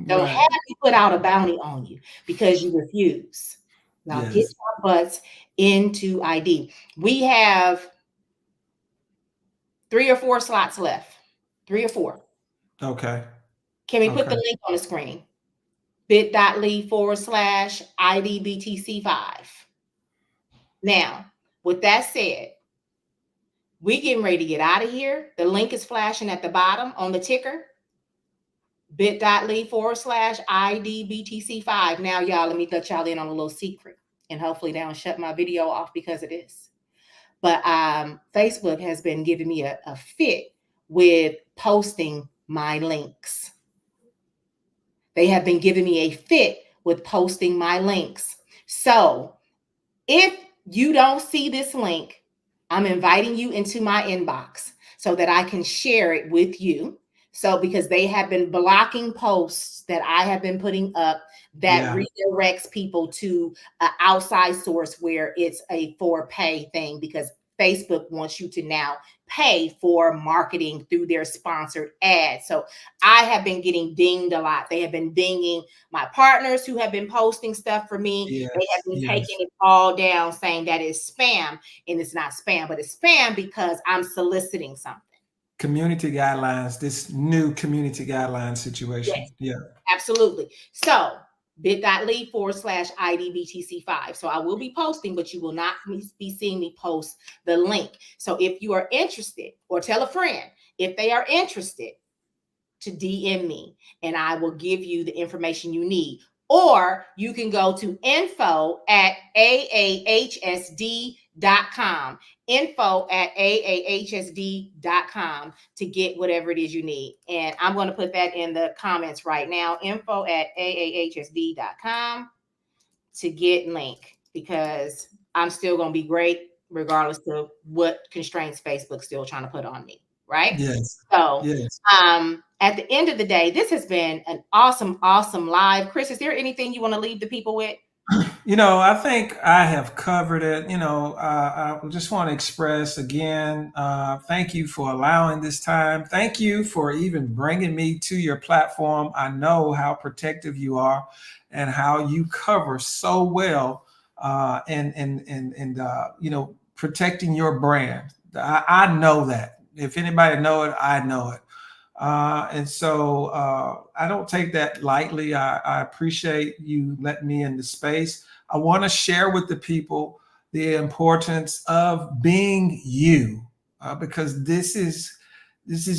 Don't have me put out a bounty on you because you refuse. Now get your butts into ID. We have 3 or 4 slots left. 3 or 4. Okay. Can we put the link on the screen? bit.ly/IDBTC5. Now, with that said, we getting ready to get out of here. The link is flashing at the bottom on the ticker. bit.ly/IDBTC5. Now, y'all, let me let y'all in on a little secret, and hopefully they don't shut my video off because of this. But Facebook has been giving me a fit with posting my links. They have been giving me a fit with posting my links. So if you don't see this link, I'm inviting you into my inbox so that I can share it with you. So because they have been blocking posts that I have been putting up that redirects people to an outside source where it's a for pay thing, because Facebook wants you to now pay for marketing through their sponsored ads. So I have been getting dinged a lot. They have been dinging my partners who have been posting stuff for me. Yes, they have been taking it all down, saying that is spam. And it's not spam, but it's spam because I'm soliciting something. Community guidelines, this new community guideline situation. Yes, absolutely. So bit.ly/IDBTC5. So I will be posting, but you will not be seeing me post the link. So if you are interested, or tell a friend if they are interested, to DM me and I will give you the information you need. Or you can go to info@aahsd.com, info@aahsd.com to get whatever it is you need. And I'm going to put that in the comments right now, info@aahsd.com to get link, because I'm still going to be great regardless of what constraints Facebook's still trying to put on me. Right? Yes. So, yes. At the end of the day, this has been an awesome, awesome live. Chris, is there anything you want to leave the people with? I think I have covered it. I just want to express again, thank you for allowing this time. Thank you for even bringing me to your platform. I know how protective you are and how you cover so well and protecting your brand. I know that. If anybody know it, I know it. And so I don't take that lightly. I appreciate you letting me in the space. I want to share with the people the importance of being you, because this is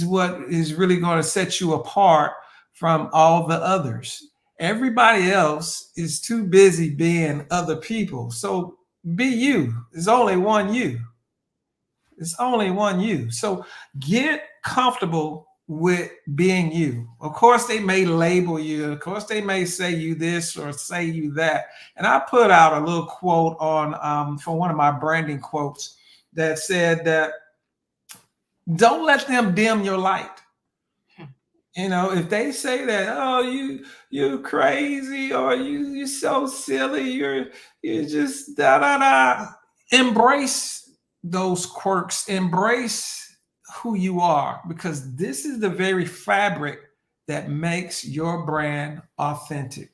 what is really going to set you apart from all the others. Everybody else is too busy being other people. So be you. There's only one you. It's only one you. So get comfortable with being you. Of course, they may label you. Of course, they may say you this or say you that. And I put out a little quote on for one of my branding quotes that said that don't let them dim your light. If they say that, oh, you're crazy, or you're so silly, you're just da da da. Embrace those quirks, embrace who you are, because this is the very fabric that makes your brand authentic.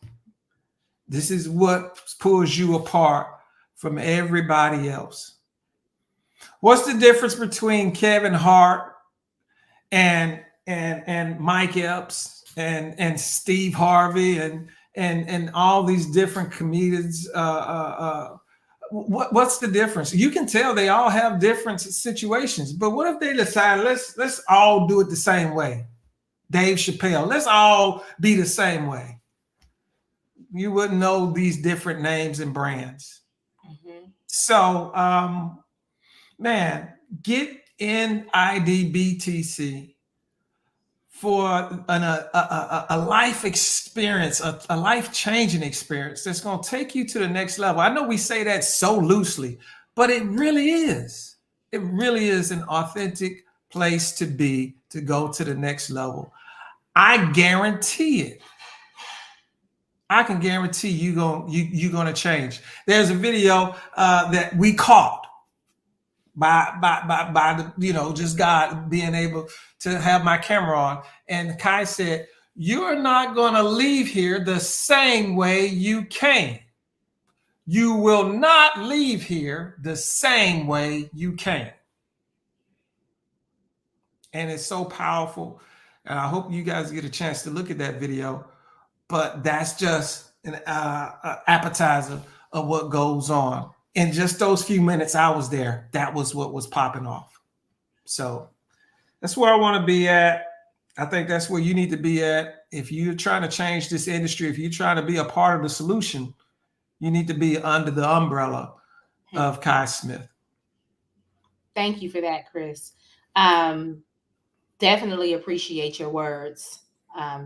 This is what pulls you apart from everybody else. What's the difference between Kevin Hart and Mike Epps and Steve Harvey and all these different comedians? What's the difference? You can tell they all have different situations, but what if they decide let's all do it the same way? Dave Chappelle, let's all be the same way. You wouldn't know these different names and brands. Mm-hmm. So, man, get in IDBTC for a life experience, a life-changing experience that's going to take you to the next level. I know we say that so loosely, but it really is. It really is an authentic place to be, to go to the next level. I guarantee it. I can guarantee you're going to change. There's a video that we caught by the, just God being able to have my camera on. And Kai said, you're not going to leave here the same way you came. You will not leave here the same way you came. And it's so powerful. And I hope you guys get a chance to look at that video. But that's just an appetizer of what goes on. In just those few minutes I was there, that was what was popping off. So that's where I want to be at. I think that's where you need to be at. If you're trying to change this industry, if you're trying to be a part of the solution, you need to be under the umbrella of Kai Smith. Thank you for that, Chris. Definitely appreciate your words.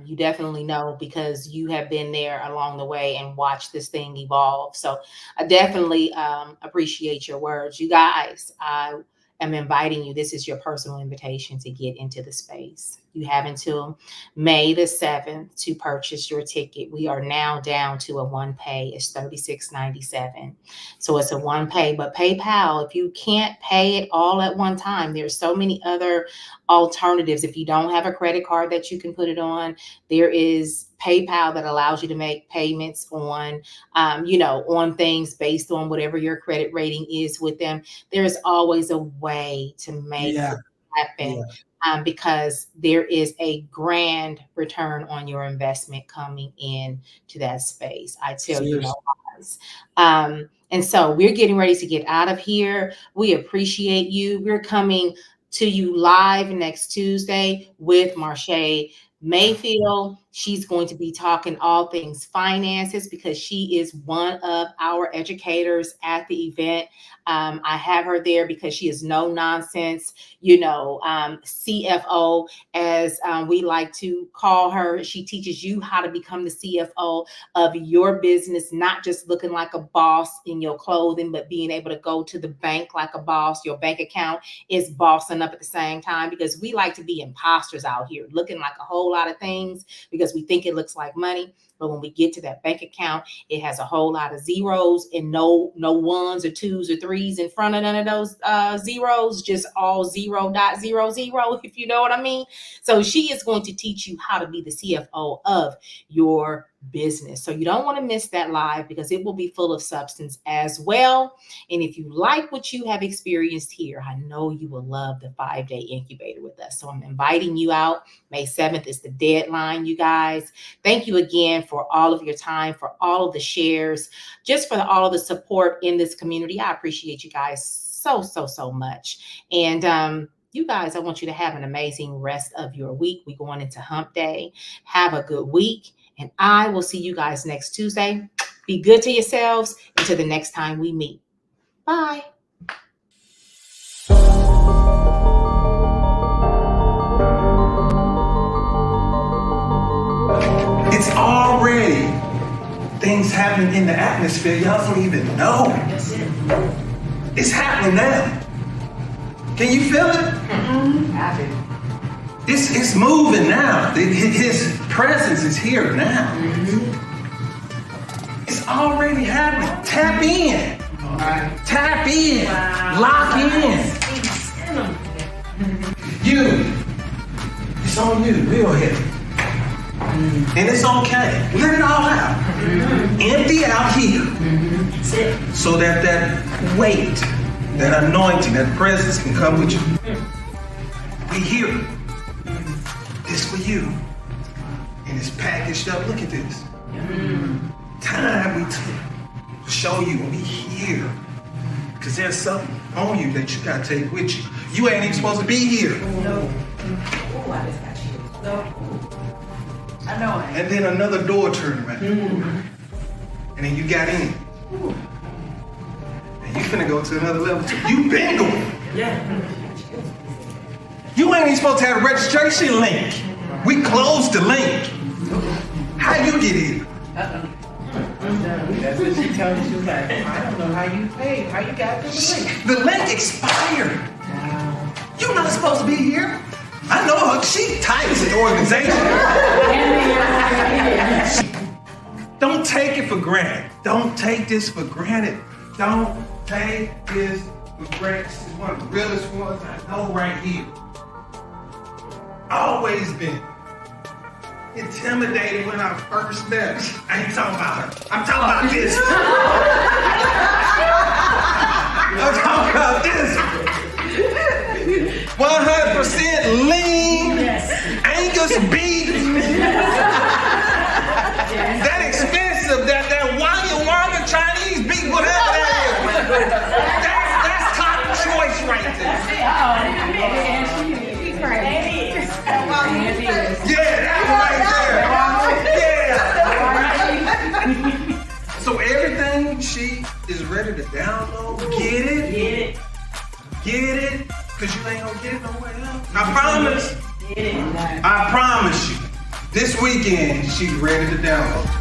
You definitely know because you have been there along the way and watched this thing evolve. So I definitely appreciate your words. You guys, I am inviting you. This is your personal invitation to get into the space. You have until May the 7th to purchase your ticket. We are now down to a one pay. It's $36.97. So it's a one pay, but PayPal, if you can't pay it all at one time, there's so many other alternatives. If you don't have a credit card that you can put it on, there is PayPal that allows you to make payments on, on things based on whatever your credit rating is with them. There's always a way to make it happen. Because there is a grand return on your investment coming in to that space. I tell you, guys. And so we're getting ready to get out of here. We appreciate you. We're coming to you live next Tuesday with Marche Mayfield. She's going to be talking all things finances because she is one of our educators at the event. I have her there because she is no nonsense, CFO, as we like to call her. She teaches you how to become the CFO of your business, not just looking like a boss in your clothing, but being able to go to the bank like a boss. Your bank account is bossing up at the same time, because we like to be imposters out here looking like a whole lot of things because we think it looks like money. But when we get to that bank account, it has a whole lot of zeros and no ones or twos or threes in front of none of those zeros, just all 0.00, if you know what I mean. So she is going to teach you how to be the CFO of your business. So you don't want to miss that live because it will be full of substance as well. And if you like what you have experienced here, I know you will love the 5-day incubator with us. So I'm inviting you out. May 7th is the deadline, you guys. Thank you again for all of your time, for all of the shares, just for all of the support in this community. I appreciate you guys so much. And you guys, I want you to have an amazing rest of your week. We're going into hump day. Have a good week. And I will see you guys next Tuesday. Be good to yourselves until the next time we meet. Bye. It's already things happening in the atmosphere. Y'all don't even know. It's happening now. Can you feel it? It's moving now. His presence is here now. It's already happening. Tap in. Tap in. Lock in. You. It's on you, real heavy. And it's okay. Let it all out. Empty out here. So that weight, that anointing, that presence can come with you. We here. This for you. And it's packaged up. Look at this. Time we took to show you we here. Because there's something on you that you got to take with you. You ain't even supposed to be here. No. Oh, I just got you. No. I know it. And then another door turned around. And then you got in. And you finna go to another level too. You been going. Yeah. You ain't even supposed to have a registration link. We closed the link. How you get in? That's what she told me. She was like, I don't know how you paid. How you got this link? The link expired. You're not supposed to be here. I know her. She tights the organization. Don't take it for granted. Don't take this for granted. Don't take this for granted. This is one of the realest ones I know right here. Always been intimidated when I first met her. I ain't talking about her. I'm talking about this. I'm talking about this. 100% lean, Angus beef. That expensive, that Wanya Chinese beef, whatever that is. That's top choice right there. Yeah, that's right there. Yeah. So everything she is ready to download, get it, because you ain't gonna get it nowhere else. I promise you, This weekend, she's ready to download.